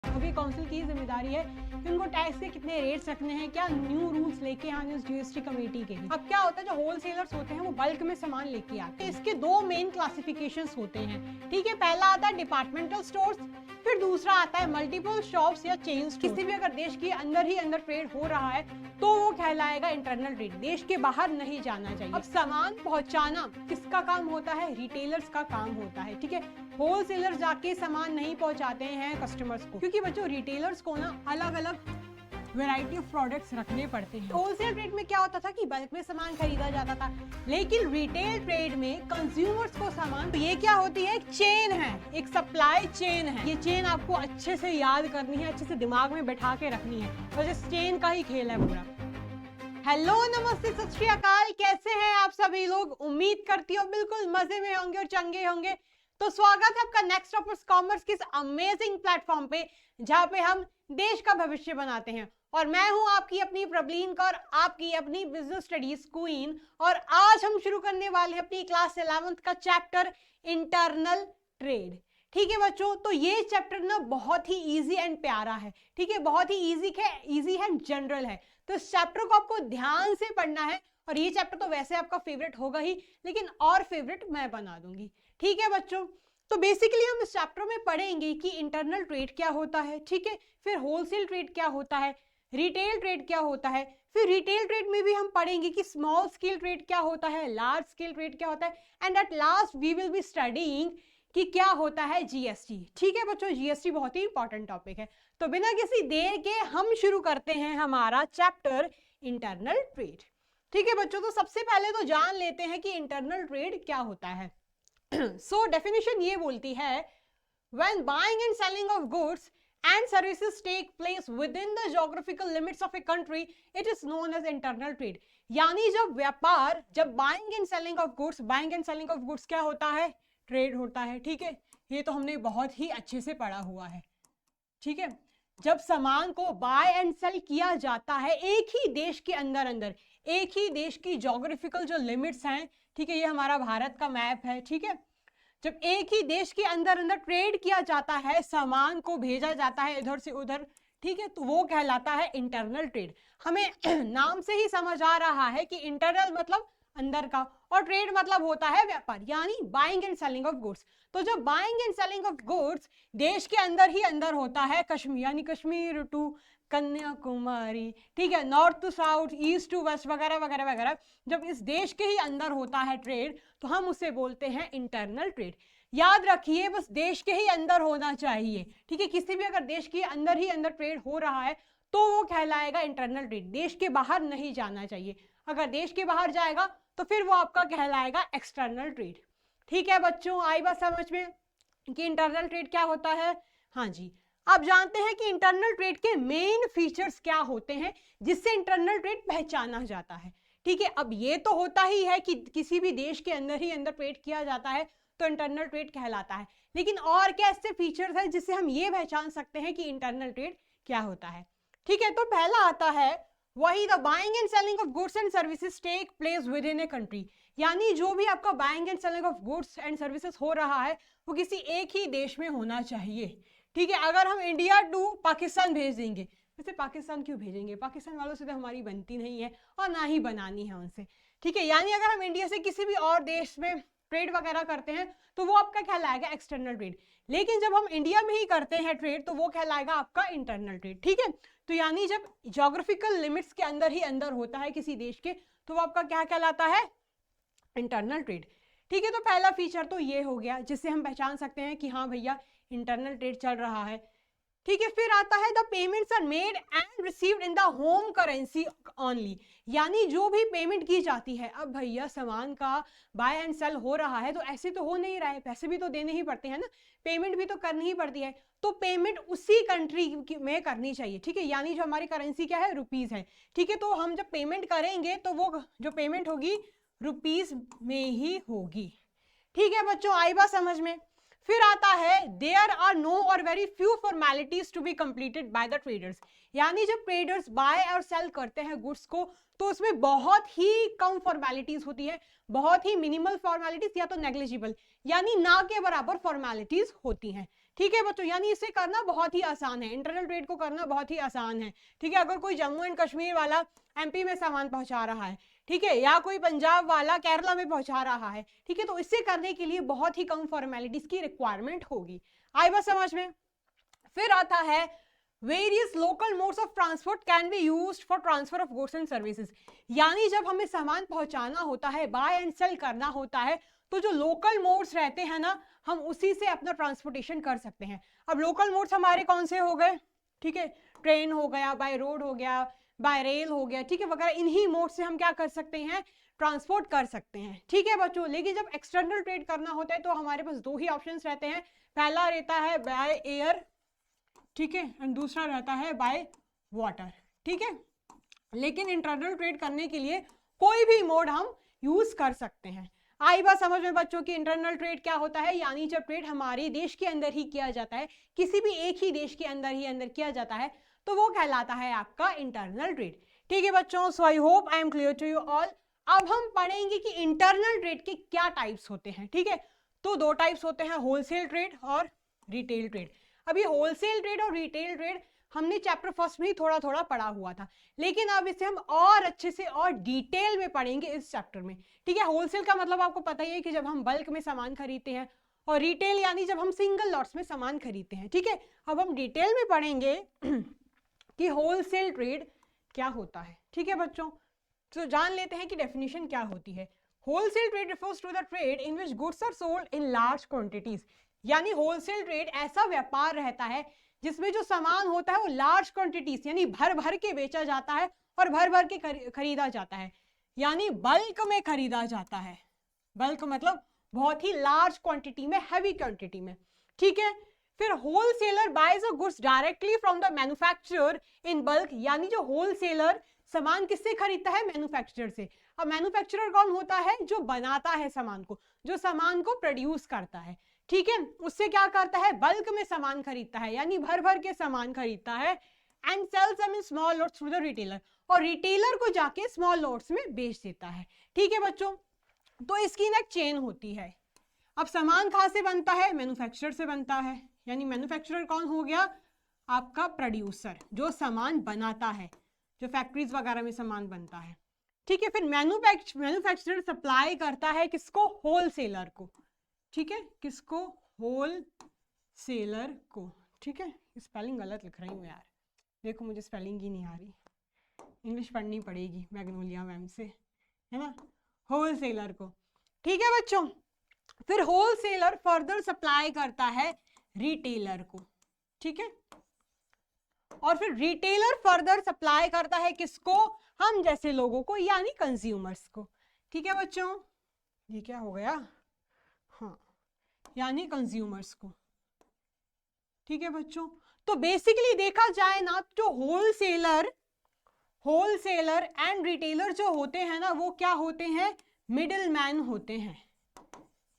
क्योंकि काउंसिल की जिम्मेदारी है कि उनको टैक्स के कितने रेट्स रखने हैं, क्या न्यू रूल्स लेके आने उस जीएसटी कमेटी के। अब क्या होता है, जो होलसेलर्स होते हैं वो बल्क में सामान लेके आते हैं। इसके दो मेन क्लासिफिकेशंस होते हैं, ठीक है। पहला आता है डिपार्टमेंटल स्टोर्स, फिर दूसरा आता है मल्टीपल शॉप्स या चेन स्टोर। किसी भी अगर देश के अंदर ही अंदर ट्रेड हो रहा है तो वो कहलाएगा इंटरनल ट्रेड, देश के बाहर नहीं जाना चाहिए। अब सामान पहुंचाना किसका काम होता है? रिटेलर्स का काम होता है, ठीक है। होलसेलर जाके सामान नहीं पहुंचाते हैं कस्टमर्स को, क्योंकि बच्चों रिटेलर्स को ना अलग अलग वैरायटी ऑफ प्रोडक्ट्स रखने पड़ते हैं। होलसेल ट्रेड में क्या होता था कि बल्क में सामान खरीदा जाता था, लेकिन रिटेल ट्रेड में कंज्यूमर्स को सामान, तो ये क्या होती है? एक चेन है, एक सप्लाई चेन है। ये चेन आपको अच्छे से याद करनी है, अच्छे से दिमाग में बैठा के रखनी है, तो इस चेन का ही खेल है पूरा। हेलो, नमस्ते, सत श्री अकाल, कैसे हैं आप सभी लोग? उम्मीद करती हूँ बिल्कुल मजे में होंगे और चंगे होंगे। तो स्वागत है आपका नेक्स्ट टॉपर्स कॉमर्स के इस अमेजिंग प्लेटफॉर्म पे, जहाँ पे हम देश का भविष्य बनाते हैं। और मैं हूं आपकी अपनी प्रबलीन कौर, आपकी अपनी बिजनेस स्टडीज क्वीन। और आज हम शुरू करने वाले हैं अपनी क्लास 11th का चैप्टर इंटरनल ट्रेड। ठीक है बच्चों, तो ये चैप्टर ना बहुत ही इजी एंड प्यारा है, ठीक है। बहुत ही इजी है, जनरल है। तो इस चैप्टर को आपको ध्यान से पढ़ना है। और ये चैप्टर तो वैसे आपका फेवरेट होगा ही, लेकिन और फेवरेट मैं बना दूंगी, ठीक है बच्चों। तो बेसिकली हम इस चैप्टर में पढ़ेंगे कि इंटरनल ट्रेड क्या होता है, ठीक है। फिर होलसेल ट्रेड क्या होता है, रिटेल ट्रेड क्या होता है, फिर रिटेल ट्रेड में भी हम पढ़ेंगे कि स्मॉल स्केल ट्रेड क्या होता है, लार्ज स्केल ट्रेड क्या होता है, and at last we will be studying कि क्या होता है जीएसटी, ठीक है बच्चों। जीएसटी बहुत ही इंपॉर्टेंट टॉपिक है। तो बिना किसी देर के हम शुरू करते हैं हमारा चैप्टर इंटरनल ट्रेड, ठीक है बच्चों। तो सबसे पहले तो जान लेते हैं कि इंटरनल ट्रेड क्या होता है। सो डेफिनेशन ये बोलती है, when buying and selling of goods and services take place within the geographical limits of a country, it is known as internal trade। यानी जब व्यापार, जब buying and selling of goods, buying and selling of goods क्या होता है? Trade होता है, ठीक है। ये तो हमने बहुत ही अच्छे से पढ़ा हुआ है, ठीक है। जब सामान को बाय एंड सेल किया जाता है एक ही देश के अंदर अंदर, एक ही देश की जोग्राफिकल जो लिमिट्स हैं, ठीक है, ये हमारा भारत का मैप है, ठीक है। जब एक ही देश के अंदर अंदर ट्रेड किया जाता है, सामान को भेजा जाता है इधर से उधर, ठीक है, तो वो कहलाता है इंटरनल ट्रेड। हमें नाम से ही समझ आ रहा है कि इंटरनल मतलब अंदर का, और ट्रेड मतलब होता है व्यापार, यानी buying and selling of goods. तो जब buying and selling of goods देश के अंदर ही अंदर होता है, कश्मीर यानी कश्मीर टू कन्याकुमारी, ठीक है, north to south, east to west वगैरह वगैरह वगैरह, जब इस देश के ही अंदर होता है ट्रेड, तो हम उसे बोलते हैं इंटरनल ट्रेड। याद रखिए, बस देश के ही अंदर होना चाहिए, ठीक है। किसी भी अगर देश के अंदर ही अंदर ट्रेड हो रहा है तो वो कहलाएगा इंटरनल ट्रेड, देश के बाहर नहीं जाना चाहिए। अगर देश के बाहर जाएगा तो फिर वो आपका कहलाएगा एक्सटर्नल ट्रेड, ठीक है बच्चों। आई बात समझ में कि इंटरनल ट्रेड क्या होता है? हाँ जी। आप जानते हैं कि इंटरनल ट्रेड के मेन फीचर्स क्या होते हैं जिससे इंटरनल ट्रेड पहचाना जाता है, ठीक है। अब ये तो होता ही है कि किसी भी देश के अंदर ही अंदर ट्रेड किया जाता है तो इंटरनल ट्रेड कहलाता है, लेकिन और क्या ऐसे फीचर्स हैं जिससे हम ये पहचान सकते हैं कि इंटरनल ट्रेड क्या होता है, ठीक है। तो पहला आता है वही, the buying and selling of goods and services take place within a country. यानी जो भी आपका buying and selling of goods and services हो रहा है वो किसी एक ही देश में होना चाहिए, ठीक है। अगर हम इंडिया टू पाकिस्तान भेज देंगे, वैसे पाकिस्तान क्यों भेजेंगे? पाकिस्तान वालों से तो हमारी बनती नहीं है और ना ही बनानी है उनसे, ठीक है। यानी अगर हम इंडिया से किसी भी और देश में ट्रेड वगैरह करते हैं तो वो आपका कहलाएगा एक्सटर्नल ट्रेड, लेकिन जब हम इंडिया में ही करते हैं ट्रेड तो वो कहलाएगा आपका इंटरनल ट्रेड, ठीक है। तो यानी जब ज्योग्राफिकल लिमिट्स के अंदर ही अंदर होता है किसी देश के तो वो आपका क्या कहलाता है? इंटरनल ट्रेड, ठीक है। तो पहला फीचर तो ये हो गया जिससे हम पहचान सकते हैं कि हाँ भैया इंटरनल ट्रेड चल रहा है, ठीक है। फिर आता है the payments are made and received in the home currency only. यानी जो भी पेमेंट की जाती है, अब भैया सामान का बाय एंड सेल हो रहा है तो ऐसे तो हो नहीं रहा है, पैसे भी तो देने ही पड़ते हैं ना, पेमेंट भी तो करनी ही पड़ती है, तो पेमेंट उसी कंट्री में करनी चाहिए, ठीक है। यानी जो हमारी करेंसी क्या है? रुपीज है, ठीक है। तो हम जब पेमेंट करेंगे तो वो जो पेमेंट होगी रुपीज में ही होगी, ठीक है बच्चों। आई बात समझ में? फिर आता है there are no or very few formalities to be completed by the traders. यानी जब ट्रेडर्स बाय और सेल करते हैं गुड्स को तो उसमें बहुत ही कम फॉर्मेलिटीज होती है, बहुत ही मिनिमल फॉर्मेलिटीज या तो नेग्लिजिबल, यानी ना के बराबर फॉर्मेलिटीज होती हैं, ठीक है बच्चों, यानी इसे करना बहुत ही आसान है, इंटरनल ट्रेड को करना बहुत ही आसान है। ठीक है, अगर कोई जम्मू एंड कश्मीर वाला एमपी में सामान पहुंचा रहा है, ठीक है, या कोई पंजाब वाला केरला में पहुंचा रहा है, ठीक है, तो इसे करने के लिए बहुत ही कम फॉर्मेलिटीज की रिक्वायरमेंट होगी। आई बात समझ में। फिर आता है various local modes of transport can be used for transfer of goods and services, यानी जब हमें सामान पहुंचाना होता है, बाय एंड सेल करना होता है, तो जो लोकल मोड्स रहते हैं ना, हम उसी से अपना ट्रांसपोर्टेशन कर सकते हैं। अब लोकल मोड्स हमारे कौन से हो गए, ठीक है, ट्रेन हो गया, बाय रोड हो गया, बाय रेल हो गया, ठीक है, वगैरह इन्हीं मोड से हम क्या कर सकते हैं, ट्रांसपोर्ट कर सकते हैं। ठीक है बच्चों, लेकिन जब एक्सटर्नल ट्रेड करना होता है तो हमारे पास दो ही ऑप्शंस रहते हैं, पहला रहता है बाय एयर, ठीक है, एंड दूसरा रहता है बाय वाटर। ठीक है, लेकिन इंटरनल ट्रेड करने के लिए कोई भी मोड हम यूज कर सकते हैं। आई बात समझ में बच्चों की इंटरनल ट्रेड क्या होता है, यानी जब ट्रेड हमारे देश के अंदर ही किया जाता है, किसी भी एक ही देश के अंदर किया जाता है, तो वो कहलाता है आपका इंटरनल ट्रेड। ठीक है बच्चों, so I hope I am clear to you all. अब हम पढ़ेंगे कि इंटरनल ट्रेड के क्या टाइप्स होते हैं। ठीक है, तो दो टाइप्स होते हैं, होलसेल ट्रेड और रिटेल ट्रेड। अभी होलसेल ट्रेड और रिटेल ट्रेड हमने चैप्टर फर्स्ट में ही थोड़ा थोड़ा पढ़ा हुआ था, लेकिन अब इसे हम और अच्छे से और डिटेल में पढ़ेंगे इस चैप्टर में। ठीक है, होलसेल का मतलब आपको पता ही है कि जब हम बल्क में सामान खरीदते हैं, और रिटेल यानी जब हम सिंगल लॉट्स में सामान खरीदते हैं। ठीक है, अब हम डिटेल में पढ़ेंगे कि होलसेल ट्रेड क्या होता है। ठीक है बच्चों, तो जान लेते हैं कि डेफिनेशन क्या होती है। Wholesale trade refers to the trade in which goods are sold in large quantities, यानी होलसेल ट्रेड ऐसा व्यापार रहता है जिसमें जो सामान होता है वो लार्ज क्वांटिटीज यानी भर भर के बेचा जाता है और भर भर के खरीदा जाता है, यानी बल्क में खरीदा जाता है। बल्क मतलब बहुत ही लार्ज क्वांटिटी में, हैवी क्वांटिटी में। ठीक है, फिर wholesaler buys a goods directly from the manufacturer in bulk, यानी जो होलसेलर सामान किससे खरीदता है, मैन्युफैक्चरर से। अब मैन्युफैक्चरर कौन होता है, जो बनाता है सामान को, जो सामान को प्रोड्यूस करता है। ठीक है, उससे क्या करता है, बल्क में सामान खरीदता है, यानी भर भर के सामान खरीदता है, and sells them in small lots to the retailer, और रिटेलर को जाके स्मॉल लॉट्स में बेच देता है। ठीक है बच्चों, तो इसकी ना एक चेन होती है। अब सामान कहाँ से बनता है, मैन्युफैक्चरर से बनता है, यानी मैन्युफैक्चरर कौन हो गया, आपका प्रोड्यूसर, जो सामान बनाता है, जो फैक्ट्रीज वगैरह में सामान बनता है। ठीक है, फिर मैन्युफैक्चरर सप्लाई करता है किसको, होलसेलर को। ठीक है, किसको, होलसेलर को। ठीक है, स्पेलिंग गलत लिख रही हूँ यार, देखो मुझे स्पेलिंग ही नहीं आ रही, इंग्लिश पढ़नी पड़ेगी मैग्नोलिया मैम से, है ना, होलसेलर को। ठीक है बच्चों, फिर होलसेलर फर्दर सप्लाई करता है रिटेलर को। ठीक है, और फिर रिटेलर फर्दर सप्लाई करता है किसको, हम जैसे लोगों को, यानी कंज्यूमर्स को। ठीक है बच्चों, ये क्या हो गया, हाँ, यानी कंज्यूमर्स को। ठीक है बच्चों, तो बेसिकली देखा जाए ना, जो होलसेलर एंड रिटेलर जो होते हैं ना, वो क्या होते हैं, मिडिल मैन होते हैं।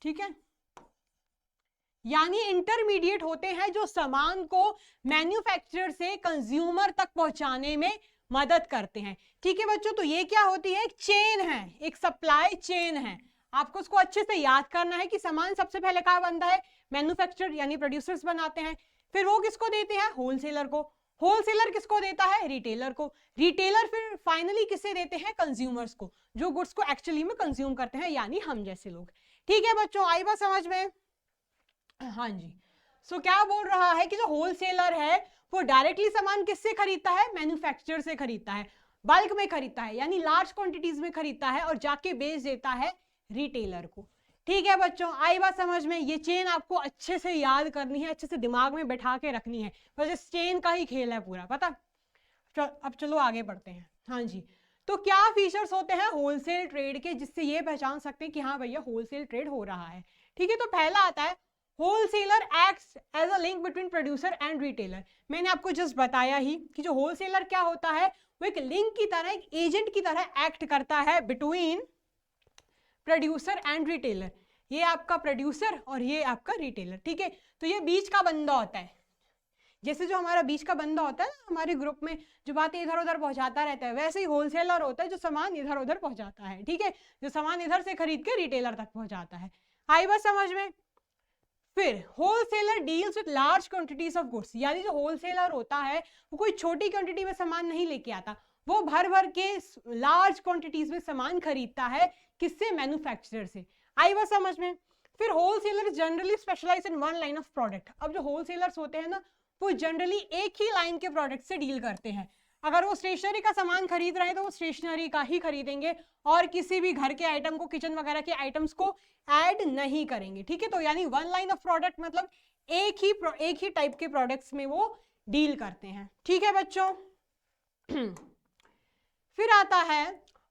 ठीक है, यानी इंटरमीडिएट होते हैं, जो सामान को मैन्युफैक्चरर से कंज्यूमर तक पहुंचाने में मदद करते हैं। ठीक है बच्चों, तो ये क्या होती है, एक चेन है, एक सप्लाई चेन है। आपको उसको अच्छे से याद करना है कि सामान सबसे पहले कहाँ बनता है, मैन्युफैक्चरर यानी प्रोड्यूसर्स बनाते हैं, फिर वो किसको देते हैं, होलसेलर को, होलसेलर किसको देता है, रिटेलर को, रिटेलर फिर फाइनली किसे देते हैं, कंज्यूमर्स को, जो गुड्स को एक्चुअली में कंज्यूम करते हैं, यानी हम जैसे लोग। ठीक है बच्चों, आई बात समझ में, हाँ जी। सो क्या बोल रहा है कि जो होलसेलर है वो डायरेक्टली सामान किससे खरीदता है, मैन्युफैक्चरर से खरीदता है, बल्क में खरीदता है, यानी लार्ज क्वांटिटीज में खरीदता है और जाके बेच देता है रिटेलर को। ठीक है बच्चों, आई बात समझ में, ये चेन आपको अच्छे से याद करनी है, अच्छे से दिमाग में बैठा के रखनी है, बस इस चेन का ही खेल है पूरा, पता। अब चलो आगे बढ़ते हैं। हाँ जी, तो क्या फीचर्स होते हैं होलसेल ट्रेड के, जिससे ये पहचान सकते हैं कि हाँ भैया होलसेल ट्रेड हो रहा है। ठीक है, तो पहला आता है wholesaler acts as a link between producer and retailer. मैंने आपको जस्ट बताया ही कि जो होलसेलर क्या होता है, वो एक लिंक की तरह, एक एजेंट की तरह एक्ट करता है बिटवीन प्रोड्यूसर एंड रिटेलर। ये आपका प्रोड्यूसर और ये आपका रिटेलर। ठीक है, तो ये बीच का बंदा होता है, जैसे जो हमारा बीच का बंदा होता है ना हमारे ग्रुप में, जो बातें इधर उधर पहुंचाता रहता है, वैसे ही होलसेलर होता है जो सामान इधर उधर पहुंचाता है। ठीक है, जो सामान इधर से खरीद के रिटेलर तक पहुंचाता है। आई बात समझ में। फिर wholesaler deals with large quantities of goods, यानी जो होलसेलर होता है वो कोई छोटी क्वांटिटी में सामान नहीं लेके आता, वो भर भर के लार्ज क्वांटिटीज में सामान खरीदता है, किससे? मैन्युफैक्चरर से। आई बात समझ में? फिर wholesaler generally specialise in one line of product. अब जो होलसेलर्स होते हैं ना, वो जनरली एक ही लाइन के प्रोडक्ट से डील करते हैं। अगर वो स्टेशनरी का सामान खरीद रहे हैं तो वो स्टेशनरी का ही खरीदेंगे और किसी भी घर के आइटम को, किचन वगैरह के आइटम्स को ऐड नहीं करेंगे, ठीक है। तो यानी वन लाइन ऑफ प्रोडक्ट मतलब एक ही टाइप के प्रोडक्ट्स में वो डील करते हैं, ठीक है बच्चों। फिर आता है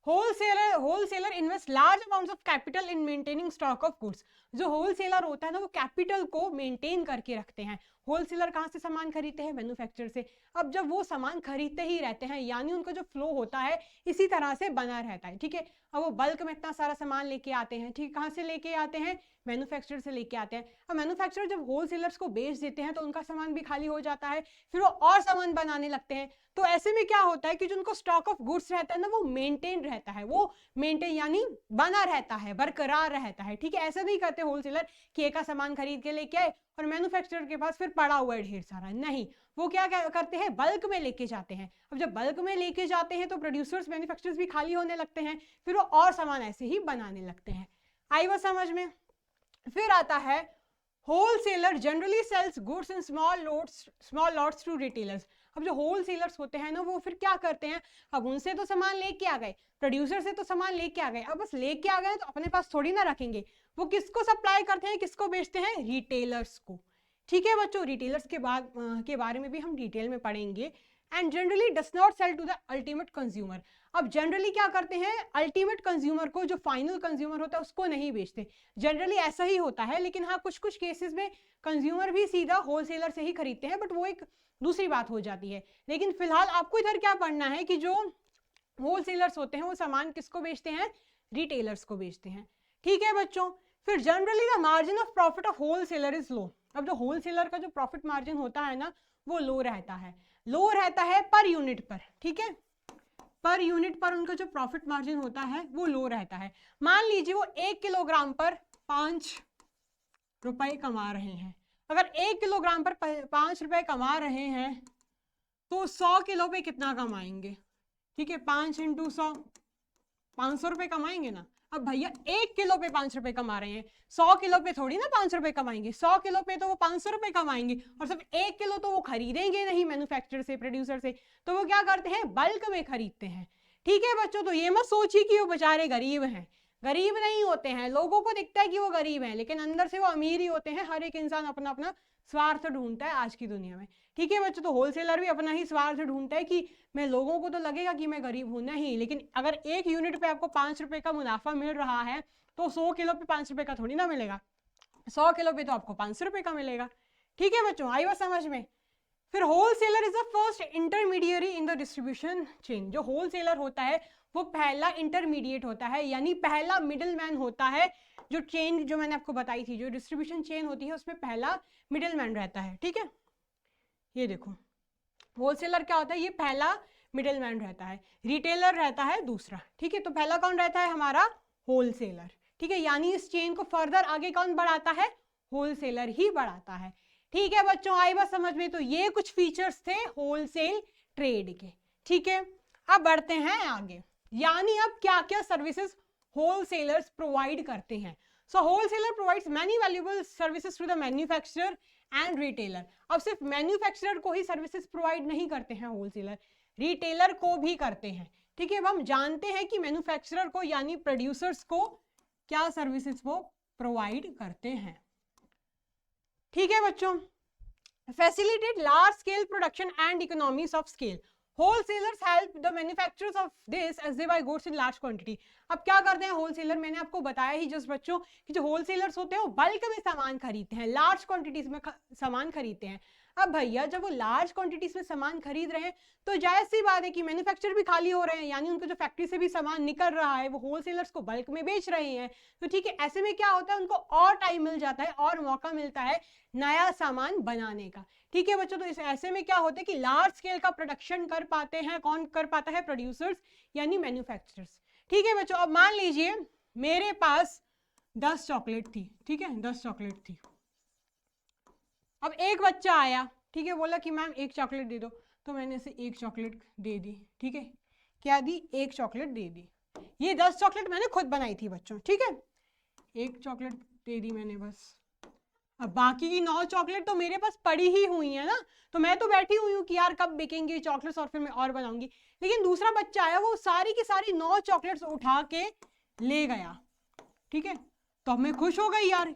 wholesaler invest large amounts of capital in maintaining stock of goods. जो होलसेलर होता है ना, वो कैपिटल को मेंटेन करके रखते हैं। होलसेलर कहाँ से सामान खरीदते हैं? मैन्युफैक्चरर से। अब जब वो सामान खरीदते ही रहते हैं, यानी उनका जो फ्लो होता है इसी तरह से बना रहता है, ठीक है। अब वो बल्क में इतना सारा सामान लेके आते हैं, ठीक, कहाँ से लेके आते हैं? मैन्युफैक्चरर से लेके आते हैं। अब मैन्युफैक्चरर जब होलसेलर्स को बेच देते हैं तो उनका सामान भी खाली हो जाता है, फिर वो और सामान बनाने लगते हैं। तो ऐसे में क्या होता है कि जो उनको स्टॉक ऑफ गुड्स रहता है ना, वो मेंटेन रहता है, वो मेंटेन यानी बना रहता है, बरकरार रहता है, ठीक है। ऐसा नहीं करते होलसेलर कि एक का सामान खरीद के लेके आए और मैन्युफैक्चरर के पास फिर पड़ा हुआ है ढेर सारा, नहीं, वो क्या करते हैं? बल्क में लेके जाते हैं। अब जब बल्क में लेके जाते हैं तो प्रोड्यूसर्स, मैन्युफैक्चरर्स भी खाली होने लगते हैं, फिर वो और सामान ऐसे ही बनाने लगते हैं। आई बात समझ में? फिर आता है wholesaler generally sells goods in small lots to retailers. अब जो होलसेलर्स होते हैं ना, वो फिर क्या करते हैं? अब उनसे तो सामान लेके आ गए, प्रोड्यूसर से तो सामान लेके आ गए, अब बस लेके आ गए तो अपने पास थोड़ी ना रखेंगे, वो किसको सप्लाई करते हैं, किसको बेचते हैं? रिटेलर्स को, ठीक है बच्चों। रिटेलर्स के बारे में भी हम डिटेल में पढ़ेंगे। And generally does not sell to the ultimate consumer. अब जनरली क्या करते हैं? अल्टीमेट कंज्यूमर को, जो फाइनल कंज्यूमर होता है उसको नहीं बेचते। जनरली ऐसा ही होता है, लेकिन हाँ कुछ कुछ केसेस में कंज्यूमर भी सीधा होलसेलर से ही खरीदते हैं, बट वो एक दूसरी बात हो जाती है। लेकिन फिलहाल आपको इधर क्या पढ़ना है कि जो होलसेलर्स होते हैं वो सामान किसको बेचते हैं? रिटेलर्स को बेचते हैं, ठीक है बच्चों। फिर generally the margin of profit of wholesaler is low. अब जो होलसेलर का जो प्रॉफिट मार्जिन होता है ना, वो लो रहता है पर यूनिट पर, ठीक है। पर यूनिट पर उनका जो प्रॉफिट मार्जिन होता है वो लो रहता है। मान लीजिए वो 1 किलोग्राम पर 5 रुपए कमा रहे हैं। अगर 1 किलोग्राम पर 5 रुपए कमा रहे हैं तो 100 किलो पे कितना कमाएंगे? ठीक है, 5 × 100, 500 रुपए कमाएंगे ना। अब भैया 1 किलो पे 5 रुपए कमा रहे हैं, 100 किलो पे थोड़ी ना 5 रुपए कमाएंगे। 100 किलो पे तो वो 500 रुपए कमाएंगे, और सिर्फ 1 किलो तो वो खरीदेंगे नहीं मैन्युफैक्चरर से, प्रोड्यूसर से, तो वो क्या करते हैं? बल्क में खरीदते हैं, ठीक है बच्चों। तो ये मत सोचिए कि वो बेचारे गरीब हैं, गरीब नहीं होते हैं। लोगों को दिखता है कि वो गरीब हैं, लेकिन अंदर से वो अमीर ही होते हैं। हर एक इंसान अपना अपना स्वार्थ ढूंढता है आज की दुनिया में, ठीक है बच्चों। तो होलसेलर भी अपना ही स्वार्थ ढूंढता है कि मैं, लोगों को तो लगेगा कि मैं गरीब हूं, नहीं, लेकिन अगर 1 यूनिट पे आपको 5 रुपए का मुनाफा मिल रहा है तो 100 किलो पे 5 रुपए का थोड़ी ना मिलेगा, 100 किलो पे तो आपको 500 रुपए का मिलेगा, ठीक है बच्चों। आई बात समझ में? फिर wholesaler is the first intermediary in the distribution chain. जो होलसेलर होता है वो पहला इंटरमीडिएट होता है, यानी पहला मिडिल मैन होता है। जो चेन जो मैंने आपको बताई थी, जो डिस्ट्रीब्यूशन चेन होती है उसमें पहला मिडिल मैन रहता है, ठीक है। ये देखो होलसेलर क्या होता है? ये पहला मिडिल मैन रहता है, रिटेलर रहता है दूसरा, ठीक है। तो पहला कौन रहता है? हमारा होलसेलर, ठीक है। यानी इस चेन को फर्दर आगे कौन बढ़ाता है? होलसेलर ही बढ़ाता है, ठीक है बच्चों। आई बात समझ में? तो ये कुछ फीचर्स थे होलसेल ट्रेड के, ठीक है। अब बढ़ते हैं आगे, यानी अब क्या क्या सर्विसेज होलसेलर्स प्रोवाइड करते हैं। So wholesaler provides many valuable services to the manufacturer and retailer. अब सिर्फ मैन्युफैक्चरर को ही सर्विसेज प्रोवाइड नहीं करते हैं होलसेलर, रिटेलर को भी करते हैं, ठीक है। अब हम जानते हैं कि मैन्युफैक्चरर को यानी प्रोड्यूसर्स को क्या सर्विसेज वो प्रोवाइड करते हैं, ठीक है बच्चों। Facilitate large scale production and economies of scale. Wholesalers help the manufacturers of this as they buy goods in large quantity. अब क्या करते हैं होलसेलर? मैंने आपको बताया ही जस्ट बच्चों कि जो होलसेलर्स होते हैं वो बल्क में सामान खरीदते हैं, लार्ज क्वांटिटीज में सामान खरीदते हैं। अब भैया जब वो लार्ज क्वांटिटीज में सामान खरीद रहे हैं तो जायज सी बात है कि मैन्युफैक्चरर भी खाली हो रहे हैं, यानी उनको जो फैक्ट्री से भी सामान निकल रहा है वो होलसेलर्स को बल्क में बेच रहे हैं। तो ठीक है, ऐसे में क्या होता है? उनको और टाइम मिल जाता है और मौका मिलता है नया सामान बनाने का, ठीक है बच्चों। तो इस ऐसे में क्या होता है कि लार्ज स्केल का प्रोडक्शन कर पाते हैं, कौन कर पाता है? प्रोड्यूसर्स यानी मैन्युफैक्चरर्स, ठीक है बच्चों। अब मान लीजिए मेरे पास 10 चॉकलेट थी, ठीक है, 10 चॉकलेट थी, अब एक बच्चा आया, ठीक है, बोला कि मैम एक चॉकलेट दे दो, तो मैंने इसे एक चॉकलेट दे दी, ठीक है, क्या दी, एक चॉकलेट दे दी। ये 10 चॉकलेट मैंने खुद बनाई थी बच्चों, ठीक है, एक चॉकलेट दे दी मैंने बस। अब बाकी की 9 चॉकलेट तो मेरे पास पड़ी ही हुई है ना, तो मैं तो बैठी हुई हूँ कि यार कब बिकेंगी चॉकलेट्स और फिर मैं और बनाऊंगी। लेकिन दूसरा बच्चा आया, वो सारी की सारी 9 चॉकलेट्स उठा के ले गया, ठीक है, तो अब मैं खुश हो गई यार,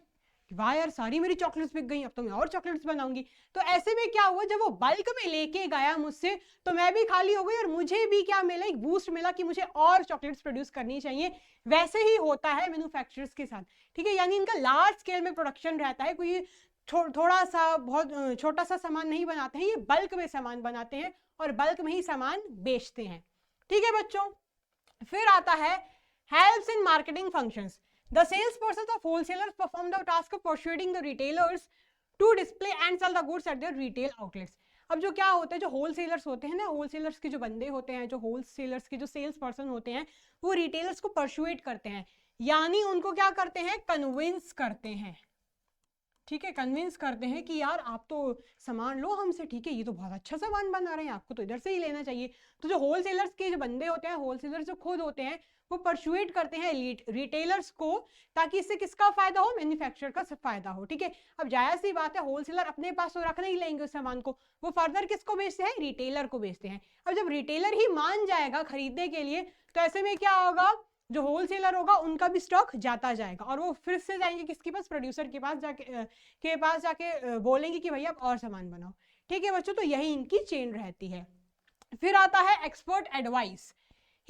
वाह यार सारी मेरी चॉकलेट्स बिक गई, अब तो मैं और चॉकलेट्स बनाऊंगी। तो ऐसे में क्या हुआ, जब वो बल्क में लेके गया मुझसे, तो मैं भी खाली हो गई और मुझे भी क्या मिला, एक बूस्ट मिला कि मुझे और चॉकलेट्स प्रोड्यूस करनी चाहिए। वैसे ही होता है मैन्युफैक्चरर्स के साथ, ठीक है, यानी इनका लार्ज स्केल में प्रोडक्शन रहता है, कोई थोड़ा सा बहुत छोटा सा सामान नहीं बनाते हैं, ये बल्क में सामान बनाते हैं और बल्क में ही सामान बेचते हैं, ठीक है बच्चों। फिर आता है helps in marketing functions. The salespersons of wholesalers perform the task of persuading the retailers to display and sell the goods at their retail outlets. अब जो क्या होता है, जो होलसेलर्स होते हैं ना, होलसेलर्स के जो बंदे होते हैं, जो होलसेलर्स के जो सेल्स पर्सन होते हैं, वो रिटेलर्स को परसुएट करते हैं, यानी उनको क्या करते हैं, कन्विंस करते हैं, ठीक है, कन्विंस करते हैं कि यार आप तो सामान लो हमसे, ठीक है, ये तो बहुत अच्छा सामान बना रहे हैं, आपको तो इधर से ही लेना चाहिए। तो जो होलसेलर्स के जो बंदे होते हैं, होलसेलर्स जो खुद होते हैं, वो परसुएट करते हैं रिटेलर्स को, ताकि इससे किसका फायदा हो, मैन्युफैक्चरर का फायदा हो, ठीक है। अब जायज सी बात है, होलसेलर अपने पास तो रख नहीं लेंगे उस सामान को, वो फर्दर किसको बेचते हैं, रिटेलर को बेचते हैं। अब जब रिटेलर ही मान जाएगा खरीदने के लिए, तो ऐसे में क्या होगा, जो होलसेलर होगा उनका भी स्टॉक जाता जाएगा और वो फिर से जाएंगे किसके पास, प्रोड्यूसर के पास जाके बोलेंगे कि भैया और सामान बनाओ, ठीक है बच्चों। तो यही इनकी चेन रहती है। फिर आता है expert advice.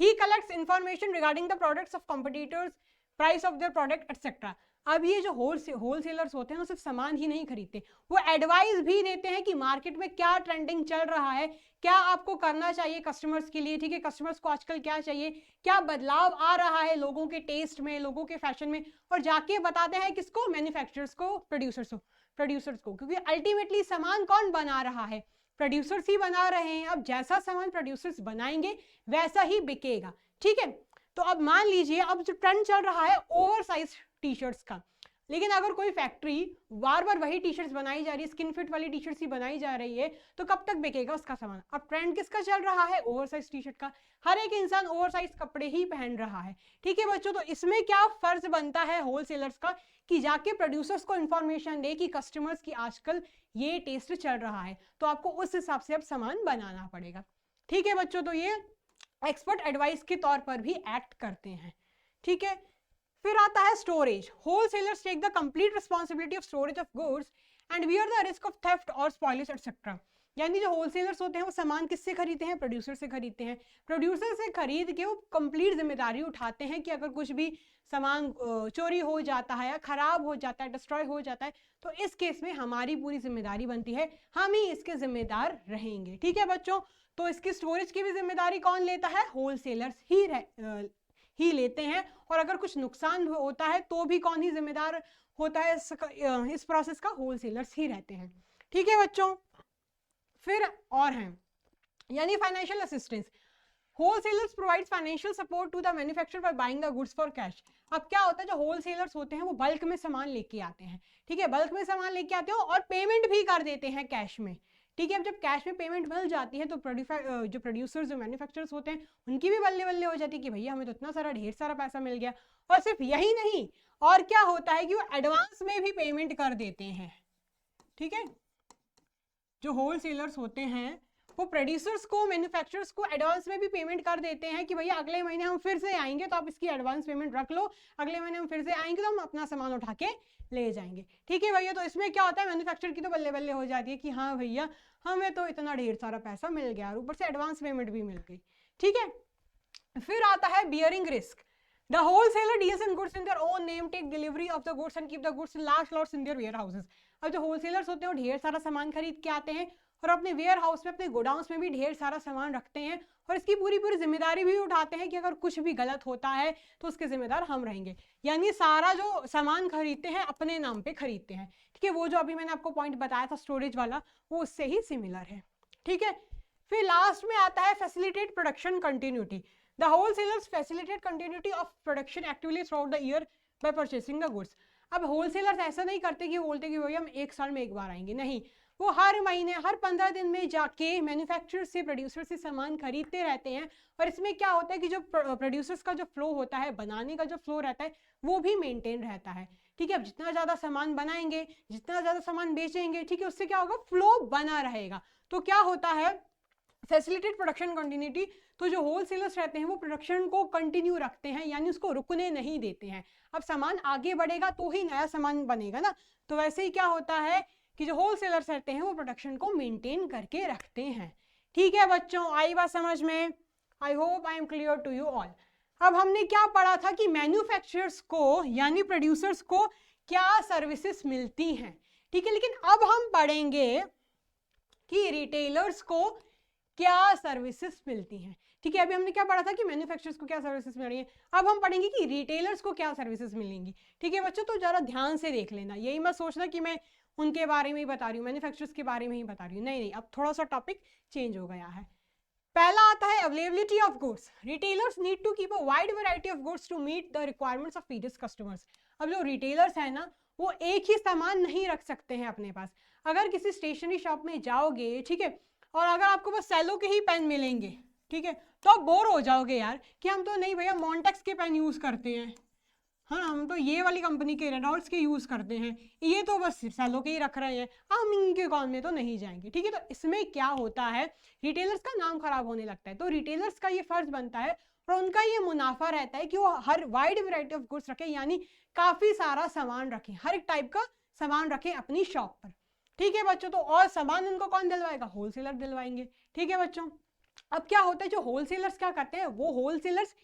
He collects information regarding the products of competitors, price of their product, etc. अब ये जो होलसेलर्स होते हैं ना, सिर्फ सामान ही नहीं खरीदते, वो एडवाइस भी देते हैं कि मार्केट में क्या ट्रेंडिंग चल रहा है, क्या आपको करना चाहिए कस्टमर्स के लिए, ठीक है, कस्टमर्स को आजकल क्या चाहिए, क्या बदलाव आ रहा है लोगों के टेस्ट में, लोगों के फैशन में, और जाके बताते हैं किसको, मैन्युफैक्चरर्स को, प्रोड्यूसर्स को, क्योंकि अल्टीमेटली सामान कौन बना रहा है, प्रोड्यूसर्स ही बना रहे हैं। अब जैसा सामान प्रोड्यूसर्स बनाएंगे वैसा ही बिकेगा, ठीक है। तो अब मान लीजिए, अब जो ट्रेंड चल रहा है ओवर साइज टी शर्ट्स का, लेकिन अगर कोई फैक्ट्री बार बार वही टी शर्ट्स बनाई जा रही है, स्किन फिट वाली टी शर्ट्स ही बनाई जा रही है, तो कब तक बिकेगा उसका सामान। अब ट्रेंड किसका चल रहा है, ओवर साइज टी शर्ट का, हर एक इंसान ओवर साइज कपड़े ही पहन रहा है, ठीक है बच्चों। तो इसमें क्या फर्ज बनता है होलसेलर्स का, कि जाके प्रोड्यूसर्स को इंफॉर्मेशन दे कि कस्टमर्स की आजकल ये टेस्ट चल रहा है, तो आपको उस हिसाब से अब सामान बनाना पड़ेगा, ठीक है बच्चों। तो ये एक्सपर्ट एडवाइस के तौर पर भी एक्ट करते हैं, ठीक है। फिर आता है storage. Wholesalers take the complete responsibility of storage of goods and bear the risk of theft और स्पॉइलेज एटसेट्रा। यानी जो होलसेलर्स होते हैं वो सामान किससे खरीदते हैं, प्रोड्यूसर से खरीदते हैं। प्रोड्यूसर से खरीद के वो कंप्लीट जिम्मेदारी उठाते हैं कि अगर कुछ भी सामान चोरी हो जाता है या खराब हो जाता है, डिस्ट्रॉय हो जाता है, तो इस केस में हमारी पूरी जिम्मेदारी बनती है, हम ही इसके जिम्मेदार रहेंगे, ठीक है बच्चों। तो इसकी स्टोरेज की भी जिम्मेदारी कौन लेता है, होलसेलर्स ही लेते हैं। और अगर कुछ नुकसान होता है तो भी कौन ही जिम्मेदार होता है इस प्रोसेस का, होलसेलर्स ही रहते हैं, ठीक है बच्चों। फिर और हैं, यानी financial assistance. Wholesalers provides financial support to the manufacturer by buying the goods for cash. अब क्या होता है, जो होलसेलर्स होते हैं वो बल्क में सामान लेके आते हैं, ठीक है, बल्क में सामान लेके आते हैं और पेमेंट भी कर देते हैं कैश में, ठीक है। अब जब कैश में पेमेंट मिल जाती है तो जो प्रोड्यूसर्स, जो मैन्युफैक्चरर्स होते हैं, उनकी भी बल्ले बल्ले हो जाती है कि भैया हमें तो इतना सारा ढेर सारा पैसा मिल गया। और सिर्फ यही नहीं, और क्या होता है कि वो एडवांस में भी पेमेंट कर देते हैं, ठीक है। जो होलसेलर्स होते हैं वो प्रोड्यूसर्स को, मैन्युफैक्चरर्स को एडवांस में भी पेमेंट कर देते हैं कि भैया अगले महीने हम फिर से आएंगे तो आप इसकी एडवांस पेमेंट रख लो, अगले महीने हम फिर से आएंगे तो हम अपना सामान उठा के ले जाएंगे, ठीक है भैया। तो इसमें क्या होता है, मैन्युफैक्चरर की तो बल्ले बल्ले हो जाती है कि हाँ भैया हमें तो इतना ढेर सारा पैसा मिल गया और ऊपर से एडवांस पेमेंट भी मिल गई, ठीक है। फिर आता है bearing risk. The wholesaler deals in goods in their own name, take delivery of the goods and keep the goods in large lots in their warehouses. अब जो होलसेलर्स होते हैं वो ढेर सारा सामान खरीद के आते हैं और अपने वेयर हाउस में, अपने गोडाउन्स में भी ढेर सारा सामान रखते हैं और इसकी पूरी पूरी जिम्मेदारी भी उठाते हैं कि अगर कुछ भी गलत होता है तो उसके जिम्मेदार हम रहेंगे। यानी सारा जो सामान खरीदते हैं अपने नाम पे खरीदते हैं, ठीक है। वो जो अभी मैंने आपको पॉइंट बताया था स्टोरेज वाला, वो उससे ही सिमिलर है, ठीक है। फिर लास्ट में आता है facilitate production continuity. The wholesalers facilitate continuity of production actively throughout the year by purchasing the goods. अब होलसेलर्स ऐसा नहीं करते कि बोलते कि भैया हम 1 साल में 1 बार आएंगे, नहीं, वो हर महीने हर 15 दिन में जाके मैन्युफैक्चरर से प्रोड्यूसर से सामान खरीदते रहते हैं। और इसमें क्या होता है कि जो प्रोड्यूसर्स का जो फ्लो होता है, बनाने का जो फ्लो रहता है, वो भी मेंटेन रहता है। ठीक है, अब जितना ज़्यादा सामान बनाएंगे, जितना ज़्यादा सामान बेचेंगे, ठीक है, उससे क्या होगा, फ्लो बना रहेगा। तो क्या होता है, फैसिलिटेड प्रोडक्शन कंटिन्यूटी। तो जो होलसेलर्स रहते हैं वो प्रोडक्शन को कंटिन्यू रखते हैं, यानी उसको रुकने नहीं देते हैं। अब सामान आगे बढ़ेगा तो ही नया सामान बनेगा ना, तो वैसे ही क्या होता है कि जो होलसेलर्स रहते हैं वो प्रोडक्शन को मेंटेन करके रखते हैं। ठीक है बच्चों, आई बात समझ में? I hope I am clear to you all. अब हमने क्या पढ़ा था कि मैन्युफैक्चरर्स को यानी प्रोड्यूसर्स को क्या सर्विसेज मिलती हैं, ठीक है, लेकिन अब हम पढ़ेंगे कि रिटेलर्स को क्या सर्विसेज मिलती हैं। ठीक है, अभी हमने क्या पढ़ा था कि मैन्युफैक्चरर्स को क्या सर्विसेज मिल रही है, अब हम पढ़ेंगे कि रिटेलर्स को क्या सर्विसेज मिलेंगी। ठीक है बच्चों, तो जरा ध्यान से देख लेना, यही मत सोचना कि मैं उनके बारे में ही बता रही हूँ, मैन्युफैक्चरर्स के बारे में ही बता रही हूँ, नहीं, अब थोड़ा सा टॉपिक चेंज हो गया है। पहला आता है availability of goods. Retailers need to keep a wide variety of goods to meet the requirements of various customers. अब जो रिटेलर्स है ना, वो एक ही सामान नहीं रख सकते हैं अपने पास। अगर किसी स्टेशनरी शॉप में जाओगे, ठीक है, और अगर आपको बस सेलो के ही पेन मिलेंगे, ठीक है, तो आप बोर हो जाओगे यार कि हम तो नहीं भैया मॉन्टेक्स के पेन यूज करते हैं, हाँ हम तो ये वाली कंपनी के रेनॉल्ड्स के यूज करते हैं, ये तो बस सेलो के ही रख रहे हैं, हम इनके कॉल में तो नहीं जाएंगे। ठीक है, तो इसमें क्या होता है, रिटेलर्स का नाम खराब होने लगता है। तो रिटेलर्स का ये फर्ज बनता है और उनका ये मुनाफा रहता है कि वो हर वाइड वैरायटी ऑफ गुड्स रखें, यानी काफी सारा सामान रखें, हर एक टाइप का सामान रखें अपनी शॉप पर। ठीक है बच्चों, तो और सामान उनको कौन दिलवाएगा, होलसेलर दिलवाएंगे। ठीक है बच्चों, अब क्या होता है, जो होलसेलर्स क्या करते हैं, वो होलसेलर्स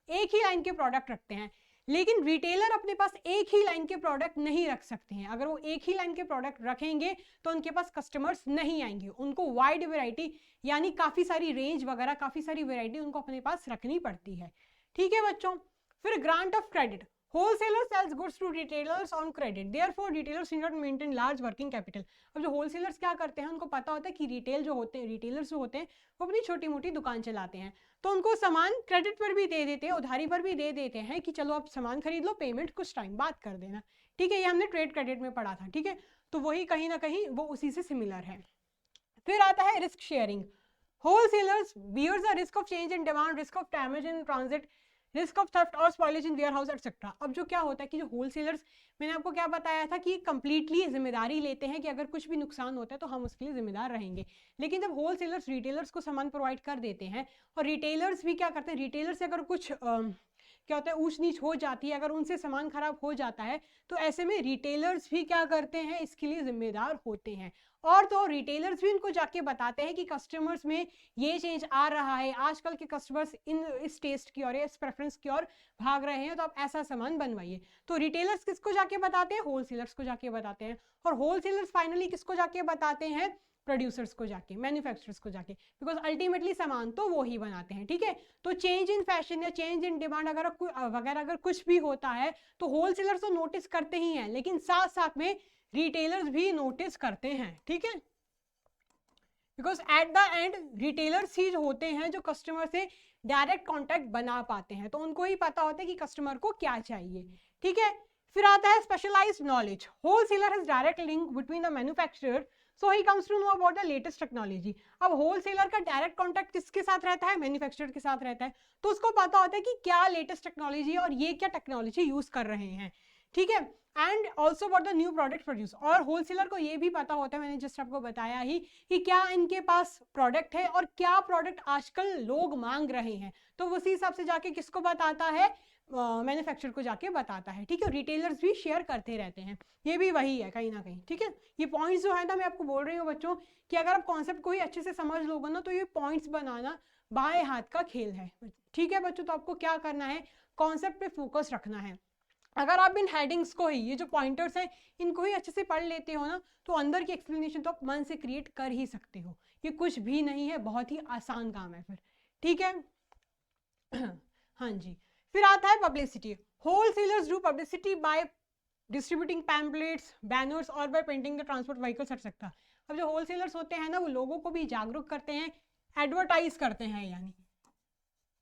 एक ही लाइन के प्रोडक्ट रखते हैं, लेकिन रिटेलर अपने पास एक ही लाइन के प्रोडक्ट नहीं रख सकते हैं। अगर वो एक ही लाइन के प्रोडक्ट रखेंगे तो उनके पास कस्टमर्स नहीं आएंगे, उनको वाइड वैरायटी यानी काफी सारी रेंज वगैरह, काफी सारी वैरायटी उनको अपने पास रखनी पड़ती है। ठीक है बच्चों, फिर grant of credit. Wholesaler sells goods to retailers on credit. Therefore, retailers need not maintain large working capital. अब जो होलसेलर्स क्या करते हैं, उनको पता होता है कि रिटेलर्स जो होते हैं वो अपनी छोटी मोटी दुकान चलाते हैं, तो उनको सामान क्रेडिट पर भी दे देते हैं, उधारी पर भी दे देते हैं कि चलो आप सामान खरीद लो, पेमेंट कुछ टाइम बाद कर देना। ठीक है, ये हमने ट्रेड क्रेडिट में पढ़ा था। ठीक है, तो वही कहीं ना कहीं वो उसी से सिमिलर है। फिर आता है risk sharing. Wholesalers bears the risk of change in demand, risk of damage in transit, risk of theft और spoilage in warehouse etcetera. अब जो क्या होता है कि जो होलसेलर्स, मैंने आपको क्या बताया था कि कंप्लीटली जिम्मेदारी लेते हैं कि अगर कुछ भी नुकसान होता है तो हम उसके लिए जिम्मेदार रहेंगे। लेकिन जब होलसेलर्स रिटेलर्स को सामान प्रोवाइड कर देते हैं, और रिटेलर्स भी क्या करते हैं, रिटेलर से अगर कुछ क्या होता है ऊंच नीच हो जाती है, अगर उनसे सामान खराब हो जाता है, तो ऐसे में रिटेलर्स भी क्या करते हैं, इसके लिए जिम्मेदार होते हैं। और तो रिटेलर्स भी उनको जाके बताते हैं कि कस्टमर्स में ये चेंज आ रहा है, आजकल के कस्टमर्स इस टेस्ट की और इस प्रेफरेंस की ओर भाग रहे हैं, तो आप ऐसा सामान बनवाइए। तो रिटेलर्स किसको जाके बताते हैं, होलसेलर्स को जाके बताते हैं, और होलसेलर्स फाइनली किसको जाके बताते हैं, प्रोड्यूसर्स को जाके, मैन्युफैक्चरर्स को जाके, बिकॉज अल्टीमेटली सामान तो वो ही बनाते हैं। ठीक है, तो चेंज इन फैशन या चेंज इन डिमांड वगैरह अगर कुछ भी होता है तो होलसेलर्स तो नोटिस करते ही हैं, लेकिन साथ साथ में रिटेलर्स भी नोटिस करते हैं। ठीक है, because at the end retailers ही होते हैं जो कस्टमर से डायरेक्ट कॉन्टैक्ट बना पाते हैं, तो उनको ही पता होता है कि कस्टमर को क्या चाहिए। ठीक है, फिर आता है specialised knowledge. Wholesaler has direct link between the manufacturer, so he comes to know about the latest technology. अब होलसेलर का डायरेक्ट कॉन्टैक्ट किसके साथ रहता है, मैन्युफैक्चरर के साथ रहता है, तो उसको पता होता है कि क्या लेटेस्ट टेक्नोलॉजी है और ये क्या टेक्नोलॉजी यूज कर रहे हैं। ठीक है, and also about the new product produce. और होलसेलर को ये भी पता होता है, मैंने जस्ट आपको बताया ही, कि क्या इनके पास प्रोडक्ट है और क्या प्रोडक्ट आजकल लोग मांग रहे हैं, तो उसी हिसाब से जाके किसको बताता है, मैन्युफैक्चरर को जाके बताता है। ठीक है, रिटेलर्स भी शेयर करते रहते हैं, ये भी वही है कहीं ना कहीं। ठीक है, ये पॉइंट्स जो है ना, मैं आपको बोल रही हूँ बच्चों कि अगर आप कॉन्सेप्ट को ही अच्छे से समझ लोगे ना, तो ये पॉइंट्स बनाना बाएं हाथ का खेल है। ठीक है बच्चों, तो आपको क्या करना है, कॉन्सेप्ट पे फोकस रखना है। अगर आप इन हेडिंग्स को ही, ये जो पॉइंटर्स हैं, इनको ही अच्छे से पढ़ लेते हो ना, तो अंदर की एक्सप्लेनेशन तो आप मन से क्रिएट कर ही सकते हो। ये कुछ भी नहीं है, बहुत ही आसान काम है फिर। ठीक है हाँ जी, फिर आता है publicity. Wholesalers do publicity by distributing pamphlets, banners और by painting the transport vehicles etcetera. अब जो होलसेलर्स होते हैं ना, वो लोगों को भी जागरूक करते हैं, एडवर्टाइज करते हैं, यानी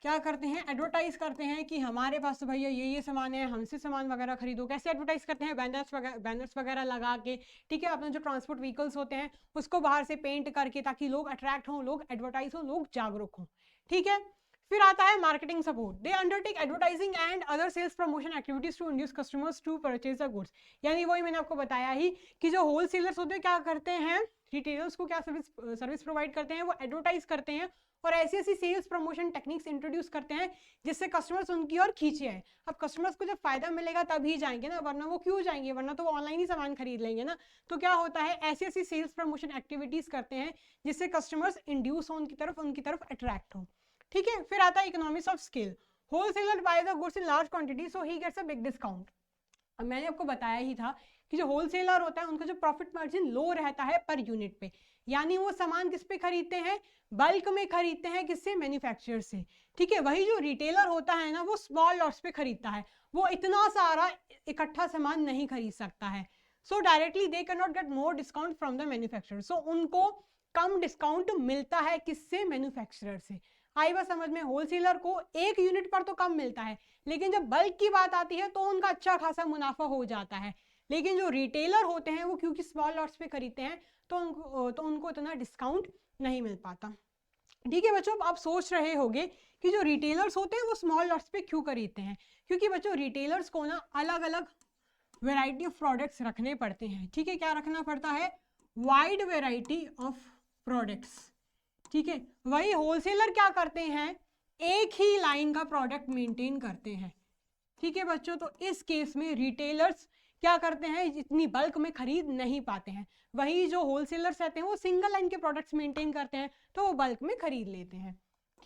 क्या करते हैं, एडवर्टाइज करते हैं कि हमारे पास तो भैया ये सामान है, हमसे सामान वगैरह खरीदो। कैसे एडवर्टाइज करते हैं, बैनर्स वगैरह लगा के, ठीक है, अपने जो ट्रांसपोर्ट व्हीकल्स होते हैं उसको बाहर से पेंट करके, ताकि लोग अट्रैक्ट हों, लोग एडवर्टाइज हों, लोग जागरूक हों, ठीक है। फिर आता है marketing support. They undertake advertising and other sales promotion activities to induce customers to purchase the goods. यानी वही मैंने आपको बताया ही कि जो होलसेलर्स होते हैं क्या करते हैं, रिटेलर्स को क्या सर्विस प्रोवाइड करते हैं, वो एडवर्टाइज करते हैं और ऐसी ऐसी सेल्स प्रमोशन टेक्निक्स इंट्रोड्यूस करते हैं जिससे कस्टमर्स उनकी ओर खींचे आए। अब कस्टमर्स को जब फायदा मिलेगा तभी जाएंगे ना, वरना वो क्यों जाएंगे, वरना तो वो ऑनलाइन ही सामान खरीद लेंगे ना। तो क्या होता है, ऐसी ऐसी सेल्स प्रमोशन एक्टिविटीज करते हैं जिससे कस्टमर्स इंड्यूस हो उनकी तरफ अट्रैक्ट हो, ठीक है। फिर आता है economics of scale. Wholesaler buy the goods in large quantity so he gets a big discount. अब मैंने आपको बताया ही था कि जो होलसेलर होता है उनका जो प्रॉफिट मार्जिन लो रहता है पर यूनिट पे, यानी वो सामान किस पे खरीदते हैं, बल्क में खरीदते हैं, किससे, मैन्युफैक्चरर से, ठीक है। वही जो रिटेलर होता है ना, वो स्मॉल लॉट्स पे खरीदता है, वो इतना सारा इकट्ठा सामान नहीं खरीद सकता है। So directly they can not get more discount from the manufacturer. So उनको कम डिस्काउंट मिलता है, किससे, मैन्युफैक्चरर से। आई बात समझ में, होलसेलर को एक यूनिट पर तो कम मिलता है, लेकिन जब बल्क की बात आती है तो उनका अच्छा खासा मुनाफा हो जाता है। लेकिन जो रिटेलर होते हैं वो क्योंकि स्मॉल लॉट्स पे खरीदते हैं तो उनको इतना डिस्काउंट नहीं मिल पाता, ठीक है बच्चों। अब आप सोच रहे होंगे कि जो रिटेलर्स होते हैं वो स्मॉल लॉट्स पे क्यों खरीदते हैं, क्योंकि बच्चों रिटेलर्स को ना अलग अलग वेराइटी ऑफ प्रोडक्ट्स रखने पड़ते हैं, ठीक है। क्या रखना पड़ता है, वाइड वेराइटी ऑफ प्रोडक्ट्स, ठीक है। वही होलसेलर क्या करते हैं, एक ही लाइन का प्रोडक्ट मेंटेन करते हैं, ठीक है बच्चों। तो इस केस में रिटेलर्स क्या करते हैं, इतनी बल्क में खरीद नहीं पाते हैं। वही जो होलसेलर्स रहते हैं वो सिंगल लाइन के प्रोडक्ट्स मेंटेन करते हैं, तो वो बल्क में खरीद लेते हैं,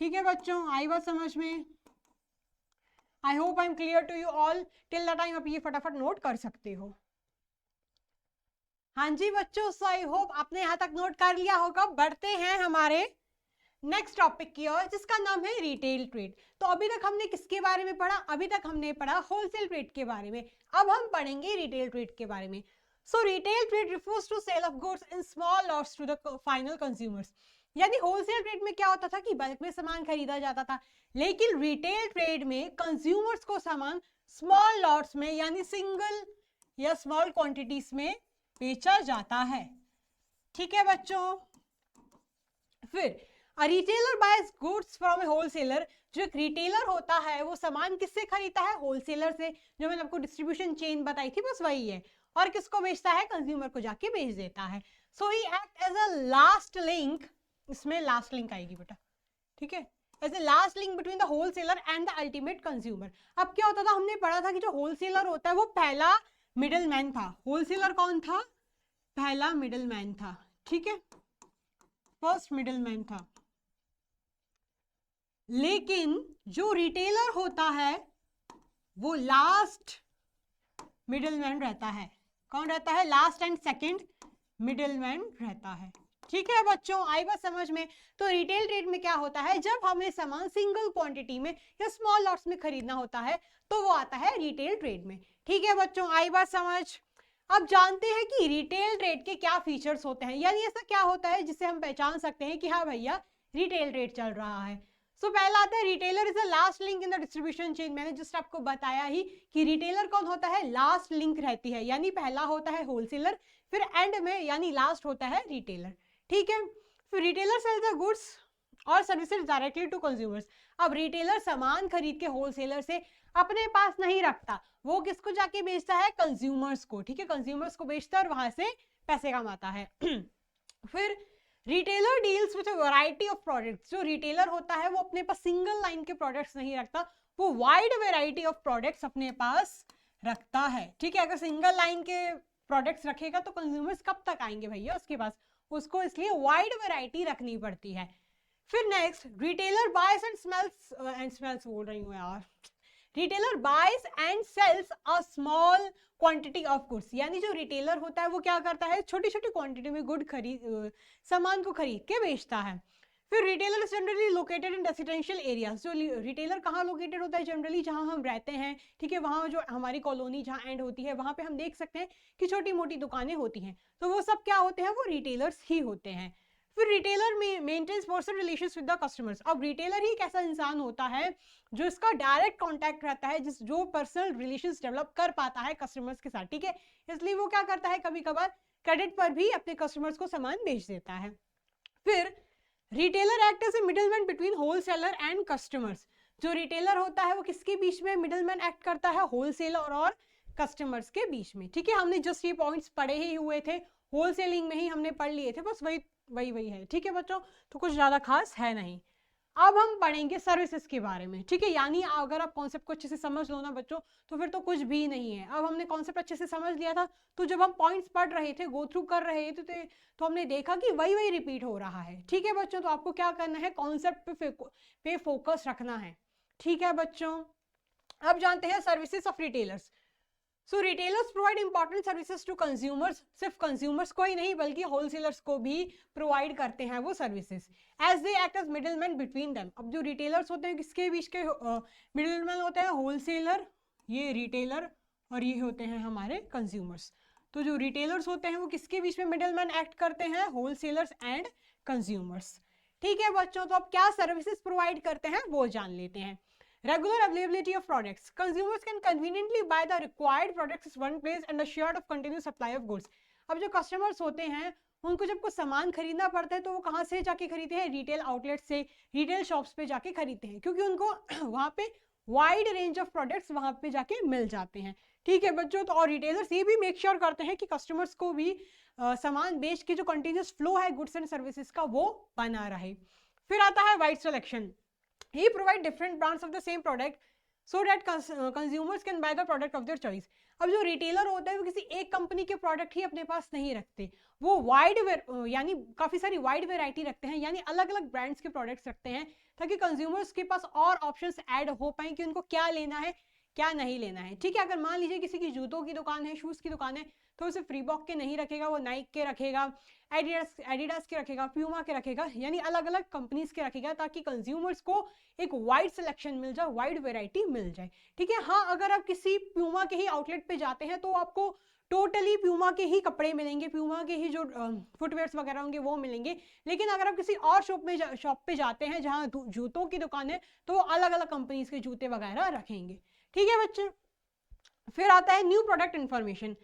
ठीक है बच्चों। आई बात समझ में, I hope I am clear to you all till the time. आप ये फटाफट नोट कर सकते हो। हाँ जी बच्चों, सो आई होप आपने यहाँ तक नोट कर लिया होगा। बढ़ते हैं हमारे नेक्स्ट टॉपिक की ओर, जिसका नाम है रिटेल ट्रेड। तो अभी तक हमने किसके बारे में पढ़ा, अभी तक हमने पढ़ा होलसेल ट्रेड के बारे में। अब हम पढ़ेंगे रिटेल ट्रेड के बारे में। So retail trade refers to sale of goods in small lots to the final consumers. यानी होलसेल ट्रेड में क्या होता था कि बल्क में सामान खरीदा जाता था, लेकिन रिटेल ट्रेड में कंज्यूमर्स को सामान स्मॉल लॉट्स में यानी सिंगल या स्मॉल क्वांटिटीज में बेचा जाता है, ठीक है बच्चों। फिर A retailer buys goods from a wholesaler। जो एक रिटेलर होता है वो सामान किससे खरीदता है, होलसेलर से। जो मैंने आपको डिस्ट्रीब्यूशन चेन बताई थी बस वही है। और किसको बेचता है, कंज्यूमर को जाके बेच देता है। So he act as a last link, इसमें लास्ट लिंक आएगी बेटा, ठीक है, as a last link between the wholesaler and the ultimate consumer. अब क्या होता था, हमने पढ़ा था कि जो होलसेलर होता है वो पहला मिडल मैन था। होलसेलर कौन था, पहला मिडल मैन था, ठीक है, फर्स्ट मिडल मैन था। लेकिन जो रिटेलर होता है वो लास्ट मिडलमैन रहता है। कौन रहता है, लास्ट एंड सेकंड मिडलमैन रहता है, ठीक है बच्चों। आई बात समझ में। तो रिटेल ट्रेड में क्या होता है, जब हमें सामान सिंगल क्वांटिटी में या स्मॉल लॉट्स में खरीदना होता है तो वो आता है रिटेल ट्रेड में, ठीक है बच्चों। आई बात समझ। अब जानते हैं कि रिटेल ट्रेड के क्या फीचर्स होते हैं, यानी ऐसा क्या होता है जिससे हम पहचान सकते हैं कि हाँ भैया रिटेल ट्रेड चल रहा है। सो पहला आता है retailer is the last link in the distribution chain. मैंने जस्ट आपको बताया ही कि रिटेलर कौन होता है, लास्ट लिंक रहती है, यानी पहला होता है होलसेलर, फिर एंड में यानी लास्ट होता है रिटेलर, ठीक है। फिर रिटेलर सेल्स द गुड्स और सर्विसेज डायरेक्टली टू कंज्यूमर्स। अब रिटेलर सामान खरीद के होलसेलर से अपने पास नहीं रखता, वो किसको जाके बेचता है, कंज्यूमर्स को, ठीक है, कंज्यूमर्स को बेचता है और वहां से पैसे कमाता है। फिर retailer deals with a variety of products. जो रिटेलर होता है वो अपने पास सिंगल लाइन के प्रोडक्ट्स नहीं रखता, वो वाइड वैरायटी ऑफ प्रोडक्ट्स अपने पास रखता है, ठीक है। अगर सिंगल लाइन के प्रोडक्ट्स रखेगा तो कंज्यूमर्स कब तक आएंगे भैया उसके पास, उसको इसलिए वाइड वैरायटी रखनी पड़ती है। फिर next retailer buys and smells बोल रही हूँ यार, retailer buys and sells a small quantity of goods. यानी जो रिटेलर होता है वो क्या करता है, छोटी छोटी क्वांटिटी में गुड सामान को खरीद के बेचता है। फिर retailer is generally located in residential areas. जो रिटेलर कहाँ लोकेटेड होता है, जनरली जहाँ हम रहते हैं, ठीक है, वहाँ जो हमारी कॉलोनी जहाँ एंड होती है वहाँ पे हम देख सकते हैं कि छोटी मोटी दुकानें होती हैं, तो वो सब क्या होते हैं, वो रिटेलर्स ही होते हैं। फिर रिटेलर में maintains personal relations with the customers. अब रिटेलर ही एक ऐसा इंसान होता है जो इसका डायरेक्ट कांटेक्ट रहता है, जो पर्सनल रिलेशंस डेवलप कर पाता है कस्टमर्स के साथ, ठीक है। इसलिए वो क्या करता है, कभी कभार क्रेडिट पर भी अपने कस्टमर्स को सामान बेच देता है। फिर retailer act as a middleman between wholesaler and customers. जो रिटेलर होता है वो किसके बीच में मिडलमैन एक्ट करता है, होलसेलर और कस्टमर्स के बीच में, ठीक है। हमने जस्ट ये पॉइंट्स पढ़े ही हुए थे, होलसेलिंग में ही हमने पढ़ लिए थे, बस वही है, ठीक है बच्चों, तो कुछ ज्यादा खास है नहीं। अब हम पढ़ेंगे सर्विसेज के बारे में, ठीक है। यानी अगर आप कॉन्सेप्ट को अच्छे से समझ लो ना बच्चों, तो फिर तो कुछ भी नहीं है। अब हमने कॉन्सेप्ट अच्छे से समझ लिया था, तो जब हम पॉइंट्स पढ़ रहे थे, गो थ्रू कर रहे थे, तो हमने देखा कि वही रिपीट हो रहा है, ठीक है बच्चों। तो आपको क्या करना है, कॉन्सेप्ट पे फोकस रखना है, ठीक है बच्चों। अब जानते हैं services of retailers. So retailers provide important services to consumers. सिर्फ कंज्यूमर्स को ही नहीं बल्कि होलसेलर्स को भी प्रोवाइड करते हैं वो services, as they act as middleman between them. अब जो रिटेलर्स होते हैं किसके बीच के मिडलमैन होते हैं, होलसेलर, ये रिटेलर, और ये होते हैं हमारे कंज्यूमर्स। तो जो रिटेलर्स होते हैं वो किसके बीच में मिडलमैन एक्ट करते हैं, होलसेलर्स एंड कंज्यूमर्स, ठीक है बच्चों। तो अब क्या सर्विसेज प्रोवाइड करते हैं वो जान लेते हैं। Regular availability of products. Consumers can conveniently buy the required products at one place and assured of continuous supply of goods. अब जो कस्टमर्स होते हैं उनको जब कुछ सामान खरीदना पड़ता है तो वो कहाँ से जाके खरीदते हैं, रिटेल आउटलेट से, रिटेल शॉप्स पे जाके खरीदते हैं, क्योंकि उनको वहाँ पे वाइड रेंज ऑफ प्रोडक्ट्स वहाँ पे जाके मिल जाते हैं, ठीक है बच्चों। तो और रिटेलर्स ये भी मेक श्योर करते हैं कि कस्टमर्स को भी सामान बेच के जो कंटिन्यूस फ्लो है गुड्स एंड सर्विसेज का वो बना रहे। फिर आता है wide selection. He provide different brands of the same product so that consumers can buy the product of their choice. अब जो रिटेलर होता है वो किसी एक कंपनी के प्रोडक्ट ही अपने पास नहीं रखते, वो यानी काफी सारी वाइड वेराइटी रखते हैं, यानी अलग अलग ब्रांड्स के प्रोडक्ट्स रखते हैं, ताकि कंज्यूमर्स के पास और ऑप्शंस ऐड हो पाए कि उनको क्या लेना है क्या नहीं लेना है, ठीक है। अगर मान लीजिए किसी की जूतों की दुकान है, शूज की दुकान है, तो उसे फ्रीबॉक के नहीं रखेगा, वो नाइक के रखेगा, एडिडास के रखेगा, प्यूमा के रखेगा, यानी अलग अलग कंपनीज के रखेगा, ताकि कंज्यूमर्स को एक वाइड सिलेक्शन मिल जाए, वाइड वेराइटी मिल जाए, ठीक है। हाँ, अगर आप किसी प्यूमा के ही आउटलेट पे जाते हैं तो आपको टोटली प्यूमा के ही कपड़े मिलेंगे, प्यूमा के ही जो फुटवेयर्स वगैरह होंगे वो मिलेंगे। लेकिन अगर आप किसी और शॉप पे जाते हैं जहाँ जूतों की दुकान है, तो वो अलग अलग कंपनीज के जूते वगैरह रखेंगे, ठीक है बच्चे। फिर आता है new product information.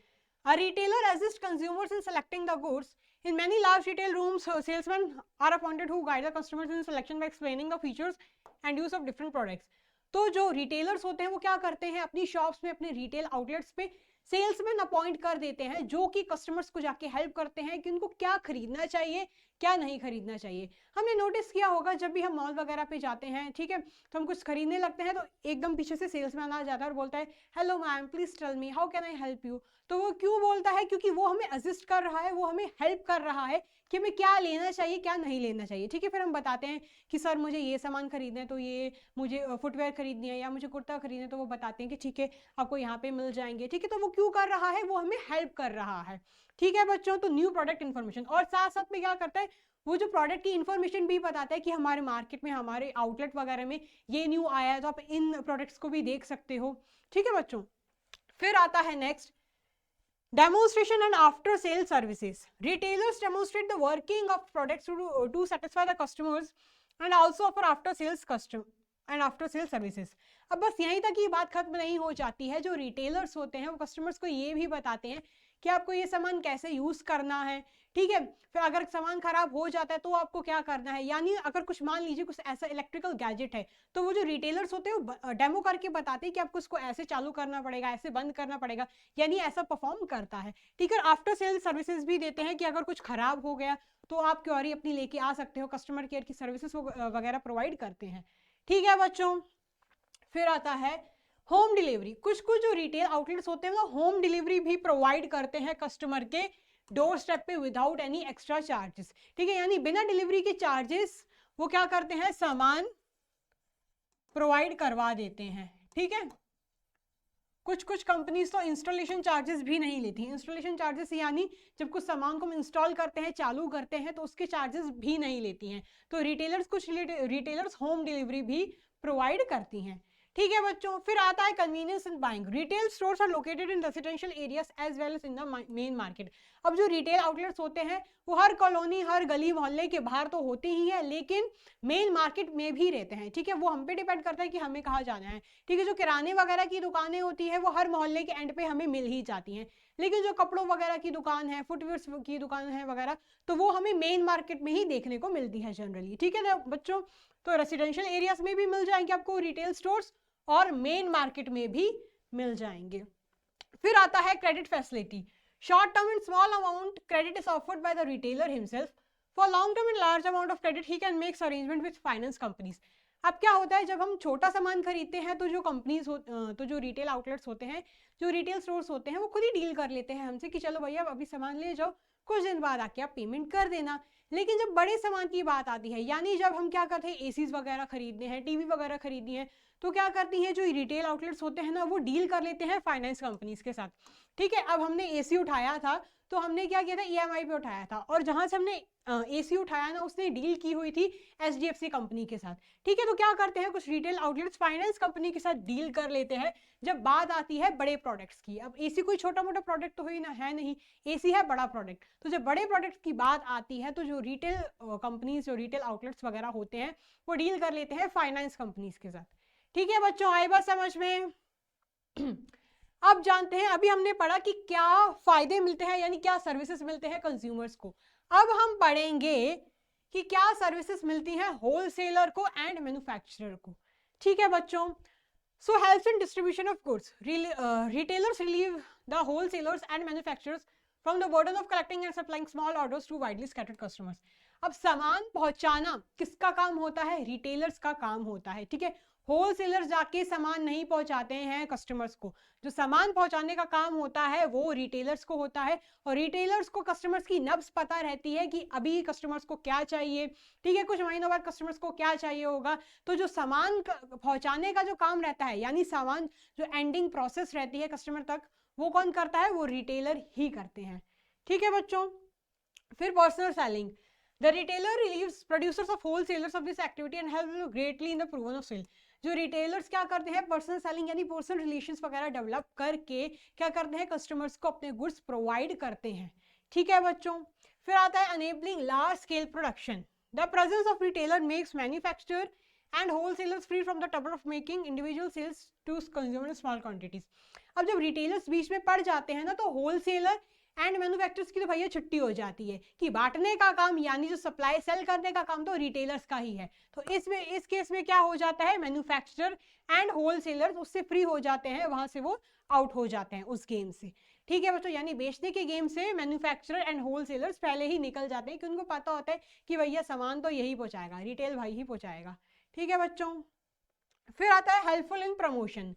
A retailer assists consumers in selecting the goods. In many large retail rooms, salesmen are appointed who guide the customers in selection by explaining the features and use of different products. तो जो retailers होते हैं वो क्या करते हैं, अपनी shops में, अपने रिटेल आउटलेट्स पे सेल्समैन अपॉइंट कर देते हैं, जो कि कस्टमर्स को जाके हेल्प करते हैं कि उनको क्या खरीदना चाहिए क्या नहीं खरीदना चाहिए। हमने नोटिस किया होगा जब भी हम मॉल वगैरह पे जाते हैं, ठीक है, तो हम कुछ खरीदने लगते हैं तो एकदम पीछे से सेल्समैन आ जाता है और बोलता है, hello ma'am, please tell me how can I help you. तो वो क्यों बोलता है, क्योंकि वो हमें असिस्ट कर रहा है, वो हमें हेल्प कर रहा है कि हमें क्या लेना चाहिए क्या नहीं लेना चाहिए, ठीक है। फिर हम बताते हैं कि सर मुझे ये सामान खरीदना है, तो ये मुझे फुटवेयर खरीदनी है या मुझे कुर्ता खरीदना है, तो वो बताते हैं कि ठीक है आपको यहाँ पे मिल जाएंगे, ठीक है। तो वो क्यों कर रहा है, वो हमें हेल्प कर रहा है, ठीक है बच्चों। तो न्यू प्रोडक्ट इन्फॉर्मेशन, और साथ साथ में क्या करता है, वो जो प्रोडक्ट की इन्फॉर्मेशन भी बताता है कि हमारे मार्केट में, हमारे आउटलेट वगैरह में ये न्यू आया है, तो आप इन प्रोडक्ट्स को भी देख सकते हो, ठीक है बच्चों। फिर आता है next, demonstration and after sale services. Retailers demonstrate the working of products to satisfy the customers and also offer after sales services. अब बस यहीं तक ये बात खत्म नहीं हो जाती है। जो रिटेलर्स होते हैं वो कस्टमर्स को ये भी बताते हैं कि आपको ये सामान कैसे यूज करना है, ठीक है। फिर अगर सामान खराब हो जाता है तो आपको क्या करना है, यानी अगर कुछ मान लीजिए कुछ ऐसा इलेक्ट्रिकल गैजेट है, तो वो जो रिटेलर्स होते हैं वो डेमो करके बताते हैं कि आपको उसको ऐसे चालू करना पड़ेगा, ऐसे बंद करना पड़ेगा, यानी ऐसा परफॉर्म करता है, ठीक है। आफ्टर सेल सर्विसेज भी देते हैं कि अगर कुछ खराब हो गया तो आप क्वेरी अपनी लेके आ सकते हो, कस्टमर केयर की सर्विसेज वगैरह प्रोवाइड करते हैं, ठीक है बच्चों। फिर आता है होम डिलीवरी। कुछ जो रिटेल आउटलेट्स होते हैं वो होम डिलीवरी भी प्रोवाइड करते हैं कस्टमर के डोर स्टेप पे विदाउट एनी एक्स्ट्रा चार्जेस, ठीक है। यानी बिना डिलीवरी के चार्जेस वो क्या करते हैं, सामान प्रोवाइड करवा देते हैं, ठीक है। कुछ कंपनीज तो इंस्टॉलेशन चार्जेस भी नहीं लेती। इंस्टॉलेशन चार्जेस यानी जब कुछ सामान को हम इंस्टॉल करते हैं, चालू करते हैं, तो उसके चार्जेस भी नहीं लेती हैं। तो कुछ रिटेलर्स होम डिलीवरी भी प्रोवाइड करती हैं, ठीक है बच्चों, फिर आता है convenience in buying. Retail stores are located in residential areas as well as in the main market. अब जो रिटेल आउटलेट्स होते हैं वो हर कॉलोनी, हर गली मोहल्ले के बाहर तो होते ही है, लेकिन मेन मार्केट में भी रहते हैं। ठीक है, वो हम पे डिपेंड करता है कि हमें कहाँ जाना है। ठीक है, जो किराने वगैरह की दुकानें होती है वो हर मोहल्ले के एंड पे हमें मिल ही जाती हैं, लेकिन जो कपड़ों वगैरह की दुकान है, फुटवेयर की दुकान है वगैरह, तो वो हमें मेन मार्केट में ही देखने को मिलती है जनरली। ठीक है ना बच्चों, तो रेसिडेंशियल एरियाज में भी मिल जाएंगे आपको रिटेल स्टोर्स और मेन मार्केट में भी मिल जाएंगे। फिर आता है credit facility. Short term and small amount credit is offered by the retailer himself. For long term and large amount of credit he can makes arrangement with finance companies. अब क्या होता है, जब हम छोटा सामान खरीदते हैं तो जो कंपनीज तो जो रिटेल आउटलेट्स होते हैं, जो रिटेल स्टोर्स होते हैं, वो खुद ही डील कर लेते हैं हमसे कि चलो भैया अभी सामान ले जाओ, कुछ दिन बाद आके आप पेमेंट कर देना। लेकिन जब बड़े सामान की बात आती है, यानी जब हम क्या करते हैं, एसीज वगैरह खरीदने हैं, टीवी वगैरह खरीदनी है, तो क्या करती हैं जो रिटेल आउटलेट्स होते हैं ना, वो डील कर लेते हैं फाइनेंस कंपनीज के साथ। ठीक है, अब हमने एसी उठाया था तो हमने क्या किया था, ईएमआई पे उठाया था, और जहां से हमने एसी उठाया ना, उसने डील की हुई थी एचडीएफसी कंपनी के साथ। ठीक है, तो क्या करते हैं कुछ रिटेल आउटलेट्स फाइनेंस कंपनी के साथ डील कर लेते हैं जब बात आती है बड़े प्रोडक्ट्स की। अब एसी कोई छोटा मोटा प्रोडक्ट तो ही ना है नहीं, एसी है बड़ा प्रोडक्ट। तो जब बड़े प्रोडक्ट्स की बात आती है तो जो रिटेल कंपनीज, जो रिटेल आउटलेट्स वगैरह होते हैं, वो डील कर लेते हैं फाइनेंस कंपनीज के साथ। ठीक है बच्चों, आए बात समझ में? अब जानते हैं, अभी हमने पढ़ा कि क्या फायदे मिलते हैं, यानी क्या सर्विसेज मिलते हैं कंज्यूमर्स को। अब हम पढ़ेंगे कि क्या सर्विसेज मिलती हैं होलसेलर को एंड मैन्युफैक्चरर को। ठीक है बच्चों, so helps in distribution of goods. Retailers relieve the wholesalers and manufacturers from the burden of collecting and supplying small orders to widely scattered customers. अब सामान पहुंचाना किसका काम होता है? रिटेलर्स का काम होता है। ठीक है, होलसेलर्स जाके सामान नहीं पहुंचाते हैं कस्टमर्स को, जो सामान पहुंचाने का काम होता है वो रिटेलर्स को होता है, और रिटेलर्स को कस्टमर्स की नब्ज पता रहती है कि अभी कस्टमर्स को क्या चाहिए। ठीक है, कुछ महीनों बाद कस्टमर्स को क्या चाहिए होगा, तो जो सामान पहुंचाने का जो काम रहता है, यानी सामान जो एंडिंग प्रोसेस रहती है कस्टमर तक, वो कौन करता है? वो रिटेलर ही करते हैं। ठीक है बच्चों, फिर personal selling. The retailer relieves producers of wholesalers of this activity and helps greatly in the proven of sale. जो रिटेलर्स क्या करते हैं, पर्सनल सेलिंग यानी पर्सनल रिलेशंस वगैरह डेवलप करके क्या करते हैं, कस्टमर्स को अपने गुड्स प्रोवाइड करते हैं। ठीक है बच्चों, फिर आता है enabling large scale production. The presence of retailer makes manufacturer and wholesalers free from the trouble of making individual sales to consumer small quantities. अब जब रिटेलर्स बीच में पड़ जाते हैं ना, तो होलसेलर एंड मैन्युफैक्चरर्स की तो भैया छुट्टी हो जाती है कि बांटने का काम, यानी जो सप्लाई सेल करने का काम तो रिटेलर्स का ही है। तो इस केस में क्या हो जाता है, मैन्युफैक्चरर एंड होलसेलर्स उससे फ्री हो जाते हैं, वहां से वो आउट हो जाते हैं उस गेम से। ठीक है बच्चों, यानी बेचने के गेम से मैन्युफैक्चरर एंड होलसेलर्स पहले ही निकल जाते हैं, कि उनको पता होता है कि भैया सामान तो यही पहुंचाएगा, रिटेल भाई ही पहुंचाएगा। ठीक है बच्चों, फिर आता है helpful in promotion.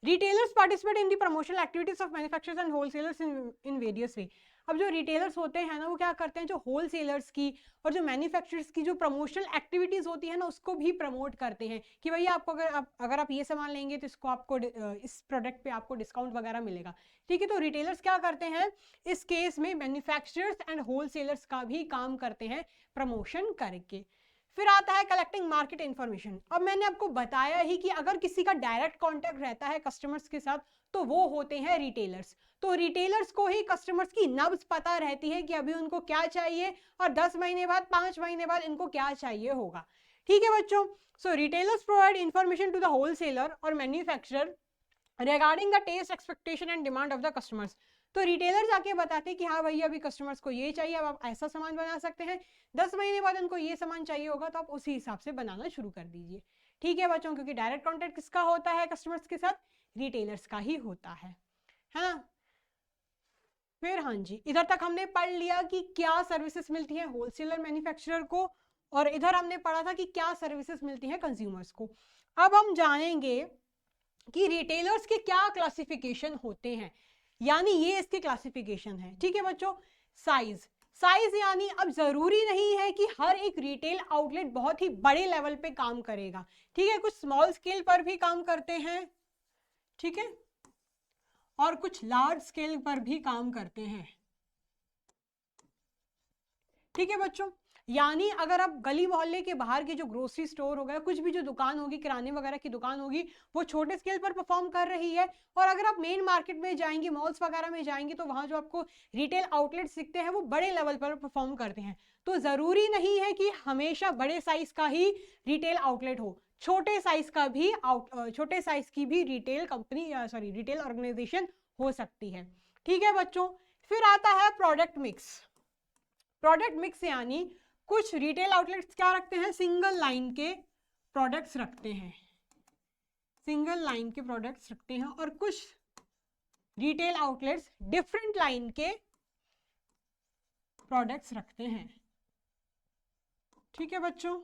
Retailers participate in the promotional activities of manufacturers and wholesalers in various way. अब जो रिटेलर्स होते हैं ना, वो क्या करते हैं, जो होलसेलर्स की और जो मैन्युफैक्चरर्स की जो प्रमोशनल एक्टिविटीज होती है ना, उसको भी प्रमोट करते हैं कि भैया आपको अगर आप ये सामान लेंगे तो इसको आपको इस प्रोडक्ट पे आपको डिस्काउंट वगैरह मिलेगा। ठीक है, तो रिटेलर्स क्या करते हैं इस केस में, मैन्युफैक्चरर्स एंड होलसेलर्स का भी काम करते हैं प्रमोशन करके। फिर आता है कलेक्टिंग मार्केट इंफॉर्मेशन। अब मैंने आपको बताया ही कि अगर किसी का डायरेक्ट कांटेक्ट रहता है कस्टमर्स के साथ, तो वो होते हैं रिटेलर्स। तो रिटेलर्स को ही कस्टमर्स की नब्ज पता रहती है कि अभी उनको क्या चाहिए, और 10 महीने बाद, 5 महीने बाद इनको क्या चाहिए होगा। ठीक है बच्चों, so retailers provide information to the wholesaler और manufacturer regarding the taste, expectation and demand of the customers. तो रिटेलर जाके बताते हैं कि हाँ भैया अभी कस्टमर्स को ये चाहिए, अब आप ऐसा सामान बना सकते हैं, 10 महीने बाद उनको ये सामान चाहिए होगा, तो आप उसी हिसाब से बनाना शुरू कर दीजिए। ठीक है बच्चों, क्योंकि डायरेक्ट कॉन्टेक्ट किसका होता है कस्टमर्स के साथ? रिटेलर्स का ही होता है ना। फिर हाँ जी, इधर तक हमने पढ़ लिया कि क्या सर्विसेज मिलती है होलसेलर मैन्युफैक्चरर को, और इधर हमने पढ़ा था कि क्या सर्विसेज मिलती है कंज्यूमर्स को। अब हम जानेंगे कि रिटेलर्स के क्या क्लासिफिकेशन होते हैं, यानी ये इसके क्लासिफिकेशन है। ठीक है बच्चों, साइज यानी अब जरूरी नहीं है कि हर एक रिटेल आउटलेट बहुत ही बड़े लेवल पे काम करेगा। ठीक है, कुछ स्मॉल स्केल पर भी काम करते हैं, ठीक है, और कुछ लार्ज स्केल पर भी काम करते हैं। ठीक है बच्चों, यानी अगर आप गली मोहल्ले के बाहर की जो ग्रोसरी स्टोर होगा, कुछ भी जो दुकान होगी, किराने वगैरह की दुकान होगी, वो छोटे स्केल पर परफॉर्म कर रही है, और अगर आप मेन मार्केट में जाएंगे, मॉल्स वगैरह में जाएंगे, तो वहां जो आपको रिटेल आउटलेट्स दिखते हैं वो बड़े लेवल पर परफॉर्म करते हैं। तो जरूरी नहीं है कि हमेशा बड़े साइज का ही रिटेल आउटलेट हो, छोटे साइज की भी रिटेल कंपनी रिटेल ऑर्गेनाइजेशन हो सकती है। ठीक है बच्चों, फिर आता है प्रोडक्ट मिक्स। प्रोडक्ट मिक्स यानी कुछ रिटेल आउटलेट्स क्या रखते हैं, सिंगल लाइन के प्रोडक्ट्स रखते हैं, सिंगल लाइन के प्रोडक्ट्स रखते हैं, और कुछ रिटेल आउटलेट्स डिफरेंट लाइन के प्रोडक्ट्स रखते हैं। ठीक है बच्चों,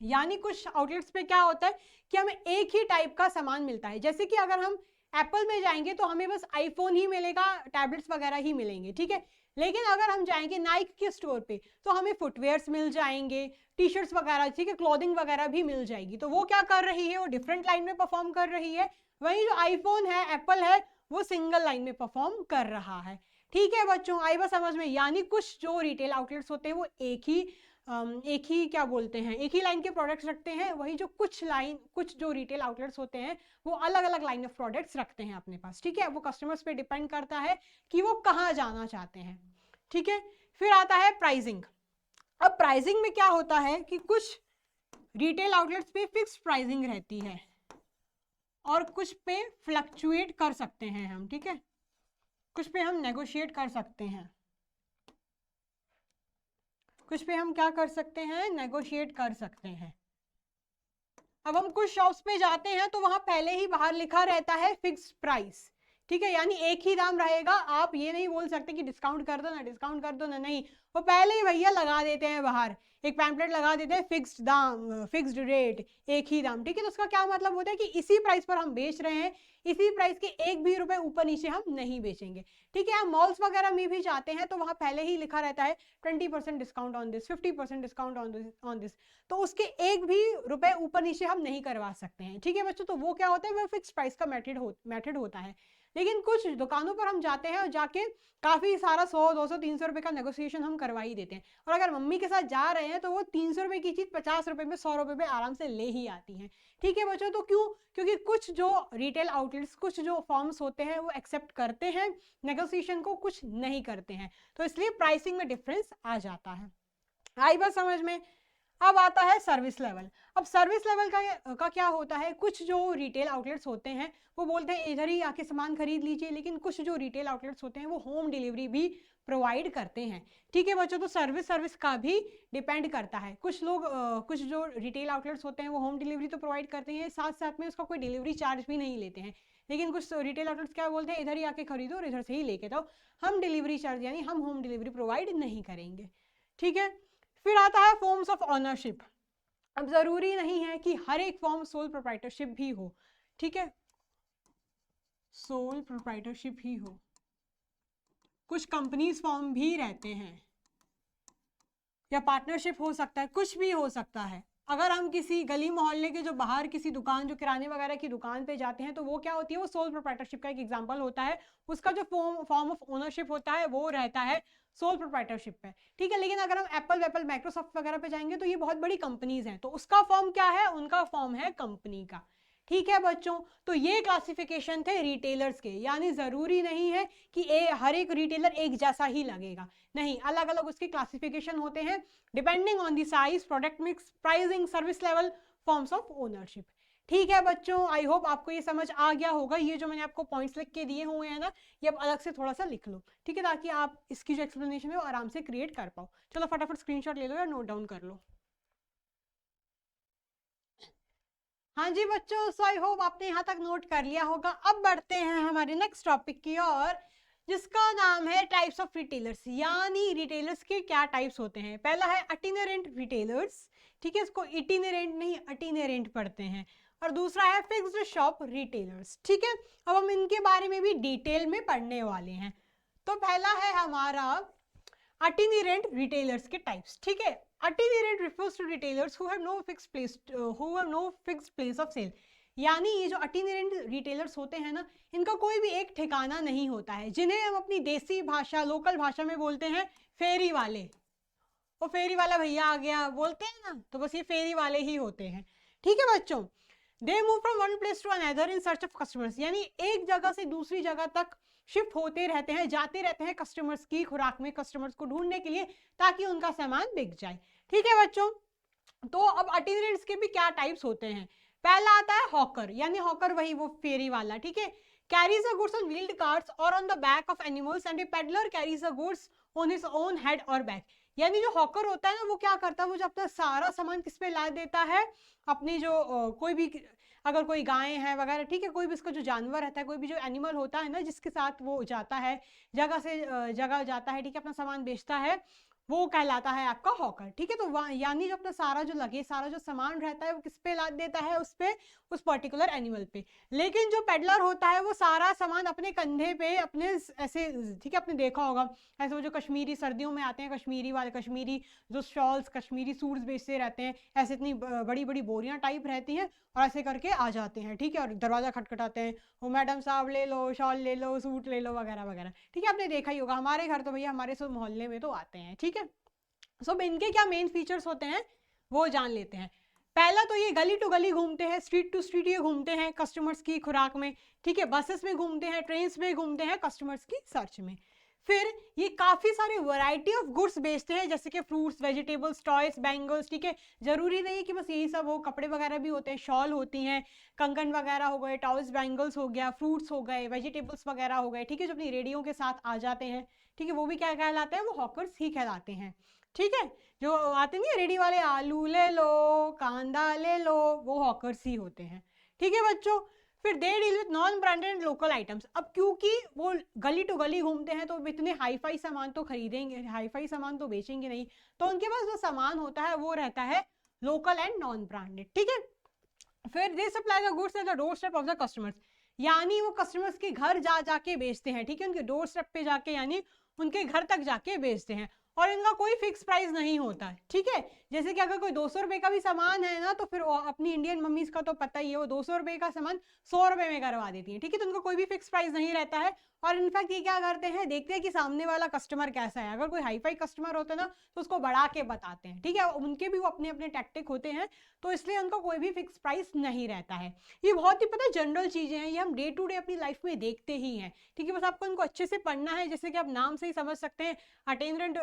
यानी कुछ आउटलेट्स पे क्या होता है कि हमें एक ही टाइप का सामान मिलता है। जैसे कि अगर हम एप्पल में जाएंगे तो हमें बस आईफोन ही मिलेगा, टैबलेट्स वगैरह ही मिलेंगे, ठीक है। लेकिन अगर हम जाएंगे नाइक के स्टोर पे तो हमें फुटवेयर्स मिल जाएंगे, टी शर्ट्स वगैरह, ठीक है, क्लोथिंग वगैरह भी मिल जाएगी। तो वो क्या कर रही है, वो डिफरेंट लाइन में परफॉर्म कर रही है। वहीं जो आईफोन है, एप्पल है, वो सिंगल लाइन में परफॉर्म कर रहा है। ठीक है बच्चों, आई बात समझ में। यानी कुछ जो रिटेल आउटलेट्स होते हैं वो एक ही क्या बोलते हैं, एक ही लाइन के प्रोडक्ट्स रखते हैं। वही जो कुछ जो रिटेल आउटलेट्स होते हैं वो अलग अलग लाइन ऑफ प्रोडक्ट्स रखते हैं अपने पास। ठीक है, वो कस्टमर्स पे डिपेंड करता है कि वो कहाँ जाना चाहते हैं। ठीक है, फिर आता है प्राइसिंग। अब प्राइसिंग में क्या होता है कि कुछ रिटेल आउटलेट्स पे फिक्स प्राइसिंग रहती है और कुछ पे फ्लक्चुएट कर सकते हैं हम। ठीक है, कुछ पे हम नेगोशिएट कर सकते हैं, कुछ पे हम क्या कर सकते हैं, नेगोशिएट कर सकते हैं। अब हम कुछ शॉप्स पे जाते हैं तो वहां पहले ही बाहर लिखा रहता है फिक्स प्राइस। ठीक है, यानी एक ही दाम रहेगा। आप ये नहीं बोल सकते कि डिस्काउंट कर दो ना, डिस्काउंट कर दो ना, नहीं, वो पहले ही भैया लगा देते हैं, बाहर एक पैम्पलेट लगा देते हैं, फिक्स्ड दाम, फिक्स्ड रेट, एक ही दाम। ठीक है, तो उसका क्या मतलब होता है कि इसी प्राइस पर हम बेच रहे हैं, इसी प्राइस के एक भी रुपए ऊपर नीचे हम नहीं बेचेंगे। ठीक है, हम मॉल्स वगैरह में भी जाते हैं तो वहां पहले ही लिखा रहता है 20% discount on this, 50% discount on this, तो उसके एक भी रुपए ऊपर नीचे हम नहीं करवा सकते हैं। ठीक है बच्चों, तो वो क्या होता है, वो फिक्स प्राइस का मेथड होता है। लेकिन कुछ दुकानों पर हम जाते हैं और जाके काफी सारा 100, 200, 300 रुपए का नेगोशिएशन हम करवा ही देते हैं। और अगर मम्मी के साथ जा रहे हैं तो वो 300 रुपए की चीज 50 रुपए में, 100 रुपए में आराम से ले ही आती है। ठीक है बच्चों, तो क्यों, क्योंकि कुछ जो रिटेल आउटलेट्स, कुछ जो फॉर्म्स होते हैं वो एक्सेप्ट करते हैं नेगोशिएशन को, कुछ नहीं करते हैं, तो इसलिए प्राइसिंग में डिफरेंस आ जाता है। आई बात समझ में। अब आता है सर्विस लेवल। अब सर्विस लेवल का क्या होता है, कुछ जो रिटेल आउटलेट्स होते हैं वो बोलते हैं इधर ही आके सामान खरीद लीजिए, लेकिन कुछ जो रिटेल आउटलेट्स होते हैं वो होम डिलीवरी भी प्रोवाइड करते हैं। ठीक है बच्चों, तो सर्विस का भी डिपेंड करता है। कुछ जो रिटेल आउटलेट्स होते हैं वो होम डिलीवरी तो प्रोवाइड करते हैं, साथ साथ में उसका कोई डिलीवरी चार्ज भी नहीं लेते हैं। लेकिन कुछ रिटेल आउटलेट्स क्या बोलते हैं, इधर ही आके खरीदो और इधर से ही लेके जाओ, हम डिलीवरी चार्ज यानी हम होम डिलीवरी प्रोवाइड नहीं करेंगे। ठीक है, फिर आता है फॉर्म्स ऑफ ओनरशिप। अब जरूरी नहीं है कि हर एक फॉर्म सोल प्रोप्राइटरशिप भी हो। ठीक है, सोल प्रोप्राइटरशिप ही हो, कुछ कंपनीज फॉर्म भी रहते हैं, या पार्टनरशिप हो सकता है, कुछ भी हो सकता है। अगर हम किसी गली मोहल्ले के जो बाहर किसी दुकान, जो किराने वगैरह की दुकान पे जाते हैं तो वो क्या होती है, वो सोल प्रोप्राइटरशिप का एक एग्जांपल होता है। उसका जो फॉर्म ऑफ ओनरशिप होता है वो रहता है सोल प्रोप्राइटरशिप पे। ठीक है, लेकिन अगर हम एप्पल, माइक्रोसॉफ्ट वगैरह पे जाएंगे तो ये बहुत बड़ी कंपनीज हैं, तो उसका फॉर्म क्या है, उनका फॉर्म है कंपनी का। ठीक है बच्चों, तो ये क्लासिफिकेशन थे रिटेलर्स के। यानी जरूरी नहीं है कि हर एक रिटेलर एक जैसा ही लगेगा, नहीं, अलग अलग उसके क्लासिफिकेशन होते हैं depending on the size, product mix, pricing, service level, forms of ownership. ठीक है बच्चों, आई होप आपको ये समझ आ गया होगा। ये जो मैंने आपको पॉइंट्स लिख के दिए हुए हैं ना, ये आप अलग से थोड़ा सा लिख लो, ठीक है, ताकि आप इसकी जो एक्सप्लेनेशन है वो आराम से क्रिएट कर पाओ। चलो फटाफट स्क्रीनशॉट ले लो या नोट डाउन कर लो। हाँ जी बच्चों, सो आई होप आपने यहाँ तक नोट कर लिया होगा। अब बढ़ते हैं हमारे नेक्स्ट टॉपिक की ओर, जिसका नाम है टाइप्स ऑफ रिटेलर्स। यानी रिटेलर्स के क्या टाइप्स होते हैं। पहला है अटिनरेंट रिटेलर्स, ठीक है, इसको इटिनरेंट नहीं अटिनरेंट पढ़ते हैं। और दूसरा है फिक्स्ड शॉप रिटेलर्स। ठीक है, अब हम इनके बारे में भी डिटेल में पढ़ने वाले हैं। तो पहला है हमारा अटिनरेंट रिटेलर्स के टाइप्स। ठीक है, अटिनरेंट refers to retailers who have no fixed place of sale। यानी ये जो अटिनरेंट रिटेलर्स होते हैं ना, इनका कोई भी एक ठिकाना नहीं होता है, जिन्हें हम अपनी देसी भाषा, लोकल भाषा में बोलते हैं फेरी वाले। वो फेरी वाला भैया आ गया बोलते हैं ना, तो बस ये फेरी वाले ही होते हैं। ठीक है बच्चों, they move from one place to another in search of customers, यानी एक जगह से दूसरी जगह तक शिफ्ट होते रहते हैं, जाते रहते हैं कस्टमर्स की खुराक में, कस्टमर्स को ढूंढने के लिए ताकि उनका सामान बिक जाए। ठीक है बच्चों, तो अब अटिनरेंट्स के भी क्या टाइप्स होते हैं। पहला आता है हॉकर, यानी हॉकर वही वो फेरी वाला, ठीक है, carries a goods on wheeled carts और on the back of animals and a peddler carries a goods on his own head और बैक। यानी जो हॉकर होता है ना, वो क्या करता है, वो जो अपना सारा सामान किस पे ला देता है, अपनी जो कोई भी, अगर कोई गाय है वगैरह, ठीक है, कोई भी इसका जो जानवर रहता है, कोई भी जो एनिमल होता है ना जिसके साथ वो जाता है, जगह से जगह जाता है, ठीक है, अपना सामान बेचता है, वो कहलाता है आपका हॉकर। ठीक है, तो यानी जो अपना सारा जो लगे, सारा जो सामान रहता है वो किस पे लाद देता है, उस पे, उस पर्टिकुलर एनिमल पे। लेकिन जो पेडलर होता है वो सारा सामान अपने कंधे पे, अपने ऐसे, ठीक है, आपने देखा होगा ऐसे वो जो कश्मीरी सर्दियों में आते हैं, कश्मीरी वाले, कश्मीरी जो शॉल्स, कश्मीरी सूट्स बेचते रहते हैं, ऐसे इतनी बड़ी बड़ी बोरियां टाइप रहती हैं और ऐसे करके आ जाते हैं, ठीक है, और दरवाजा खटखटाते हैं, वो मैडम साहब ले लो, शॉल ले लो, सूट ले लो वगैरह वगैरह। ठीक है, आपने देखा ही होगा, हमारे घर तो भैया हमारे सब मोहल्ले में तो आते हैं। ठीक है, सो इनके क्या मेन फीचर्स होते हैं वो जान लेते हैं। पहला तो ये गली टू गली घूमते हैं, स्ट्रीट टू स्ट्रीट ये घूमते हैं कस्टमर्स की खुराक में। ठीक है, बसेस में घूमते हैं, ट्रेन में घूमते हैं कस्टमर्स की सर्च में। फिर ये काफी सारे वैरायटी ऑफ गुड्स बेचते हैं, जैसे कि फ्रूट्स, वेजिटेबल्स, टॉयज, बैंगल्स। ठीक है, जरूरी नहीं कि बस यही सब हो, कपड़े वगैरह भी होते हैं, शॉल होती हैं, कंगन वगैरह हो गए, टॉयज, बैंगल्स हो गया, फ्रूट्स हो गए, वेजिटेबल्स वगैरह हो गए। ठीक है, जो अपनी रेडियो के साथ आ जाते हैं, ठीक है, वो भी क्या कहलाते हैं, वो हॉकर्स ही कहलाते हैं। ठीक है, जो आते नहीं रेडी वाले, आलू ले लो, कांदा ले लो, वो हॉकर्स ही होते हैं। ठीक है बच्चों, फिर they deal with non branded local items. अब क्योंकि वो गली टू गली घूमते हैं तो इतने हाई फाई सामान तो खरीदेंगे, हाई फाई सामान तो बेचेंगे नहीं, तो उनके पास जो सामान होता है वो रहता है लोकल एंड नॉन ब्रांडेड। ठीक है, फिर they supply the goods at the doorstep of the customers, यानी वो कस्टमर्स के घर जा जाके बेचते हैं। ठीक है, उनके डोर स्टेप पे जाके, यानी उनके घर तक जाके बेचते हैं, और इनका कोई फिक्स प्राइस नहीं होता है। ठीक है, जैसे कि अगर कोई 200 रुपए का भी सामान है ना, तो फिर अपनी इंडियन मम्मीज का तो पता ही है, वो 200 रुपए का सामान 100 रुपए में करवा देती है। ठीक है, तो उनको कोई भी फिक्स प्राइस नहीं रहता है, और इनफैक्ट ये क्या करते हैं, देखते हैं कि सामने वाला कस्टमर कैसा है, अगर कोई हाई फाई कस्टमर होता है ना तो उसको बढ़ा के बताते हैं। ठीक है, उनके भी वो अपने अपने टैक्टिक होते हैं, तो इसलिए उनका कोई भी फिक्स प्राइस नहीं रहता है। ये बहुत ही पता है जनरल चीजें हैं, ये हम डे टू डे अपनी लाइफ में देखते ही हैं। ठीक है, बस आपको इनको अच्छे से पढ़ना है, जैसे कि आप नाम से ही समझ सकते हैं, अटेंडेंट,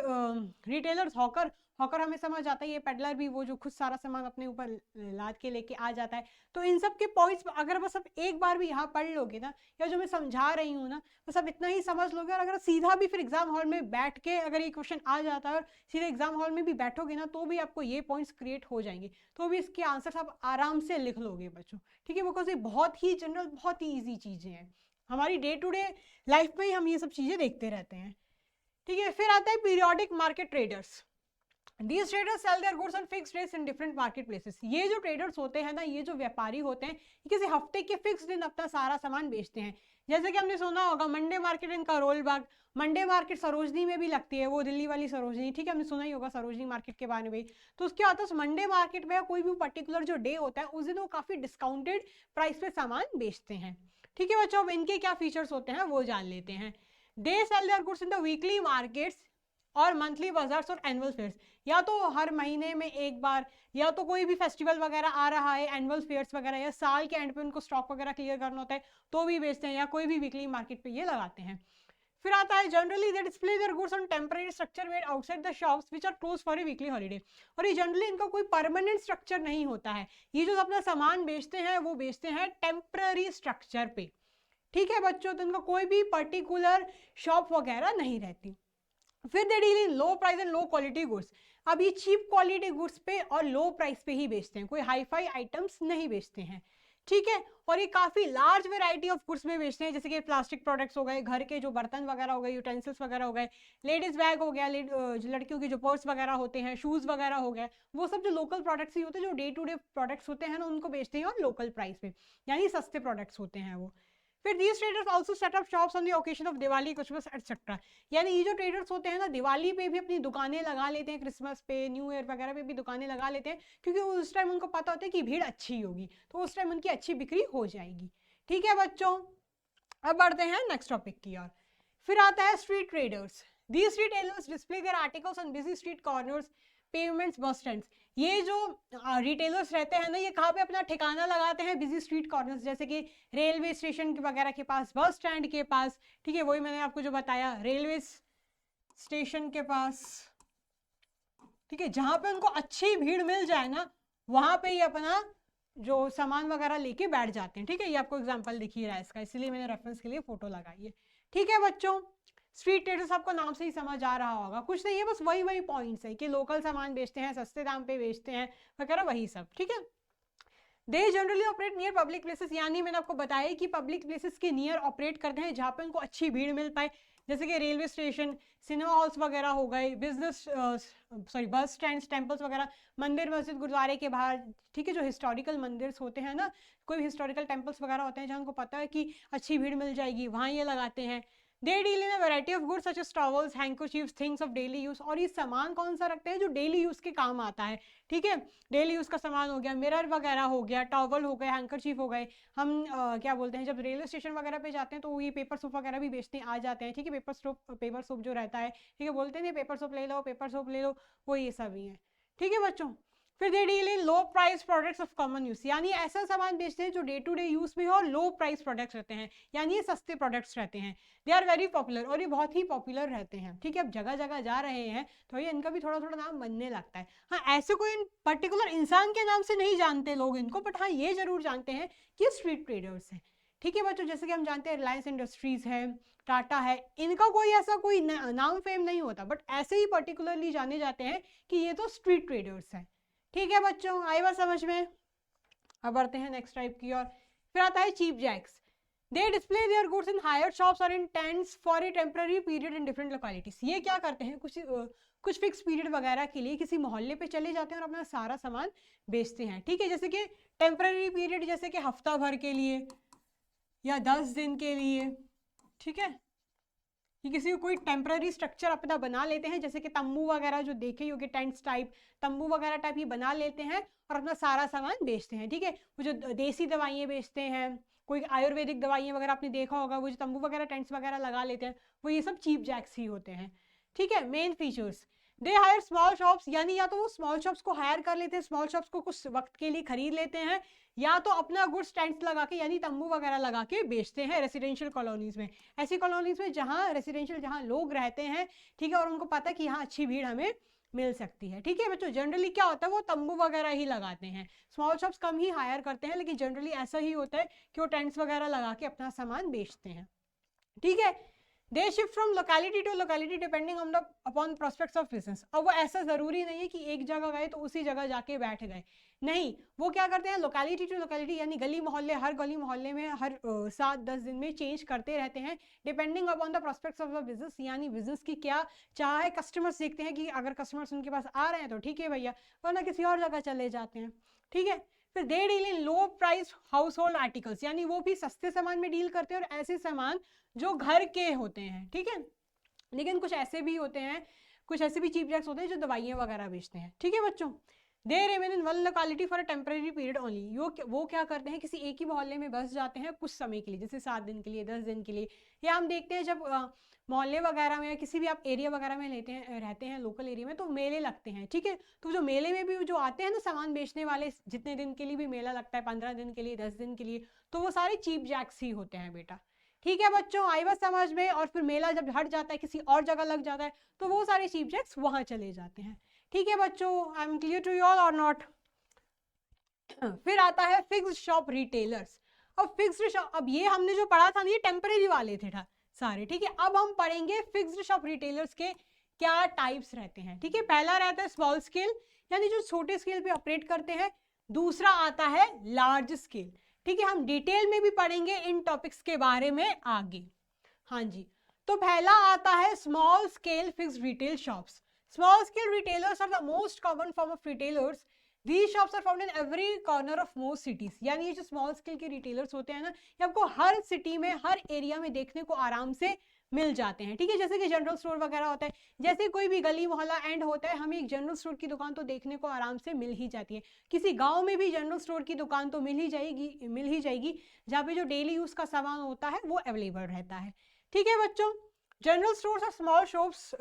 रिटेलर्स, हॉकर। हॉकर हमें समझ आता है, ये पेडलर भी वो जो खुद सारा सामान अपने ऊपर लाद के लेके आ जाता है। तो इन सब के पॉइंट्स अगर बस आप एक बार भी यहाँ पढ़ लोगे ना, या जो मैं समझा रही हूँ ना, बस आप इतना ही समझ लोगे, और अगर सीधा भी फिर एग्जाम हॉल में बैठ के अगर ये क्वेश्चन आ जाता है और सीधे एग्जाम हॉल में भी बैठोगे ना, तो भी आपको ये पॉइंट्स क्रिएट हो जाएंगे, तो भी इसके आंसर्स आप आराम से लिख लोगे बच्चों। ठीक है, बिकॉज ये बहुत ही जनरल, बहुत ही ईजी चीजें हैं, हमारी डे टू डे लाइफ में ही हम ये सब चीजें देखते रहते हैं। ठीक है, फिर आता है periodic market traders. These traders sell their goods on fixed rates in different market places. ये जो ट्रेडर्स होते हैं ना, ये जो व्यापारी होते हैं, ये किसी हफ्ते के फिक्स दिन अपना सारा सामान बेचते हैं। जैसे कि हमने सुना होगा Monday market in Karol Bagh, Monday market Sarojini में भी लगती है, वो दिल्ली वाली सरोजनी। ठीक है, हमने सुना ही होगा सरोजनी मार्केट के बारे में। तो उसके बाद उस मंडे मार्केट में कोई भी पर्टिकुलर जो डे होता है उस दिन वो काफी डिस्काउंटेड प्राइस पे सामान बेचते हैं। ठीक है बच्चों, अब इनके क्या फीचर्स होते हैं वो जान लेते हैं। They sell their goods in the weekly markets और मंथली बाजार्स और एनुअल फेयर्स, या तो हर महीने में एक बार, या तो कोई भी फेस्टिवल वगैरह आ रहा है, एनुअल फेयर्स वगैरह, या साल के एंड पे उनको स्टॉक वगैरह क्लियर करना होता है तो भी बेचते हैं, या कोई भी वीकली मार्केट पे ये लगाते हैं। फिर आता है generally they display their goods on temporary structure made outside the shops which are close for a weekly holiday. और ये जनरली इनका कोई परमानेंट स्ट्रक्चर नहीं होता है, ये जो अपना सामान बेचते हैं वो बेचते हैं टेम्पररी स्ट्रक्चर पे। ठीक है बच्चों, तो इनका कोई भी पर्टिकुलर शॉप वगैरह नहीं रहती। फिर दे deal in low price and low quality goods. अब ये चीप क्वालिटी गुड्स पे और लो प्राइस पे ही बेचते हैं, कोई हाई फाई आइटम्स नहीं बेचते हैं। ठीक है, और ये काफी लार्ज वेराइटी ऑफ गुड्स में बेचते हैं, जैसे कि प्लास्टिक प्रोडक्ट्स हो गए, घर के जो बर्तन वगैरह हो गए, यूटेंसिल्स वगैरह हो गए, लेडीज बैग हो गया, लड़कियों के जो पर्स वगैरह होते हैं, शूज वगैरह हो गए, वो सब जो लोकल प्रोडक्ट्स ही होते हैं, जो डे टू डे प्रोडक्ट्स होते हैं ना, उनको बेचते हैं और लोकल प्राइस पे, यानी सस्ते प्रोडक्ट्स होते हैं वो। फिर these traders also set up shops on the occasion of Diwali, Christmas etcetera. यानी ये जो ट्रेडर्स होते हैं ना, दिवाली पे भी अपनी दुकानें लगा लेते हैं, क्रिसमस पे, न्यू ईयर वगैरह पे भी दुकानें लगा लेते हैं, क्योंकि उस टाइम उनको पता होता है कि भीड़ अच्छी होगी, तो उस टाइम उनकी अच्छी बिक्री हो जाएगी। ठीक है बच्चों, अब बढ़ते हैं नेक्स्ट टॉपिक की ओर। फिर आता है street traders. These retailers display their articles on busy street corners pavements, बस स्टैंड्स। ये जो रिटेलर्स रहते हैं ना, ये कहाँ पे अपना ठिकाना लगाते हैं? बिजी स्ट्रीट कॉर्नर्स, जैसे कि रेलवे स्टेशन वगैरह के पास, बस स्टैंड के पास, ठीक है, वही मैंने आपको जो बताया, रेलवे स्टेशन के पास, ठीक है, जहां पे उनको अच्छी भीड़ मिल जाए ना, वहां पे ही अपना जो सामान वगैरह लेके बैठ जाते हैं। ठीक है, ये आपको एग्जांपल दिख ही रहा है इसका, इसलिए मैंने रेफरेंस के लिए फोटो लगाई है। ठीक है बच्चों, स्ट्रीट ट्रेडर्स आपको नाम से ही समझ आ रहा होगा, कुछ नहीं है, बस वही वही पॉइंट्स है कि लोकल सामान बेचते हैं, सस्ते दाम पे बेचते हैं वगैरह, वही सब। ठीक है, they generally operate near public places, यानी मैंने आपको बताया कि पब्लिक प्लेसेस के नियर ऑपरेट करते हैं जहाँ पे उनको अच्छी भीड़ मिल पाए, जैसे कि रेलवे स्टेशन, सिनेमा हॉल्स वगैरह हो गए, बिजनेस बस स्टैंड्स, टेम्पल्स वगैरह, मंदिर मस्जिद गुरुद्वारे के बाहर। ठीक है, जो हिस्टोरिकल मंदिर्स होते हैं ना, कोई भी हिस्टोरिकल टेम्पल्स वगैरह होते हैं जहाँ उनको पता है कि अच्छी भीड़ मिल जाएगी, वहाँ ये लगाते हैं। They deal in a variety of goods such as towels, handkerchiefs, things of daily use. और ये सामान कौन सा रखते हैं? जो डेली यूज के काम आता है। ठीक है, डेली यूज का सामान हो गया, मिरर वगैरह हो गया, टॉवल हो गए, हैंकरचीफ हो गए। हम क्या बोलते हैं, जब रेलवे स्टेशन वगैरह पे जाते हैं तो ये पेपर सोप वगैरह भी बेचने आ जाते हैं। ठीक है, पेपर सोप जो रहता है, ठीक है, बोलते हैं पेपर सोप ले लो, पेपर सोप ले लो, वो ये सब ही है। ठीक है बच्चों, फिर दे deal in low price products of common use, यानी ऐसा सामान बेचते हैं जो डे टू डे यूज में हो और लो प्राइस प्रोडक्ट्स रहते हैं, यानी ये सस्ते प्रोडक्ट्स रहते हैं। दे आर वेरी पॉपुलर, और ये बहुत ही पॉपुलर रहते हैं। ठीक है, अब जगह जगह जा रहे हैं तो ये इनका भी थोड़ा थोड़ा नाम बनने लगता है। हाँ, ऐसे कोई पर्टिकुलर इंसान के नाम से नहीं जानते लोग इनको, बट हाँ ये जरूर जानते हैं कि स्ट्रीट ट्रेडर्स हैं। ठीक है बच्चों, जैसे कि हम जानते हैं रिलायंस इंडस्ट्रीज है, टाटा है, इनका कोई ऐसा कोई नाम फेम नहीं होता, बट ऐसे ही पर्टिकुलरली जाने जाते हैं कि ये तो स्ट्रीट ट्रेडर्स हैं। ठीक है बच्चों, आई बात समझ में? अब बढ़ते हैं नेक्स्ट टाइप की और। फिर आता है cheap jacks. They display their goods in hired shops और in tents for a temporary period in different localities. ये क्या करते हैं, कुछ फिक्स पीरियड वगैरह के लिए किसी मोहल्ले पे चले जाते हैं और अपना सारा सामान बेचते हैं। ठीक है, जैसे कि टेम्पररी पीरियड, जैसे कि हफ्ता भर के लिए या 10 दिन के लिए। ठीक है, कि किसी को कोई टेम्पररी स्ट्रक्चर अपना बना लेते हैं, जैसे कि तंबू वगैरह जो देखे ही होंगे, टेंट्स टाइप, तंबू वगैरह टाइप ही बना लेते हैं और अपना सारा सामान बेचते हैं। ठीक है, वो जो देसी दवाइयाँ बेचते हैं, कोई आयुर्वेदिक दवाइयाँ वगैरह आपने देखा होगा, वो जो तंबू वगैरह टेंट्स वगैरह लगा लेते हैं, वो ये सब चीप जैक्स ही होते हैं। ठीक है, main features, they hire small shops, यानी या तो वो स्मॉल शॉप्स को हायर कर लेते हैं, स्मॉल शॉप्स को कुछ वक्त के लिए खरीद लेते हैं, या तो अपना गुड्स टेंट्स लगा के यानी तंबू वगैरह लगा के बेचते हैं रेसिडेंशियल कॉलोनीज में, ऐसी कॉलोनीज में जहाँ रेसिडेंशियल, जहाँ लोग रहते हैं। ठीक है, और उनको पता है कि यहाँ अच्छी भीड़ हमें मिल सकती है। ठीक है बच्चों, जनरली क्या होता है, वो तंबू वगैरह ही लगाते हैं, स्मॉल शॉप्स कम ही हायर करते हैं, लेकिन जनरली ऐसा ही होता है कि वो टेंट्स वगैरह लगा के अपना सामान बेचते हैं। ठीक है, they shift from locality to locality depending on the upon prospects of business. अब वो ऐसा जरूरी नहीं है कि एक जगह गए तो उसी जगह जाके बैठ गए, नहीं, वो क्या करते हैं, लोकेलिटी टू लोकेलिटी, यानी गली मोहल्ले, हर गली मोहल्ले में हर 7-10 दिन में चेंज करते रहते हैं, depending upon the prospects of the business, यानी बिजनेस की क्या चाह है। कस्टमर्स देखते हैं कि अगर कस्टमर्स उनके पास आ रहे हैं तो ठीक है भैया, वरना किसी और जगह चले जाते हैं। ठीक है, फिर दे डील इन लो प्राइस हाउस होल्ड आर्टिकल्स, यानी वो भी सस्ते सामान में डील करते हैं और ऐसे सामान जो घर के होते हैं। ठीक है, लेकिन कुछ ऐसे भी होते हैं, कुछ ऐसे भी चीप जैक्स होते हैं जो दवाइयाँ वगैरह बेचते हैं। ठीक है बच्चों, they remain in one locality for a temporary period only, वो क्या करते हैं, किसी एक ही मोहल्ले में बस जाते हैं कुछ समय के लिए, जैसे 7 दिन के लिए, 10 दिन के लिए। या हम देखते हैं जब मोहल्ले वगैरह में या किसी भी आप एरिया वगैरह में रहते हैं लोकल एरिया में, तो मेले लगते हैं। ठीक है, तो जो मेले में भी जो आते हैं ना सामान बेचने वाले, जितने दिन के लिए भी मेला लगता है, 15 दिन के लिए, 10 दिन के लिए, तो वो सारे चीप जैक्स ही होते हैं बेटा। ठीक है बच्चों, आई बात समझ में? और फिर मेला जब हट जाता है, किसी और जगह लग जाता है, तो वो सारे चीप जैक्स वहां चले जाते हैं। ठीक है बच्चों, I am clear to you all or not? फिर आता है फिक्स्ड शॉप रिटेलर्स। अब फिक्स्ड शॉप, अब ये हमने जो पढ़ा था ना, ये टेम्परेरी वाले थे सारे। ठीक है, अब हम पढ़ेंगे फिक्स्ड शॉप रिटेलर्स के क्या टाइप्स रहते हैं। ठीक है, पहला रहता है स्मॉल स्केल, यानी जो छोटे स्केल पे ऑपरेट करते हैं। दूसरा आता है लार्ज स्केल। ठीक है, हम डिटेल में भी पढ़ेंगे इन टॉपिक्स के बारे में आगे। हाँ जी, तो पहला आता है small scale fixed retail shops. Small scale retailers are the most common form of retailers. These shops are found in every corner of most cities. यानी ये जो small scale के retailers होते हैं ना, ये आपको हर सिटी में, हर एरिया में देखने को आराम से मिल जाते हैं। ठीक है, जैसे कि जनरल स्टोर वगैरह होता है, जैसे कोई भी गली मोहल्ला एंड होता है, हमें एक जनरल स्टोर की दुकान तो देखने को आराम से मिल ही जाती है। किसी गांव में भी जनरल स्टोर की दुकान तो मिल ही जाएगी, जहाँ पे जो डेली यूज का सामान होता है वो अवेलेबल रहता है। ठीक है बच्चों, जनरल स्टोर्स और small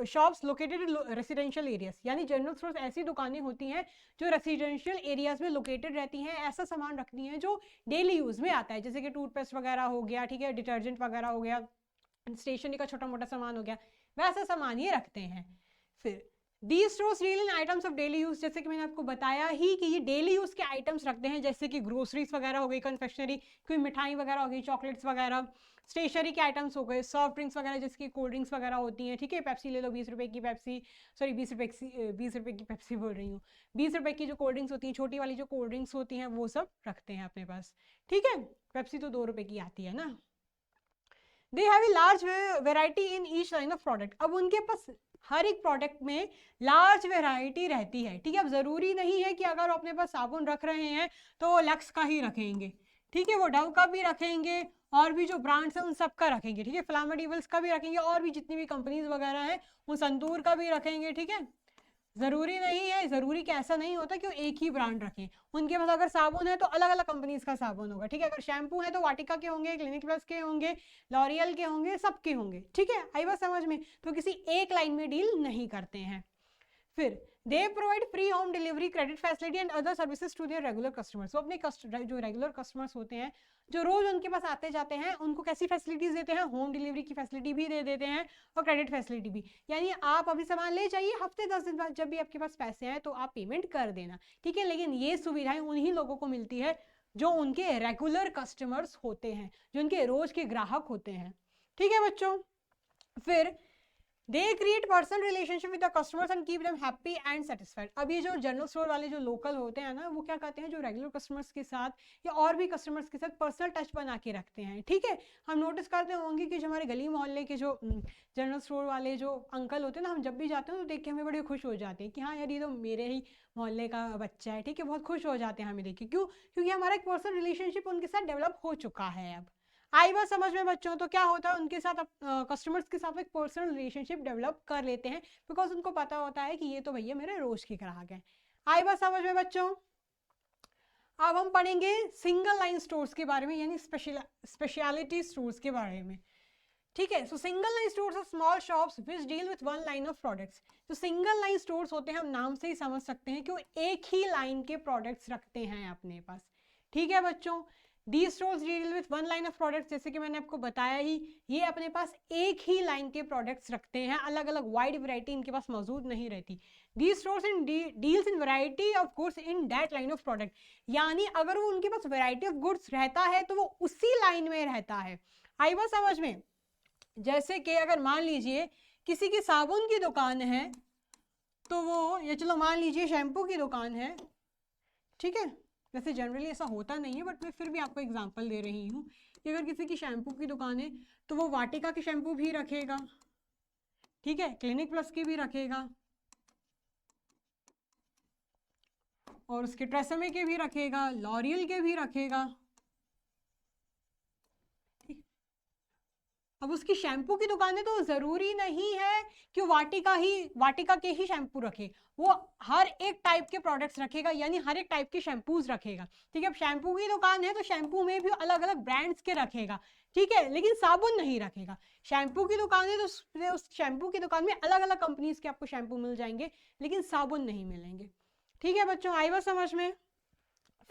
shops located in residential areas, यानी जनरल स्टोर्स ऐसी दुकानें होती हैं जो रेसिडेंशियल एरियाज में लोकेटेड रहती हैं, ऐसा सामान रखती हैं जो डेली यूज में आता है, जैसे कि टूथपेस्ट वगैरह हो गया, ठीक है, डिटर्जेंट वगैरह हो गया, स्टेशनरी का छोटा मोटा सामान हो गया, वैसा सामान ये रखते हैं। फिर These stores deal in items of daily use, जैसे कि मैंने आपको बताया ही कि ये डेली यूज के आइटम्स रखते हैं, जैसे कि ग्रोसरीज वगैरह हो गई, कन्फेक्शनरी, कोई मिठाई वगैरह हो गई, चॉकलेट्स वगैरह, स्टेशनरी के आइटम्स हो गए, सॉफ्ट ड्रिंक्स वगैरह जैसे कि कोल्ड ड्रिंक्स वगैरह होती हैं, ठीक है, पेप्सी ले लो 20 रुपए की पेप्सी, सॉरी 20 रुपए की पेप्सी बोल रही हूँ, 20 रुपए की जो कोल्ड ड्रिंक्स होती हैं, छोटी वाली जो कोल्ड ड्रिंक्स होती हैं वो सब रखते हैं अपने पास, ठीक है, पेप्सी तो 2 रुपए की आती है ना। They have a large variety in each line of product, अब उनके पास हर एक प्रोडक्ट में लार्ज वेराइटी रहती है, ठीक है, अब जरूरी नहीं है कि अगर अपने पास साबुन रख रहे हैं तो लक्स का ही रखेंगे, ठीक है, वो डव का भी रखेंगे और भी जो ब्रांड्स हैं उन सब का रखेंगे, ठीक है, फ्लामेडिवल्स का भी रखेंगे और भी जितनी भी कंपनीज वगैरह हैं वो संतूर का भी रखेंगे, ठीक है, जरूरी नहीं है, जरूरी कि ऐसा नहीं होता कि वो एक ही ब्रांड रखें, उनके पास अगर साबुन है तो अलग अलग कंपनीज का साबुन होगा, ठीक है, अगर शैम्पू है तो वाटिका के होंगे, क्लिनिक प्लस के होंगे, लॉरियल के होंगे, सबके होंगे, ठीक है, आई बात समझ में, तो किसी एक लाइन में डील नहीं करते हैं। फिर they provide free home delivery, credit facility and other services to their regular customers, वो अपने जो रेगुलर कस्टमर्स होते हैं जो रोज उनके पास आते जाते हैं उनको कैसी फैसिलिटीज देते हैं, होम डिलीवरी की फैसिलिटी भी दे देते हैं और क्रेडिट फैसिलिटी भी, यानी आप अभी सामान ले जाइए, हफ्ते 10 दिन बाद जब भी आपके पास पैसे हैं तो आप पेमेंट कर देना, ठीक है, लेकिन ये सुविधाएं उन्हीं लोगों को मिलती है जो उनके रेगुलर कस्टमर्स होते हैं, जो उनके रोज के ग्राहक होते हैं, ठीक है बच्चों। फिर they create personal relationship with the customers and keep them happy and satisfied, अब ये जो जनरल स्टोर वाले जो लोकल होते हैं ना वो क्या कहते हैं, जो रेगुलर कस्टमर्स के साथ या और भी कस्टमर्स के साथ पर्सनल टच बना के रखते हैं, ठीक है, हम नोटिस करते होंगे कि जो हमारे गली मोहल्ले के जो जनरल स्टोर वाले जो अंकल होते हैं ना, हम जब भी जाते हैं तो देख के हमें बड़े खुश हो जाते हैं कि हाँ यार ये तो मेरे ही मोहल्ले का बच्चा है, ठीक है, बहुत खुश हो जाते हैं हमें देख के, क्यों, क्योंकि हमारा एक पर्सनल रिलेशनशिप उनके साथ डेवलप हो चुका है। अब आई बात समझ में बच्चों, तो क्या होता है उनके साथ कस्टमर्स के साथ एक पर्सनल रिलेशनशिप डेवलप कर लेते हैं, बिकॉज उनको पता होता है कि ये तो भैया मेरे रोज के ग्राहक हैं। आई बात समझ में बच्चों। अब हम पढ़ेंगे सिंगल लाइन स्टोर्स के बारे में, यानी स्पेशलिटी स्टोर्स के बारे में, ठीक है। So single line stores are small shops which deal with one line of products, तो सिंगल लाइन स्टोर्स होते हैं, हम नाम से ही समझ सकते हैं कि वो एक ही लाइन के प्रोडक्ट्स रखते हैं अपने पास, ठीक है बच्चों। These stores deal with one line of products, जैसे कि मैंने आपको बताया ही, ये अपने पास एक ही लाइन के प्रोडक्ट्स रखते हैं, अलग अलग वाइड वैरायटी इनके पास मौजूद नहीं रहती। These stores deals in variety of goods in that line of product, यानी अगर वो उनके पास वैरायटी ऑफ गुड्स रहता है तो वो उसी लाइन में रहता है। आई बात समझ में, जैसे कि अगर मान लीजिए किसी की साबुन की दुकान है तो वो, या चलो मान लीजिए शैम्पू की दुकान है, ठीक है, वैसे जनरली ऐसा होता नहीं है बट मैं फिर भी आपको एग्जांपल दे रही हूँ कि अगर किसी की शैम्पू की दुकान है तो वो वाटिका के शैम्पू भी रखेगा, ठीक है, क्लिनिक प्लस की भी रखेगा और उसके ट्रेसेमे के भी रखेगा, लॉरियल के भी रखेगा। अब उसकी शैम्पू की दुकान है तो जरूरी नहीं है कि वाटिका के ही शैम्पू रखे, वो हर एक टाइप के प्रोडक्ट्स रखेगा, यानी हर एक टाइप के शैम्पूज रखेगा, ठीक है। अब शैम्पू की दुकान है तो शैम्पू में भी अलग अलग ब्रांड्स के रखेगा, ठीक है, लेकिन साबुन नहीं रखेगा। शैम्पू की दुकान है तो उस शैम्पू की दुकान में अलग अलग कंपनीज के आपको शैम्पू मिल जाएंगे, लेकिन साबुन नहीं मिलेंगे, ठीक है बच्चों, आई बात समझ में।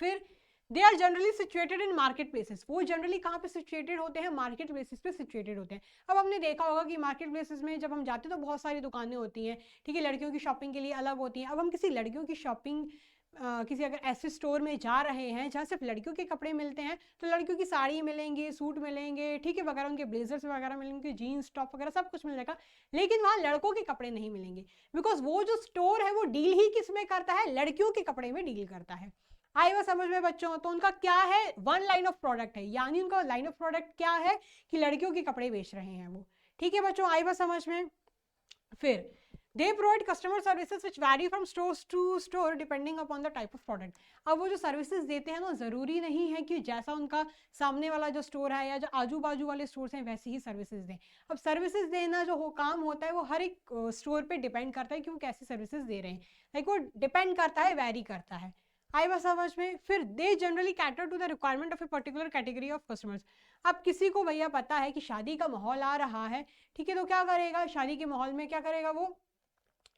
फिर they are generally situated in market places, वो जनरली कहाँ पे सिचुएटेड होते हैं, मार्केट प्लेसेस पे सिचुएटेड होते हैं। अब हमने देखा होगा कि मार्केट प्लेसेस में जब हम जाते हैं तो बहुत सारी दुकानें होती हैं, ठीक है, लड़कियों की शॉपिंग के लिए अलग होती हैं। अब हम किसी लड़कियों की शॉपिंग किसी अगर ऐसे स्टोर में जा रहे हैं जहाँ सिर्फ लड़कियों के कपड़े मिलते हैं, तो लड़कियों की साड़ी मिलेंगे, सूट मिलेंगे, ठीक है, वगैरह, उनके ब्लेजर्स वगैरह मिलेंगे, जीन्स टॉप वगैरह सब कुछ मिल जाएगा, लेकिन वहाँ लड़कों के कपड़े नहीं मिलेंगे, बिकॉज वो जो स्टोर है वो डील ही किस में करता है, लड़कियों के कपड़े में डील करता है। आई बात समझ में बच्चों, तो उनका क्या है, वन लाइन ऑफ प्रोडक्ट है, यानी उनका लाइन ऑफ प्रोडक्ट क्या है कि लड़कियों के कपड़े बेच रहे हैं वो, ठीक है बच्चों, आई बात समझ में। फिर they provide customer services which vary from store to store depending upon the type of product. अब वो जो सर्विसेज देते हैं ना, जरूरी नहीं है कि जैसा उनका सामने वाला जो स्टोर है या जो आजू बाजू वाले स्टोर्स हैं वैसी ही सर्विसेज दें। अब सर्विसेज देना जो काम होता है वो हर एक स्टोर पे डिपेंड करता है कि वो कैसी सर्विसेज दे रहे हैं, लाइक वो डिपेंड करता है, वैरी करता है। आई बात समझ में। फिर they generally cater to the requirement of a particular category of customers. अब किसी को भैया पता है कि शादी का माहौल आ रहा है, ठीक है, तो क्या करेगा, शादी के माहौल में क्या करेगा वो,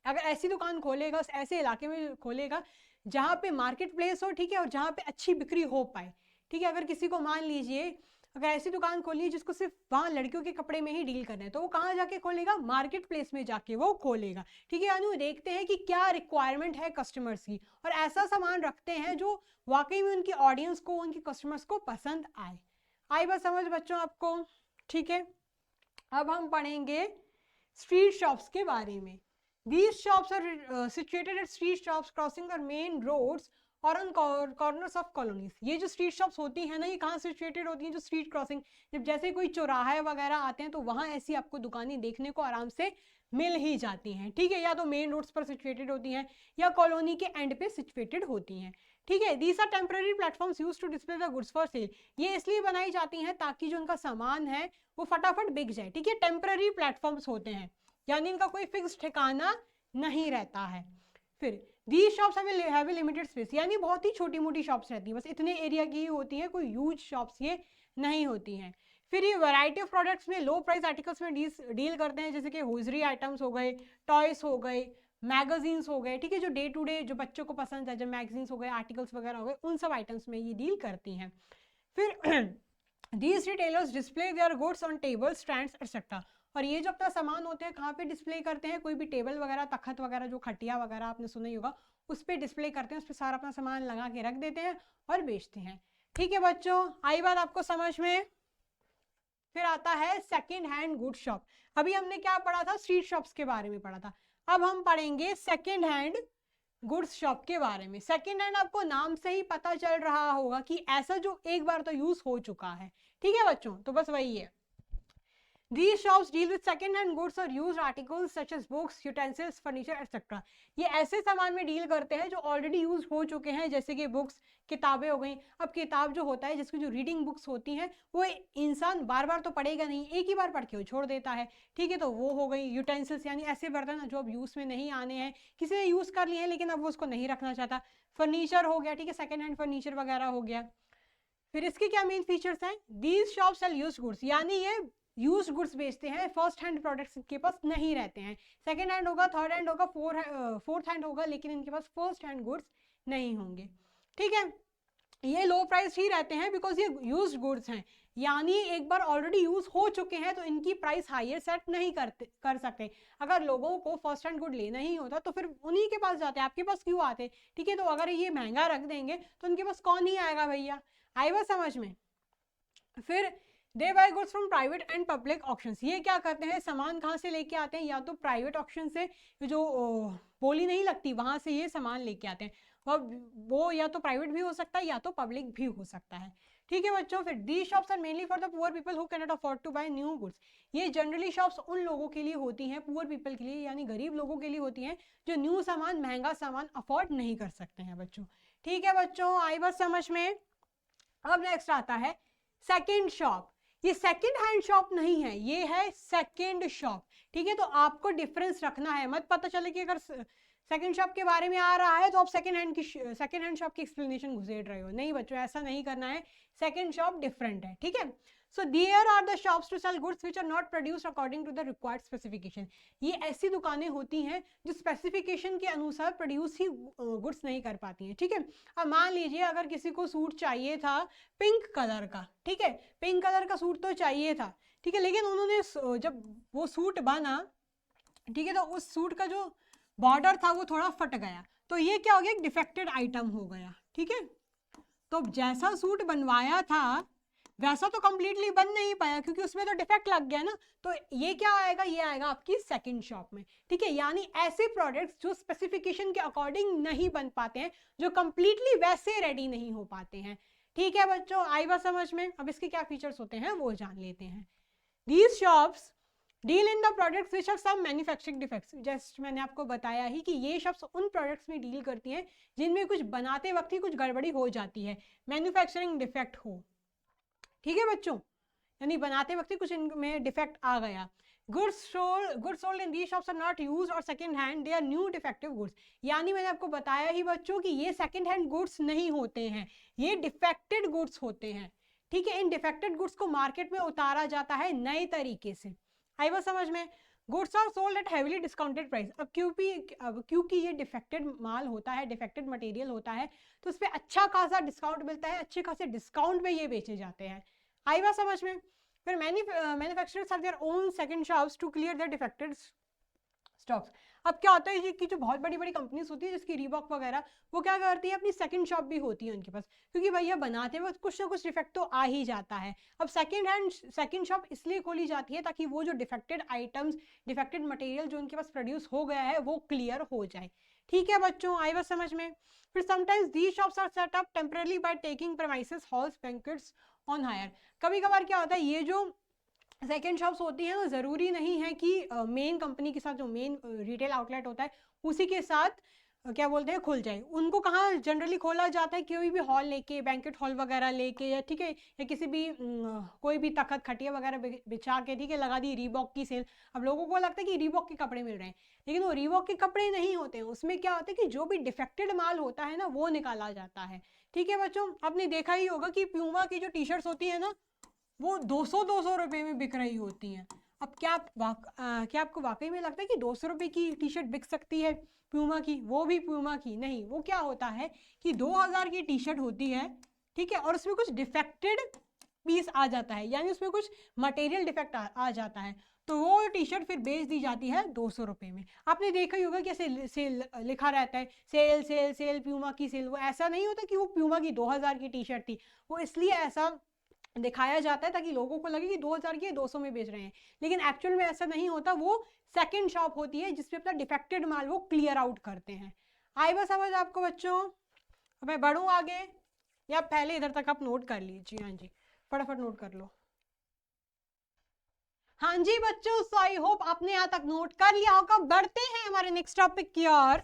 अगर ऐसी दुकान खोलेगा, ऐसे इलाके में खोलेगा जहाँ पे मार्केट प्लेस हो, ठीक है, और जहाँ पे अच्छी बिक्री हो पाए, ठीक है। अगर किसी को मान लीजिए अगर ऐसी दुकान खोली है जिसको सिर्फ वहाँ लड़कियों के कपड़े में ही डील करना है, तो वो कहाँ जाके खोलेगा, मार्केट प्लेस में जाके वो खोलेगा, ठीक है। यानी देखते हैं कि क्या रिक्वायरमेंट है कस्टमर्स की, और ऐसा सामान रखते हैं जो वाकई में उनकी ऑडियंस को, उनकी कस्टमर्स को पसंद आए। आई बात समझ बच्चों आपको, ठीक है। अब हम पढ़ेंगे स्ट्रीट शॉप्स के बारे में। These shops are situated at street shops crossing the main roads और on corners of colonies। ये जो स्ट्रीट शॉप्स होती हैं ना, ये कहाँ सिचुएटेड होती हैं, जो स्ट्रीट क्रॉसिंग, जब जैसे कोई चौराहे वगैरह आते हैं तो वहाँ ऐसी आपको दुकानें देखने को आराम से मिल ही जाती हैं, ठीक है। या तो मेन रोड्स पर सिचुएटेड होती हैं या कॉलोनी के एंड पे सिचुएटेड होती हैं, ठीक है। These are temporary platforms used to display the goods for sale. ये इसलिए बनाई जाती हैं ताकि जो उनका सामान है वो फटाफट बिक जाए, ठीक है। टेम्पररी प्लेटफॉर्म्स होते हैं, यानी इनका कोई फिक्स ठिकाना नहीं रहता है। फिर these shops have a limited space, यानी बहुत ही छोटी मोटी शॉप्स रहती हैं, बस इतने एरिया की ही होती हैं, कोई ह्यूज शॉप्स ये नहीं होती हैं। फिर ये वैरायटी ऑफ प्रोडक्ट्स में लो प्राइस आर्टिकल्स में डील करते हैं, जैसे कि होजरी आइटम्स हो गए, टॉयस हो गए, मैगजीन्स हो गए, ठीक है, जो डे टू डे जो बच्चों को पसंद है, जब मैगजीन्स हो गए, आर्टिकल्स वगैरह हो गए, उन सब आइटम्स में ये डील करती हैं। फिर these retailers display their goods on tables, stands etc। और ये जो अपना सामान होते हैं कहाँ पे डिस्प्ले करते हैं, कोई भी टेबल वगैरह, तख्त वगैरह, जो खटिया वगैरह आपने सुना ही होगा, उस पर डिस्प्ले करते हैं, उस पर सारा अपना सामान लगा के रख देते हैं और बेचते हैं, ठीक है बच्चों। आई बात आपको समझ में। फिर आता है सेकेंड हैंड गुड शॉप। अभी हमने क्या पढ़ा था, स्ट्रीट शॉप्स के बारे में पढ़ा था, अब हम पढ़ेंगे सेकेंड हैंड गुड्स शॉप के बारे में। सेकेंड हैंड आपको नाम से ही पता चल रहा होगा कि ऐसा जो एक बार तो यूज हो चुका है, ठीक है बच्चों, तो बस वही है। These shops deal with second-hand goods or used articles such as books, utensils, furniture, etc। ये ऐसे सामान में डील करते हैं जो ऑलरेडी यूज हो चुके हैं, जैसे कि बुक्स, किताबें हो गई। अब किताब जो होता है, जिसकी जो रीडिंग बुक्स होती हैं, वो इंसान बार बार तो पढ़ेगा नहीं, एक ही बार पढ़ के वो छोड़ देता है, ठीक है, तो वो हो गई। यूटेंसिल्स यानी ऐसे बर्तन जो अब यूज में नहीं आने हैं, किसी ने यूज कर लिए हैं लेकिन अब वो उसको नहीं रखना चाहता। फर्नीचर हो गया, ठीक है, सेकेंड हैंड फर्नीचर वगैरह हो गया। फिर इसके क्या मेन फीचर्स हैं, these shops sell used goods, यानी ये यूज गुड्स बेचते हैं, फर्स्ट हैंड प्रोडक्ट्स इनके पास नहीं रहते हैं। सेकेंड हैंड होगा, थर्ड हैंड होगा, फोर्थ हैंड होगा, लेकिन इनके पास फर्स्ट हैंड गुड्स नहीं होंगे, ठीक है। ये लो प्राइस ही रहते हैं बिकॉज ये यूज गुड्स हैं, यानी एक बार ऑलरेडी यूज हो चुके हैं, तो इनकी प्राइस हायर सेट नहीं कर सकते। अगर लोगों को फर्स्ट हैंड गुड लेना ही होता तो फिर उन्हीं के पास जाते, आपके पास क्यों आते, ठीक है। तो अगर ये महंगा रख देंगे तो उनके पास कौन ही आएगा भैया, आई बात समझ में। फिर they buy goods from private and public auctions. ये क्या करते हैं, सामान कहाँ से लेके आते हैं, या तो प्राइवेट ऑक्शन से, जो बोली नहीं लगती वहां से ये सामान लेके आते हैं, और वो या तो प्राइवेट भी हो सकता है या तो पब्लिक भी हो सकता है, ठीक है बच्चों। फिर the shops are mainly for the poor people who can not afford to buy new goods. ये जनरली शॉप्स उन लोगों के लिए होती हैं, पुअर पीपल के लिए, यानी गरीब लोगों के लिए होती हैं, जो न्यू सामान, महंगा सामान अफोर्ड नहीं कर सकते हैं बच्चों, ठीक है बच्चों, आई बात समझ में। अब नेक्स्ट आता है सेकेंड शॉप। ये सेकेंड हैंड शॉप नहीं है, ये है सेकेंड शॉप, ठीक है। तो आपको डिफरेंस रखना है, मत पता चले कि अगर सेकेंड शॉप के बारे में आ रहा है तो आप सेकेंड हैंड शॉप की एक्सप्लेनेशन घुसेड़ रहे हो, नहीं बच्चों, ऐसा नहीं करना है। सेकेंड शॉप डिफरेंट है, ठीक है। So there are the shops to sell goods which are not produced according to the required specification. ये ऐसी दुकानें होती हैं जो स्पेसिफिकेशन के अनुसार प्रोड्यूस ही गुड्स नहीं कर पाती हैं, ठीक है। अब मान लीजिए अगर किसी को सूट चाहिए था पिंक कलर का, ठीक है, पिंक कलर का सूट तो चाहिए था, ठीक है, लेकिन उन्होंने जब वो सूट बना, ठीक है, तो उस सूट का जो बॉर्डर था वो थोड़ा फट गया, तो ये क्या हो गया, एक डिफेक्टेड आइटम हो गया, ठीक है। तो जैसा सूट बनवाया था वैसा तो कंप्लीटली बन नहीं पाया, क्योंकि उसमें तो डिफेक्ट लग गया ना, तो ये क्या आएगा, ये आएगा आपकी सेकंड शॉप में, ठीक है। यानी ऐसे प्रोडक्ट्स जो स्पेसिफिकेशन के अकॉर्डिंग नहीं बन पाते हैं, जो कंप्लीटली वैसे रेडी नहीं हो पाते हैं, ठीक है बच्चों, आई बात समझ में। अब इसके क्या फीचर्स होते हैं वो जान लेते हैं। These shops deal in the products which have some manufacturing defects. Just मैंने आपको बताया ही कि ये शॉप्स उन प्रोडक्ट्स में डील करती हैं जिनमें कुछ बनाते वक्त ही कुछ गड़बड़ी हो जाती है, मैन्युफैक्चरिंग डिफेक्ट हो, ठीक है बच्चों, यानी बनाते वक्त ही कुछ इनमें डिफेक्ट आ गया। Goods sold in these shops are not used or second hand, they are new defective goods. यानी मैंने आपको बताया ही बच्चों कि ये सेकंड हैंड गुड्स नहीं होते हैं, ये डिफेक्टेड गुड्स होते हैं, ठीक है। इन डिफेक्टेड गुड्स को मार्केट में उतारा जाता है नए तरीके से। आई बात समझ में? Goods are sold at heavily discounted price. अब क्योंकि ये डिफेक्टेड माल होता है, डिफेक्टेड मटेरियल होता है, तो उस पर अच्छा खासा डिस्काउंट मिलता है, अच्छे खासे डिस्काउंट में ये बेचे जाते हैं। आई बात समझ में? फिर manufacturers have their own second shops to clear their defected stocks. अब क्या होता है कि जो बहुत बड़ी बड़ी कंपनीज होती है जिसकी रीबॉक वगैरह, वो क्या करती है, अपनी सेकंड शॉप भी होती है उनके पास, क्योंकि भैया बनाते वक्त कुछ ना कुछ डिफेक्ट तो आ ही जाता है। अब सेकंड शॉप इसलिए खोली जाती है ताकि वो जो डिफेक्टेड आइटम्स, डिफेक्टेड मटेरियल जो उनके पास प्रोड्यूस हो गया है वो क्लियर हो जाए। ठीक है बच्चों, आई बात समझ में? फिर sometimes these shops are set up temporary by taking premises, halls, banquets on hire. कभी कभार क्या होता है, ये जो सेकेंड शॉप्स होती हैं, ज़रूरी नहीं है कि मेन कंपनी के साथ, जो मेन रिटेल आउटलेट होता है उसी के साथ क्या बोलते हैं खुल जाए। उनको कहाँ जनरली खोला जाता है, कोई भी हॉल लेके, बैंकेट हॉल वगैरह लेके, या ठीक है, या किसी भी कोई भी तखत खटिया वगैरह बिछा के, ठीक है, लगा दी रीबॉक की सेल। अब लोगों को लगता है कि रीबॉक के कपड़े मिल रहे हैं, लेकिन वो रीबॉक के कपड़े नहीं होते हैं। उसमें क्या होता है कि जो भी डिफेक्टेड माल होता है ना, वो निकाला जाता है। ठीक है बच्चों, आपने देखा ही होगा कि प्यूमा की जो टी शर्ट्स होती है ना, वो 200 रुपए में बिक रही होती हैं। अब क्या आपको वाकई में लगता है कि 200 रुपए की टी शर्ट बिक सकती है प्यूमा की? वो भी प्यूमा की नहीं। वो क्या होता है कि 2000 की टी शर्ट होती है, ठीक है, और उसमें कुछ डिफेक्टेड पीस आ जाता है, यानी उसमें कुछ मटेरियल डिफेक्ट आ जाता है, तो वो टी शर्ट फिर बेच दी जाती है 200 रुपए में। आपने देखा ही होगा कैसे सेल लिखा रहता है, सेल सेल सेल, प्यूमा की सेल। वो ऐसा नहीं होता कि वो प्यूमा की 2000 की टी शर्ट थी, वो इसलिए ऐसा दिखाया जाता है ताकि लोगों को लगे कि 2000 की 200 में बेच रहे हैं, लेकिन एक्चुअल में ऐसा नहीं होता। वो सेकंड शॉप होती है जिसपे अपना डिफेक्टेड माल वो क्लियर आउट करते हैं। आई बात समझ आपको बच्चों? मैं बढ़ूं आगे या पहले इधर तक आप नोट कर लीजिए? हाँ जी, फटाफट नोट कर लो। हाँ जी बच्चों, सो आई होप आपने यहाँ तक नोट कर लिया होगा। बढ़ते हैं हमारे नेक्स्ट टॉपिक की ओर,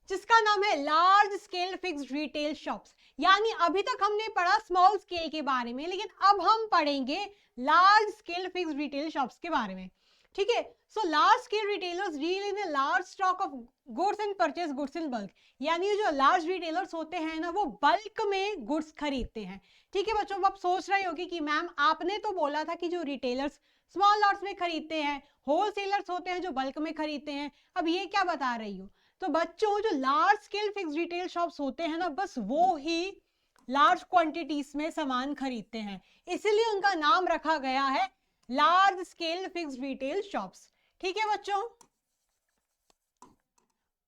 जिसका नाम है large scale fixed retail shops. यानी अभी तक हमने पढ़ा स्मॉल स्केल के बारे में, लेकिन अब हम पढ़ेंगे large scale fixed retail shops के बारे में। ठीक है, so large scale retailers deal in large stock of goods and purchase goods in bulk. यानी जो लार्ज रिटेलर्स होते हैं ना, वो बल्क में गुड्स खरीदते हैं। ठीक है बच्चों, आप सोच रहे होगी कि मैम आपने तो बोला था कि जो रिटेलर्स स्मॉल लॉट्स में खरीदते हैं, होलसेलर्स होते हैं जो बल्क में खरीदते हैं, अब ये क्या बता रही हो? तो बच्चों, जो large scale fixed retail shops होते हैं ना, बस वो ही लार्ज क्वांटिटीज में सामान खरीदते हैं, इसलिए उनका नाम रखा गया है large scale fixed retail shops. ठीक है बच्चों,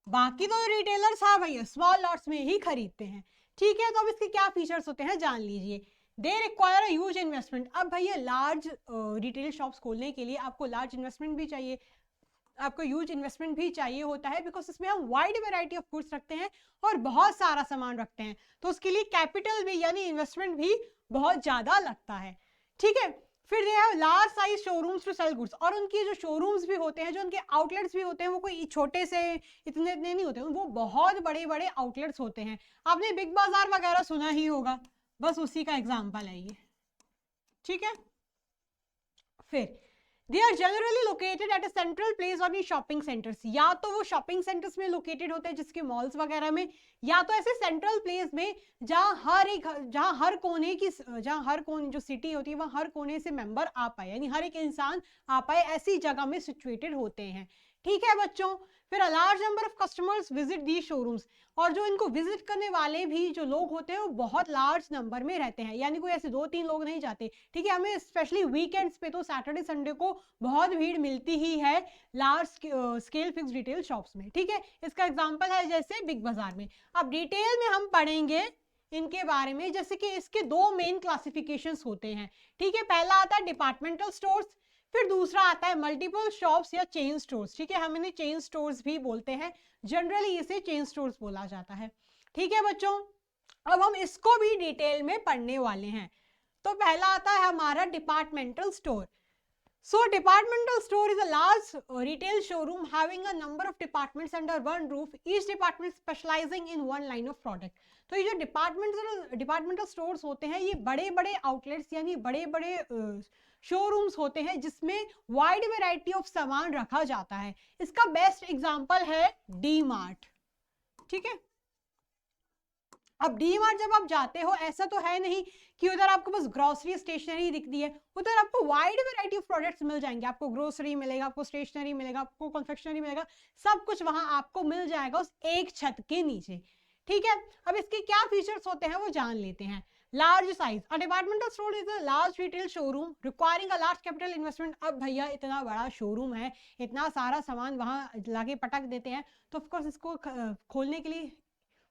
बाकी तो रिटेलर्स हाँ भैया स्मॉल लॉट्स में ही खरीदते हैं। ठीक है, तो अब इसके क्या फीचर्स होते हैं जान लीजिए। They require a huge investment. अब भैया लार्ज रिटेल शॉप्स खोलने के लिए आपको लार्ज इन्वेस्टमेंट भी चाहिए, आपको ह्यूज इन्वेस्टमेंट भी चाहिए होता है, बिकॉज इसमें हम वाइड वैरायटी ऑफ गुड्स रखते हैं और बहुत सारा सामान रखते हैं, तो उसके लिए कैपिटल भी यानी इन्वेस्टमेंट भी बहुत ज्यादा लगता है। ठीक है, फिर they have large size showrooms to sell goods. और उनके जो शोरूम्स भी होते हैं, जो उनके आउटलेट्स भी होते हैं, वो कोई छोटे से इतने नहीं होते, वो बहुत बड़े बड़े आउटलेट्स होते हैं। आपने बिग बाजार वगैरह सुना ही होगा, बस उसी का एग्जाम्पल है ये। ठीक है, फिर they are generally located at a central place और इन शॉपिंग सेंटर्स। या तो वो शॉपिंग सेंटर्स में लोकेटेड होते हैं जिसके मॉल्स वगैरह में, या तो ऐसे सेंट्रल प्लेस में जहाँ हर कोने जो सिटी होती है वहाँ हर कोने से मेंबर आ पाए, यानी हर एक इंसान आ पाए, ऐसी जगह में सिचुएटेड होते हैं। ठीक है बच्चों, फिर a large number of customers visit the showrooms. और जो इनको विजिट करने वाले भी जो लोग होते हैं वो बहुत लार्ज नंबर में रहते हैं, यानी कोई ऐसे 2-3 लोग नहीं जाते। ठीक है, हमें स्पेशली वीकेंड्स पे तो सैटरडे संडे को बहुत भीड़ मिलती ही है large scale fixed retail shops में। ठीक है, इसका एग्जांपल है जैसे बिग बाजार में। अब डिटेल में हम पढ़ेंगे इनके बारे में, जैसे कि इसके 2 मेन क्लासिफिकेशंस होते हैं। ठीक है, पहला आता है डिपार्टमेंटल स्टोर्स, फिर दूसरा आता है मल्टीपल शॉप्स या चेन स्टोर्स। ठीक है, हम इन्हें चेन स्टोर्स भी बोलते हैं, जनरली इसे चेन स्टोर्स बोला जाता है। ठीक है बच्चों, अब हम इसको भी डिटेल में पढ़ने वाले हैं। तो पहला आता है हमारा departmental store. So departmental store is a large retail showroom having a number of departments under one roof, each department specializing in one line of product. तो ये जो डिपार्टमेंटल स्टोर्स होते हैं, ये बड़े बड़े आउटलेट्स यानी बड़े बड़े शोरूम्स होते हैं जिसमें वाइड वैरायटी ऑफ सामान रखा जाता है। इसका बेस्ट एग्जांपल है डी मार्ट। ठीक है, अब डी मार्ट जब आप जाते हो, ऐसा तो है नहीं कि उधर आपको बस ग्रोसरी स्टेशनरी दिखती है, उधर आपको वाइड वैरायटी ऑफ प्रोडक्ट्स मिल जाएंगे। आपको ग्रोसरी मिलेगा, आपको स्टेशनरी मिलेगा, आपको कन्फेक्शनरी मिलेगा, सब कुछ वहां आपको मिल जाएगा उस एक छत के नीचे। ठीक है, अब इसके क्या फीचर्स होते हैं वो जान लेते हैं। Large size, a departmental store is a large retail showroom requiring a large capital investment. अब भैया इतना बड़ा शोरूम है, इतना सारा सामान वहां लाके पटक देते हैं, तो ऑफकोर्स इसको खोलने के लिए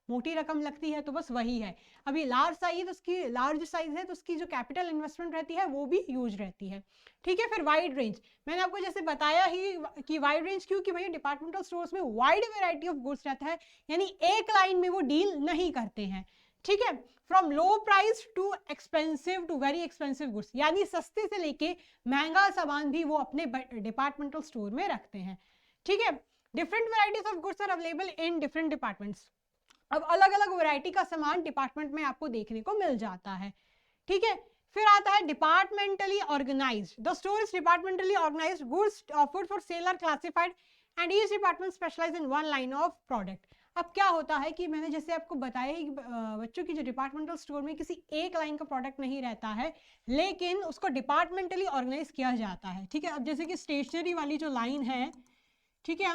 मोटी रकम लगती है, तो बस वही है। अभी लार्ज साइज है तो उसकी जो कैपिटल इन्वेस्टमेंट रहती है वो भी ह्यूज रहती है। ठीक है, फिर वाइड रेंज, मैंने आपको जैसे बताया ही कि वाइड रेंज क्यों, कि भैया डिपार्टमेंटल स्टोर्स में वाइड वैरायटी ऑफ गुड्स रहता है, यानी एक लाइन में वो डील नहीं करते हैं। ठीक है, from low price to expensive to very expensive goods, यानी सस्ते से लेके महंगा सामान भी वो अपने डिपार्टमेंटल स्टोर में रखते हैं। ठीक है, different varieties of goods are available in different departments. अब अलग अलग वैरायटी का सामान डिपार्टमेंट में आपको देखने को मिल जाता है। ठीक है, फिर आता है departmentally organised, the store is departmentally organised, goods offered for sale are classified and each department specialise in one line of product. अब क्या होता है कि मैंने जैसे आपको बताया ही बच्चों की जो डिपार्टमेंटल स्टोर में किसी एक लाइन का प्रोडक्ट नहीं रहता है, लेकिन उसको डिपार्टमेंटली ऑर्गेनाइज किया जाता है। ठीक है, अब जैसे कि स्टेशनरी वाली जो लाइन है, ठीक है,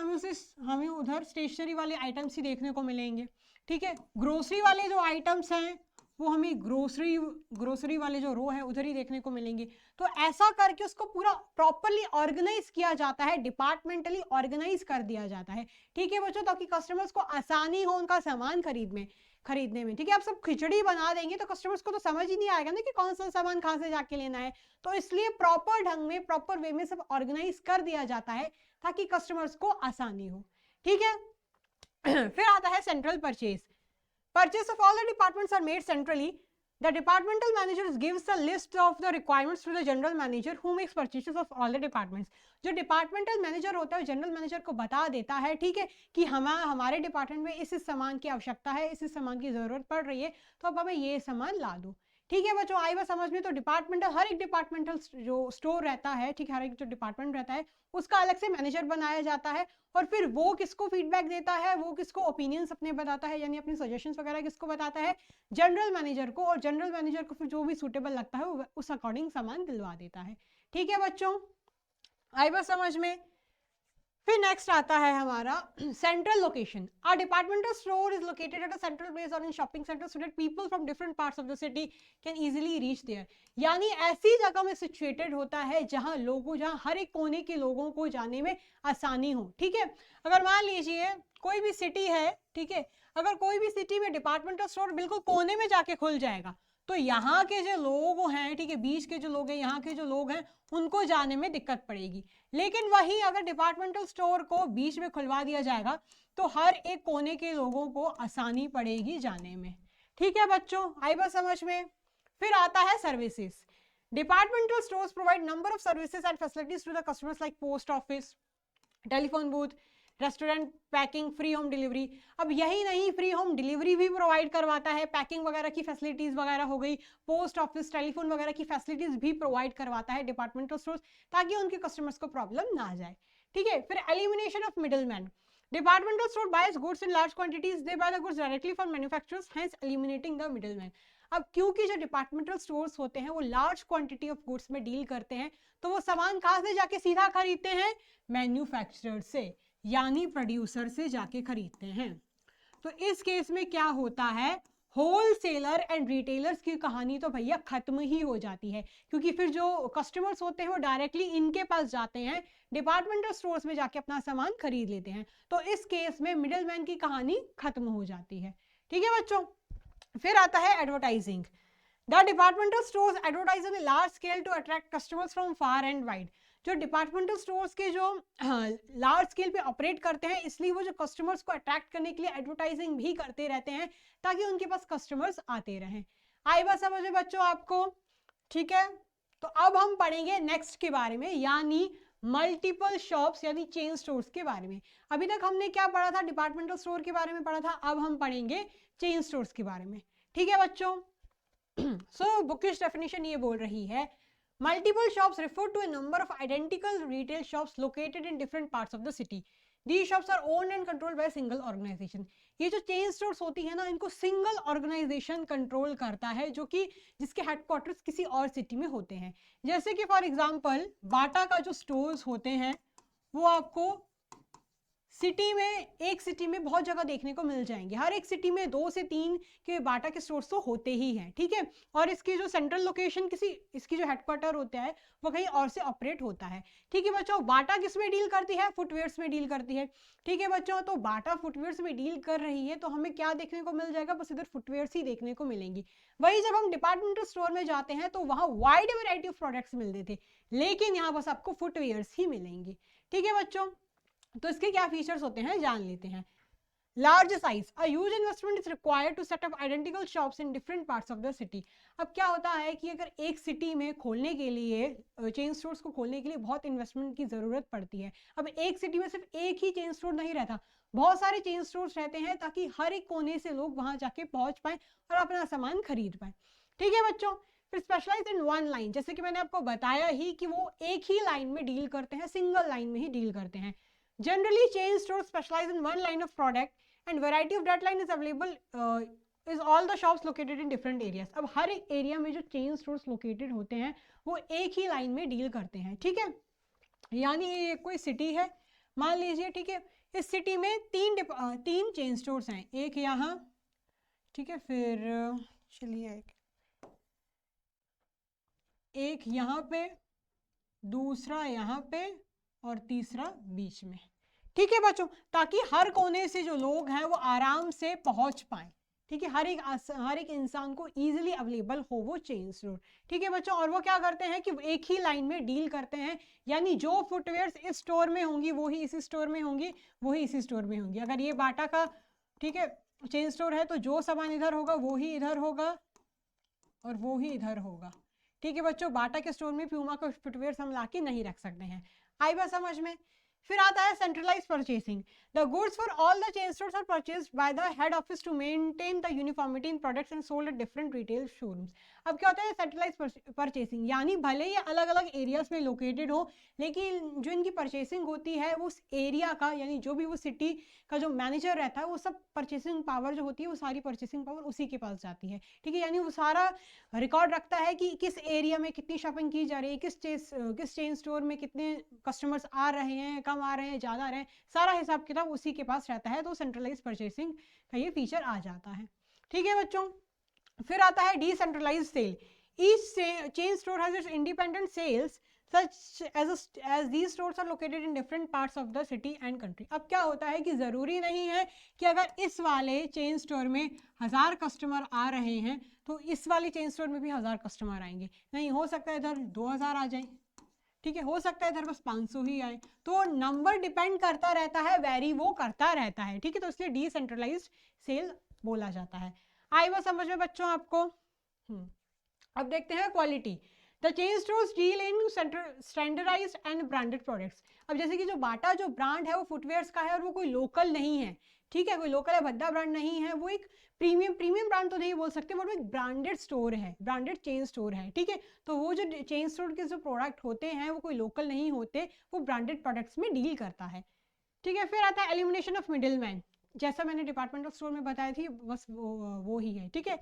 हमें उधर स्टेशनरी वाले आइटम्स ही देखने को मिलेंगे। ठीक है, ग्रोसरी वाले जो आइटम्स हैं वो हमें ग्रोसरी वाले जो रो है उधर ही देखने को मिलेंगे। तो ऐसा करके उसको पूरा प्रॉपरली ऑर्गेनाइज किया जाता है, डिपार्टमेंटली ऑर्गेनाइज कर दिया जाता है। ठीक है बच्चों, ताकि कस्टमर्स को आसानी हो उनका सामान खरीदने में। ठीक है, आप सब खिचड़ी बना देंगे तो कस्टमर्स को तो समझ ही नहीं आएगा ना कि कौन सा सामान कहाँ से जाके लेना है। तो इसलिए प्रॉपर ढंग में, प्रॉपर वे में सब ऑर्गेनाइज कर दिया जाता है ताकि कस्टमर्स को आसानी हो। ठीक है, फिर आता है central purchase. Purchase of all the departments are made centrally. The departmental manager gives a list of the requirements to the general manager who makes purchases of all the departments. जो departmental manager होता है general manager को बता देता है, ठीक है, कि हमारे डिपार्टमेंट में इस सामान की आवश्यकता है, इस सामान की जरूरत पड़ रही है, तो अब हमें ये सामान ला दो। ठीक है बच्चों, आई बात समझ में। तो हर एक डिपार्टमेंटल जो स्टोर रहता है, ठीक है, हर एक जो डिपार्टमेंट रहता है उसका अलग से मैनेजर बनाया जाता है, और फिर वो किसको फीडबैक देता है, वो किसको ओपिनियंस अपने बताता है, यानी अपनी सजेशंस वगैरह किसको बताता है, जनरल मैनेजर को, और जनरल मैनेजर को फिर जो भी सूटेबल लगता है उस अकॉर्डिंग सामान दिलवा देता है। ठीक है बच्चों, आई बात समझ में। फिर नेक्स्ट आता है हमारा central location. Our departmental store is located at a central place और in shopping centre so that people from different parts of the city can easily reach there. यानी ऐसी जगह में सिचुएटेड होता है जहां हर एक कोने के लोगों को जाने में आसानी हो। ठीक है, अगर मान लीजिए कोई भी सिटी है, ठीक है, अगर कोई भी सिटी में डिपार्टमेंटल स्टोर बिल्कुल कोने में जाके खुल जाएगा तो यहाँ के जो लोग हैं, ठीक है, बीच के जो लोग हैं, यहाँ के जो लोग हैं, उनको जाने में दिक्कत पड़ेगी। लेकिन वही अगर डिपार्टमेंटल स्टोर को बीच में खुलवा दिया जाएगा तो हर एक कोने के लोगों को आसानी पड़ेगी जाने में। ठीक है बच्चों, आई बात समझ में। फिर आता है services. Departmental stores provide number of services and facilities to the customers like post office, telephone booth, restaurant, packing, free home delivery. अब यही नहीं, फ्री होम डिलीवरी भी प्रोवाइड करवाता है, पैकिंग वगैरह की फैसिलिटीज वगैरह हो गई, पोस्ट ऑफिस, टेलीफोन वगैरह की फैसिलिटीज भी प्रोवाइड करवाता है डिपार्टमेंटल स्टोर्स, ताकि उनके कस्टमर्स को प्रॉब्लम ना आ जाए। ठीक है, फिर elimination of middleman. Departmental store boys goods in large quantities, they bye the goods directly from manufacturers, hence eliminating the middleman. अब क्योंकि जो डिपार्टमेंटल स्टोर्स होते हैं वो लार्ज क्वांटिटी ऑफ गुड्स में डील करते हैं, तो वो सामान कहाँ से जाके सीधा खरीदते हैं, मैन्युफैक्चरर से, यानी प्रोड्यूसर से जाके खरीदते हैं। तो इस केस में क्या होता है, होलसेलर एंड रिटेलर्स की कहानी तो भैया खत्म ही हो जाती है, क्योंकि फिर जो कस्टमर्स होते हैं वो डायरेक्टली इनके पास जाते हैं, डिपार्टमेंटल स्टोर्स में जाके अपना सामान खरीद लेते हैं। तो इस केस में मिडिलमैन की कहानी खत्म हो जाती है। ठीक है बच्चों, फिर आता है advertising. The departmental stores advertise on a large scale to attract customers from far and wide. जो डिपार्टमेंटल स्टोर्स के जो लार्ज स्केल पे ऑपरेट करते हैं, इसलिए वो जो कस्टमर्स को अट्रैक्ट करने के लिए एडवर्टाइजिंग भी करते रहते हैं ताकि उनके पास कस्टमर्स आते रहें। आई बात समझ में बच्चों आपको। ठीक है, तो अब हम पढ़ेंगे नेक्स्ट के बारे में, यानी मल्टीपल शॉप्स यानी चेन स्टोर्स के बारे में। अभी तक हमने क्या पढ़ा था, डिपार्टमेंटल स्टोर के बारे में पढ़ा था, अब हम पढ़ेंगे चेन स्टोर्स के बारे में। ठीक है बच्चों, सो बुकिश डेफिनेशन ये बोल रही है, multiple shops refer to a number of identical retail shops located in different parts of the city. These shops are owned and controlled by a single organization. ये जो चेन स्टोर्स होती है ना, इनको सिंगल ऑर्गेनाइजेशन कंट्रोल करता है, जो कि जिसके हेडक्वार्टर्स किसी और सिटी में होते हैं। जैसे कि फॉर एग्जांपल बाटा का जो स्टोर्स होते हैं वो आपको सिटी में, एक सिटी में बहुत जगह देखने को मिल जाएंगे। हर एक सिटी में 2 से 3 के बाटा के स्टोर्स तो होते ही हैं। ठीक है, और इसकी जो सेंट्रल लोकेशन इसकी जो हेडक्वार्टर होता है वो कहीं और से ऑपरेट होता है। ठीक है बच्चों, बाटा किस में डील करती है? फुटवेयर्स में डील करती है। ठीक है बच्चों, तो बाटा फुटवेयर्स में डील कर रही है तो हमें क्या देखने को मिल जाएगा? बस इधर फुटवेयर्स ही देखने को मिलेंगी। वही जब हम डिपार्टमेंटल स्टोर में जाते हैं तो वहाँ वाइड वैरायटी ऑफ प्रोडक्ट्स मिलते थे, लेकिन यहाँ बस आपको फुटवेयर्स ही मिलेंगे। ठीक है बच्चों, तो इसके क्या फीचर्स होते हैं जान लेते हैं। Large size, a huge investment is required to set up identical shops in different parts of the city. अब क्या होता है कि अगर एक सिटी में खोलने के लिए, चेन स्टोर्स को खोलने के लिए बहुत इन्वेस्टमेंट की जरूरत पड़ती है। अब एक सिटी में सिर्फ एक ही चेन स्टोर नहीं रहता, बहुत सारे चेन स्टोर्स रहते हैं, ताकि हर एक कोने से लोग वहां जाके पहुंच पाए और अपना सामान खरीद पाए। ठीक है बच्चों, फिर स्पेशलाइज इन वन लाइन, जैसे कि मैंने आपको बताया ही कि वो एक ही लाइन में डील करते हैं, सिंगल लाइन में ही डील करते हैं। Generally, chain stores specialize in one line of product, and variety of that line is available is all the shops located in different areas. अब हर एक एरिया में जो चेन स्टोर्स लोकेटेड होते हैं वो एक ही लाइन में डील करते हैं। ठीक है, यानी ये कोई सिटी है, मान लीजिए। ठीक है, इस सिटी में तीन चेन स्टोर्स हैं, एक यहाँ, ठीक है, फिर चलिए एक यहाँ पे, दूसरा यहाँ पे और तीसरा बीच में। ठीक है बच्चों, ताकि हर कोने से जो लोग हैं वो आराम से पहुंच पाए। ठीक है, हर एक इंसान को इजीली अवेलेबल हो वो चेन स्टोर। ठीक है बच्चों, और वो क्या करते हैं कि एक ही लाइन में डील करते हैं, यानी जो फुटवेयर्स इस स्टोर में होंगी वो ही इस स्टोर में होंगी, वो ही इस स्टोर में होंगी। अगर ये बाटा का, ठीक है, चेन स्टोर है तो जो सामान इधर होगा वो ही इधर होगा और वो ही इधर होगा। ठीक है बच्चों, बाटा के स्टोर में प्यूमा का फुटवेयर्स हम लाके नहीं रख सकते हैं। आई बात समझ में? फिर आता है centralise purchasing. The goods for all the chain stores are purchased by the head office to maintain the uniformity in products and sold at different retail showrooms. अब क्या होता है सेंट्रलाइज परचेसिंग, यानी भले ही अलग अलग एरियाज में लोकेटेड हो, लेकिन जो इनकी परचेसिंग होती है उस एरिया का, यानी जो भी वो सिटी का जो मैनेजर रहता है, वो सब परचेसिंग पावर जो होती है वो सारी परचेसिंग पावर उसी के पास जाती है। ठीक है, यानी वो सारा रिकॉर्ड रखता है कि किस एरिया में कितनी शॉपिंग की जा रही है, किस चेन स्टोर में कितने कस्टमर्स आ रहे हैं, कम आ रहे हैं, ज़्यादा आ रहे हैं, सारा हिसाब किताब उसी के पास रहता है। तो सेंट्रलाइज परचेसिंग का ये फीचर आ जाता है। ठीक है बच्चों, फिर आता है decentralise sale. Each chain store has its independent sales such as these stores are located in different parts of the city and country. अब क्या होता है कि ज़रूरी नहीं है कि अगर इस वाले चेन स्टोर में 1000 कस्टमर आ रहे हैं तो इस वाले चेन स्टोर में भी 1000 कस्टमर आएंगे। नहीं, हो सकता है इधर 2000 आ जाए, ठीक है, हो सकता है इधर बस 500 ही आए। तो नंबर डिपेंड करता रहता है, वेरी वो करता रहता है। ठीक है, तो इसलिए डिसेंट्रलाइज्ड सेल बोला जाता है। आई बात समझ में बच्चों आपको? अब देखते हैं quality. The chain stores deal in standardized and branded products. अब जैसे कि जो बाटा जो ब्रांड है वो फुटवेयर्स का है और वो कोई लोकल नहीं है। ठीक है, कोई लोकल है भद्दा ब्रांड नहीं है, वो एक प्रीमियम ब्रांड तो नहीं बोल सकते, बट वो एक ब्रांडेड स्टोर है, ब्रांडेड चेन स्टोर है। ठीक है, तो वो जो चेन स्टोर के जो प्रोडक्ट होते हैं वो कोई लोकल नहीं होते, वो ब्रांडेड प्रोडक्ट्स में डील करता है। ठीक है, फिर आता है एलिमिनेशन ऑफ मिडिल मैन, जैसा मैंने डिपार्टमेंटल स्टोर में बताया थी, बस वो ही है। ठीक है,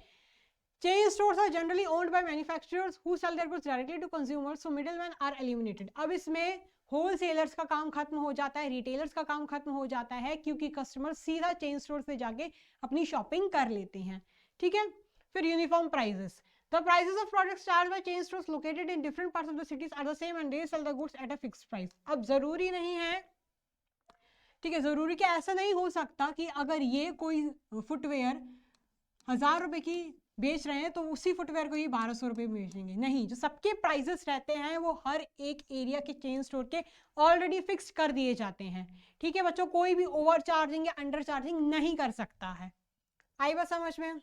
chain stores are generally owned by manufacturers who sell their goods directly to consumers, so middlemen are eliminated. अब इसमें होलसेलर्स का काम खत्म हो जाता है, रिटेलर्स का काम खत्म हो जाता है, क्योंकि कस्टमर सीधा चेन स्टोर से जाके अपनी शॉपिंग कर लेते हैं। ठीक है, फिर uniform prices. The prices of products charged by chain stores located in different parts of the cities are the same and they sell the goods at a fixed price. अब जरूरी नहीं है, ठीक है, जरूरी कि ऐसा नहीं हो सकता कि अगर ये कोई फुटवेयर 1000 रुपए की बेच रहे हैं तो उसी फुटवेयर को ही 1200 रुपए में बेचेंगे। नहीं, जो सबके प्राइसेस रहते हैं वो हर एक एरिया के चेन स्टोर के ऑलरेडी फिक्स कर दिए जाते हैं। ठीक है बच्चों, कोई भी ओवर चार्जिंग या अंडर चार्जिंग नहीं कर सकता है। आई बात समझ में?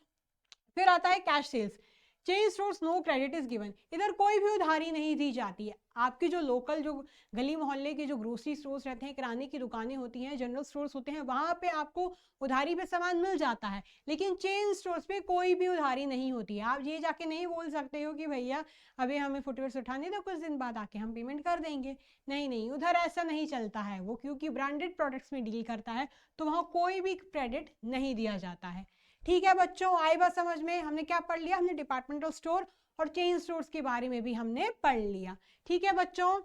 फिर आता है cash sales. Chain stores no credit is given, इधर कोई भी उधारी नहीं दी जाती है। आपकी जो लोकल जो गली मोहल्ले के जो ग्रोसरी स्टोर्स रहते हैं, किराने की दुकानें होती हैं, जनरल स्टोर्स होते हैं, वहां पे आपको उधारी पे सामान मिल जाता है, लेकिन चेन स्टोर्स पे कोई भी उधारी नहीं होती है। आप ये जाके नहीं बोल सकते हो कि भैया अभी हमें फुटवेयर उठाने दो, कुछ दिन बाद आके हम पेमेंट कर देंगे। नहीं नहीं, उधर ऐसा नहीं चलता है। वो क्योंकि ब्रांडेड प्रोडक्ट्स में डील करता है तो वहाँ कोई भी क्रेडिट नहीं दिया जाता है। ठीक है बच्चों, आई बात समझ में? हमने क्या पढ़ लिया? हमने डिपार्टमेंटल स्टोर और चेन स्टोर्स के बारे में भी हमने पढ़ लिया। ठीक है बच्चों,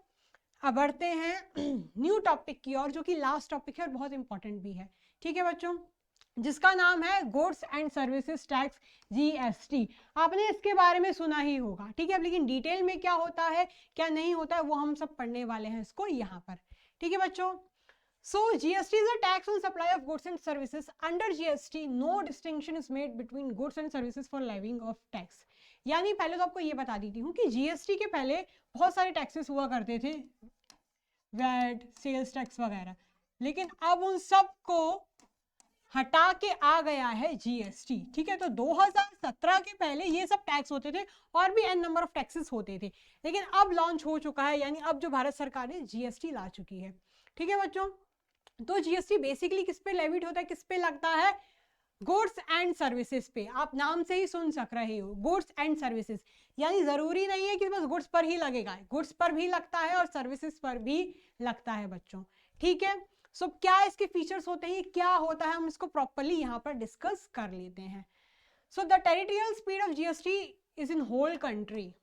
अब बढ़ते हैं न्यू टॉपिक की और, जो कि लास्ट टॉपिक है और बहुत इंपॉर्टेंट भी है। ठीक है बच्चों, जिसका नाम है goods and services tax, GST. आपने इसके बारे में सुना ही होगा। ठीक है, लेकिन डिटेल में क्या होता है क्या नहीं होता है वो हम सब पढ़ने वाले हैं इसको यहाँ पर। ठीक है बच्चों, so GST is a tax on supply of goods and services. Under GST no distinction is made between goods and services for levying of tax. यानी पहले तो आपको ये बता देती हूँ कि GST के पहले बहुत सारे टैक्सेस हुआ करते थे, वैट, सेल्स टैक्स वगैरह, लेकिन अब उन सब को हटा के आ गया है GST। ठीक है, तो 2017 के पहले ये सब टैक्स होते थे और भी एन नंबर ऑफ टैक्सेस होते थे, लेकिन अब लॉन्च हो चुका है, यानी अब जो भारत सरकार ने GST ला चुकी है। ठीक है बच्चों, तो जीएसटी बेसिकली किस पे लेविट होता है, किस पे लगता है? गुड्स एंड सर्विसेज पे। आप नाम से ही सुन सक रहे हो, गुड्स एंड सर्विसेज, यानी जरूरी नहीं है कि बस गुड्स पर ही लगेगा, गुड्स पर भी लगता है और सर्विसेज पर भी लगता है बच्चों। ठीक है, सो क्या इसके फीचर्स होते हैं, क्या होता है, हम इसको प्रॉपरली यहाँ पर डिस्कस कर लेते हैं। So the territorial speed of GST is in whole country.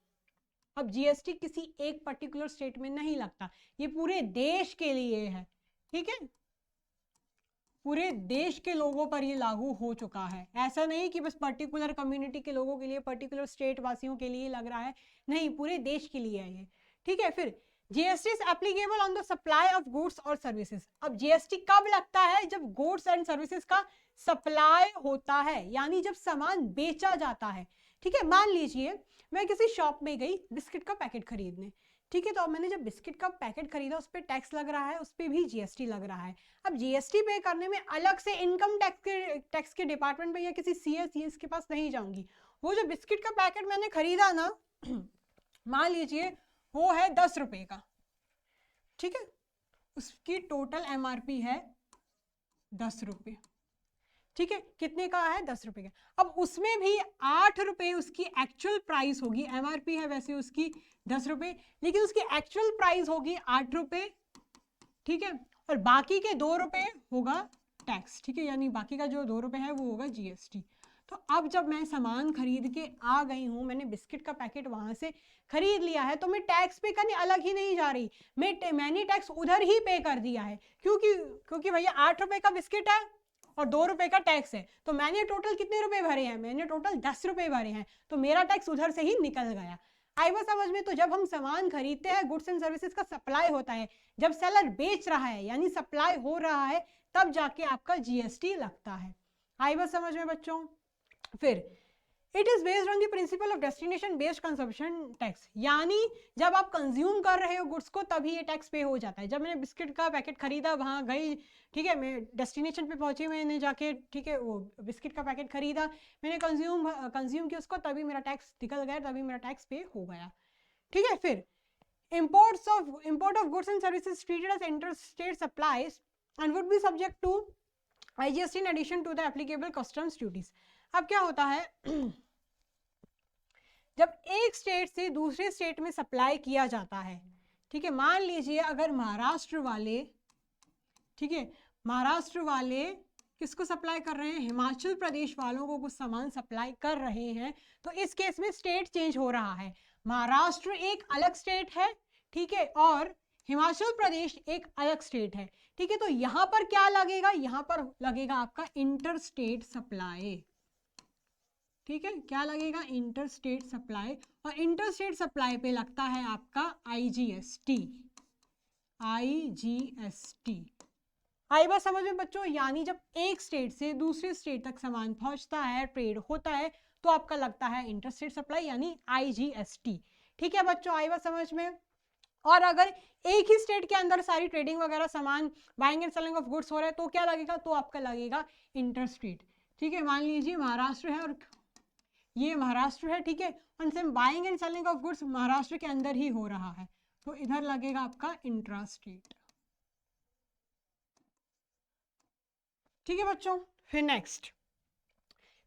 अब जीएसटी किसी एक पर्टिकुलर स्टेट में नहीं लगता, ये पूरे देश के लिए है। ठीक है, पूरे देश के लोगों पर ये लागू हो चुका है। ऐसा नहीं कि बस पर्टिकुलर कम्युनिटी के लोगों के लिए, पर्टिकुलर स्टेट वासियों के लिए लग रहा है, नहीं, पूरे देश के लिए है ये। ठीक है, फिर GST is applicable on the supply of goods और सर्विसेज। अब जीएसटी कब लगता है? जब गुड्स एंड सर्विसेज का सप्लाई होता है, यानी जब सामान बेचा जाता है। ठीक है, मान लीजिए मैं किसी शॉप में गई बिस्किट का पैकेट खरीदने। ठीक है, तो अब मैंने जब बिस्किट का पैकेट खरीदा, उस पर टैक्स लग रहा है, उस पर भी जीएसटी लग रहा है। अब जीएसटी पे करने में अलग से इनकम टैक्स के डिपार्टमेंट में या किसी सीएस के पास नहीं जाऊंगी। वो जो बिस्किट का पैकेट मैंने खरीदा ना मान लीजिए वो है 10 रुपए का। ठीक है, उसकी टोटल एमआरपी है 10 रुपए। ठीक है, कितने का है? 10 रुपए का। अब उसमें भी 8 रुपए उसकी एक्चुअल प्राइस होगी, एमआरपी है वैसे उसकी 10 रुपए, लेकिन उसकी एक्चुअल प्राइस होगी 8 रुपए। ठीक है, और बाकी के 2 रुपए होगा टैक्स। ठीक है, यानी बाकी का जो 2 रुपए है वो होगा जीएसटी। तो अब जब मैं सामान खरीद के आ गई हूँ, मैंने बिस्किट का पैकेट वहां से खरीद लिया है, तो मैं टैक्स पे करने अलग ही नहीं जा रही, मैंने टैक्स उधर ही पे कर दिया है। क्योंकि भैया 8 रुपए का बिस्किट है और 2 रुपए का टैक्स है, तो मैंने टोटल कितने रुपए भरे हैं? मैंने टोटल 10 रुपए भरे हैं, तो मेरा टैक्स उधर से ही निकल गया। आई बात समझ में? तो जब हम सामान खरीदते हैं, गुड्स एंड सर्विसेज का सप्लाई होता है, जब सेलर बेच रहा है यानी सप्लाई हो रहा है, तब जाके आपका जीएसटी लगता है। आई बात समझ में बच्चों? फिर it is based on the principle of destination based consumption tax, यानी जब आप कंज्यूम कर रहे हो गुड्स को तभी ये टैक्स पे हो जाता है। जब मैंने बिस्किट का पैकेट खरीदा, वहां गई, ठीक है, मैं डेस्टिनेशन पे पहुंची, मैंने जाके, ठीक है, वो बिस्किट का पैकेट खरीदा, मैंने कंज्यूम किया उसको, तभी मेरा टैक्स निकल गया, तभी मेरा टैक्स पे हो गया। ठीक है, फिर import of goods and services treated as interstate supplies and would be subject to IGST in addition to the applicable customs duties। अब क्या होता है, जब एक स्टेट से दूसरे स्टेट में सप्लाई किया जाता है, ठीक है, मान लीजिए अगर महाराष्ट्र वाले, ठीक है, महाराष्ट्र वाले किसको सप्लाई कर रहे हैं? हिमाचल प्रदेश वालों को कुछ सामान सप्लाई कर रहे हैं, तो इस केस में स्टेट चेंज हो रहा है। महाराष्ट्र एक अलग स्टेट है, ठीक है, और हिमाचल प्रदेश एक अलग स्टेट है। ठीक है, तो यहां पर क्या लगेगा? यहां पर लगेगा आपका इंटर स्टेट सप्लाई। ठीक है, क्या लगेगा? इंटर स्टेट सप्लाई, और इंटर स्टेट सप्लाई पे लगता है आपका आईजीएसटी। आई बात समझ में बच्चों? यानी जब एक स्टेट से दूसरे स्टेट तक सामान पहुंचता है, ट्रेड होता है, तो आपका लगता है इंटर स्टेट सप्लाई यानी आईजीएसटी। ठीक है बच्चों, आई बात समझ में? और अगर एक ही स्टेट के अंदर सारी ट्रेडिंग वगैरह सामान buying and selling of goods हो रहा है, तो क्या लगेगा? तो आपका लगेगा इंटर स्टेट। ठीक है, मान लीजिए महाराष्ट्र है और ये महाराष्ट्र है, ठीक है, and same buying and selling of goods Maharashtra के अंदर ही हो रहा है, तो इधर लगेगा आपका इंट्रा स्टेट। ठीक है बच्चों, फिर नेक्स्ट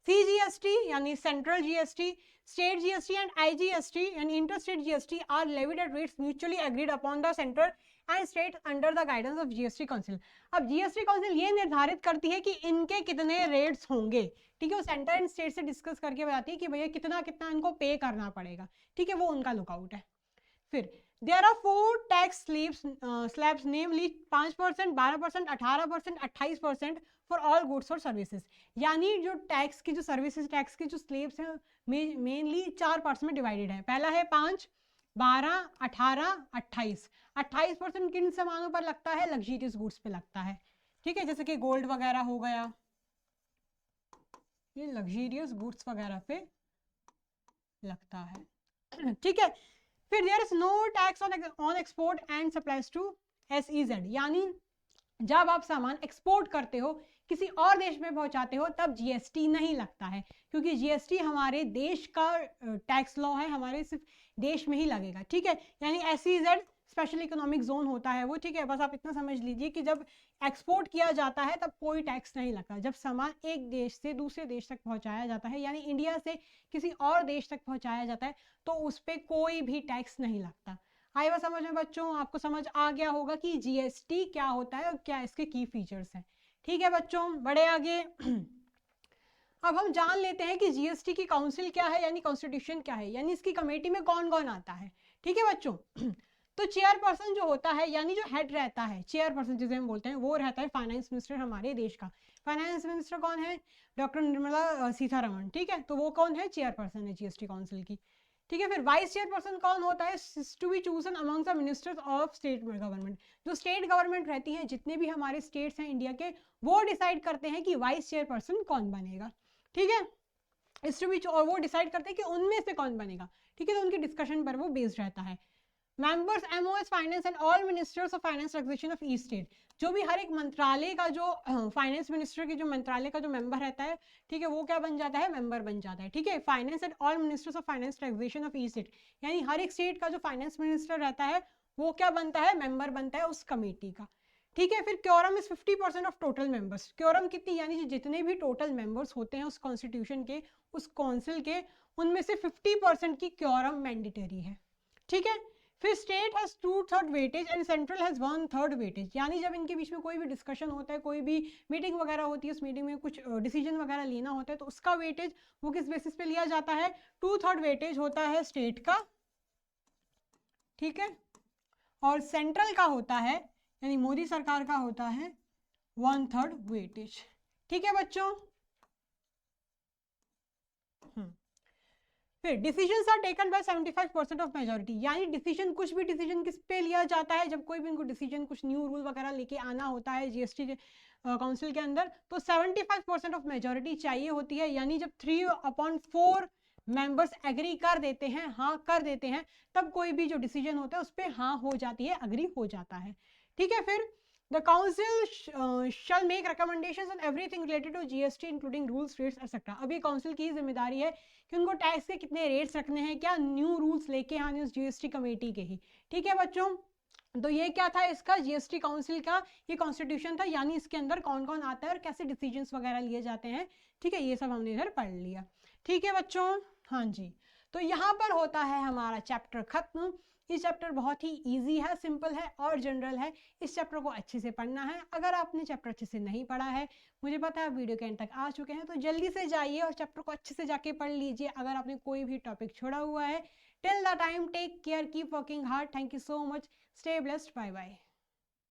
CGST यानी central GST, state GST and IGST and interstate GST are levied at rates mutually agreed upon the centre and state under the guidance of GST council. अब GST काउंसिल ये निर्धारित करती है कि इनके कितने रेट्स होंगे, ठीक है, वो सेंटर एंड स्टेट से डिस्कस करके बताती है कि भैया कितना कितना इनको पे करना पड़ेगा, ठीक है, वो उनका लुकआउट है। फिर there are 4 tax slabs namely 5%, 12%, 18%, 28% for all goods और सर्विसेज। यानी जो टैक्स की जो सर्विसेज टैक्स की जो स्लैब्स हैं मेनली 4 पार्ट्स में डिवाइडेड है। पहला है 5, 12, 18, 28। 28% किन सामानों पर लगता है? लग्जरियस गुड्स पे लगता है, ठीक है, जैसे कि गोल्ड वगैरह हो गया, ये लग्जरियस गुड्स वगैरह पे लगता है, ठीक है। फिर there is no tax on export and supplies to SEZ, यानी जब आप सामान एक्सपोर्ट करते हो किसी और देश में पहुंचाते हो तब GST नहीं लगता है, क्योंकि GST हमारे देश का टैक्स लॉ है, हमारे सिर्फ देश में ही लगेगा, ठीक है। यानी SEZ स्पेशल इकोनॉमिक जोन होता है वो, ठीक है। बस आप इतना समझ लीजिए कि जब एक्सपोर्ट किया जाता है तब कोई टैक्स नहीं लगता। जब सामान एक देश से दूसरे देश तक पहुंचाया जाता है, यानी इंडिया से किसी और देश तक पहुंचाया जाता है, तो उस पर कोई भी टैक्स नहीं लगता। आए बात समझ में बच्चों? आपको समझ आ गया होगा कि GST क्या होता है और क्या इसके की फीचर्स हैं, ठीक है बच्चों। बड़े आगे अब हम जान लेते हैं कि GST की काउंसिल क्या है, यानी कॉन्स्टिट्यूशन क्या है, यानी इसकी कमेटी में कौन कौन आता है, ठीक है बच्चों। तो चेयरपर्सन जो होता है, यानी जो हेड रहता है, चेयरपर्सन जिसे हम बोलते हैं, वो रहता है फाइनेंस मिनिस्टर हमारे देश का। फाइनेंस मिनिस्टर कौन है? डॉक्टर निर्मला सीतारमण, ठीक है। तो वो कौन है? चेयरपर्सन है GST काउंसिल की, ठीक है। फिर वाइस चेयरपर्सन कौन होता है? To be chosen among the ministers of state government. जो स्टेट गवर्नमेंट रहती है, जितने भी हमारे स्टेट्स हैं इंडिया के, वो डिसाइड करते हैं कि वाइस चेयरपर्सन कौन बनेगा, ठीक है। और वो डिसाइड करते हैं कि उनमें से कौन बनेगा, ठीक है। तो उनकी डिस्कशन पर वो बेस्ड रहता है। Members MOS finance and all ministers of finance taxation of each state. जो भी हर एक मंत्रालय का जो फाइनेंस मिनिस्टर की जो मंत्रालय का जो मेंबर रहता है, ठीक है, वो क्या बन जाता है? मेंबर बन जाता है, ठीक है। Finance and all ministers of finance taxation of each state, यानी हर एक स्टेट का जो फाइनेंस मिनिस्टर रहता है वो क्या बनता है? मेंबर बनता है उस कमेटी का, ठीक है। फिर quorum is 50% of total members. Quorum कितनी? यानी जितने भी टोटल मेंबर्स होते हैं उस कॉन्स्टिट्यूशन के, उस काउंसिल के, उनमें से 50% की क्योरम मैंडेटरी है, ठीक है। फिर state has 2/3 weightage and central has 1/3 weightage. यानी जब इनके बीच में कोई भी डिस्कशन होता है, कोई भी मीटिंग वगैरह होती है, उस मीटिंग में कुछ डिसीजन वगैरह लेना होता है, तो उसका वेटेज वो किस बेसिस पे लिया जाता है? 2/3 वेटेज होता है स्टेट का, ठीक है, और सेंट्रल का होता है, यानी मोदी सरकार का होता है 1/3 वेटेज, ठीक है बच्चों। फिर decisions are taken by 75% of majority. यानी डिसीजन, कुछ भी डिसीजन किस पे लिया जाता है? जब कोई भी इनको डिसीजन, कुछ न्यू रूल वगैरह लेके आना होता है GST काउंसिल के अंदर, तो 75% ऑफ मेजॉरिटी चाहिए होती है। यानी जब 3/4 मेंबर्स एग्री कर देते हैं, हाँ कर देते हैं, तब कोई भी जो डिसीजन होता है उस पर हाँ हो जाती है, अग्री हो जाता है, ठीक है। फिर The council shall make recommendations on everything related to GST including rules, rates, etc. अभी काउंसिल की जिम्मेदारी है कि उनको टैक्स के कितने रेट्स रखने हैं, क्या न्यू रूल्स लेके आने उस GST कमेटी के ही, ठीक है बच्चों। तो ये क्या था इसका? GST काउंसिल का ये कॉन्स्टिट्यूशन था, यानी इसके अंदर कौन कौन आता है और कैसे डिसीजंस वगैरह लिए जाते हैं, ठीक है। ये सब हमने इधर पढ़ लिया, ठीक है बच्चों। हाँ जी, तो यहाँ पर होता है हमारा चैप्टर खत्म। इस चैप्टर बहुत ही इजी है, सिंपल है और जनरल है। इस चैप्टर को अच्छे से पढ़ना है। अगर आपने चैप्टर अच्छे से नहीं पढ़ा है, मुझे पता है वीडियो के एंड तक आ चुके हैं, तो जल्दी से जाइए और चैप्टर को अच्छे से जाके पढ़ लीजिए अगर आपने कोई भी टॉपिक छोड़ा हुआ है। Till the time, take care, keep working hard. Thank you so much, stay blessed, bye bye.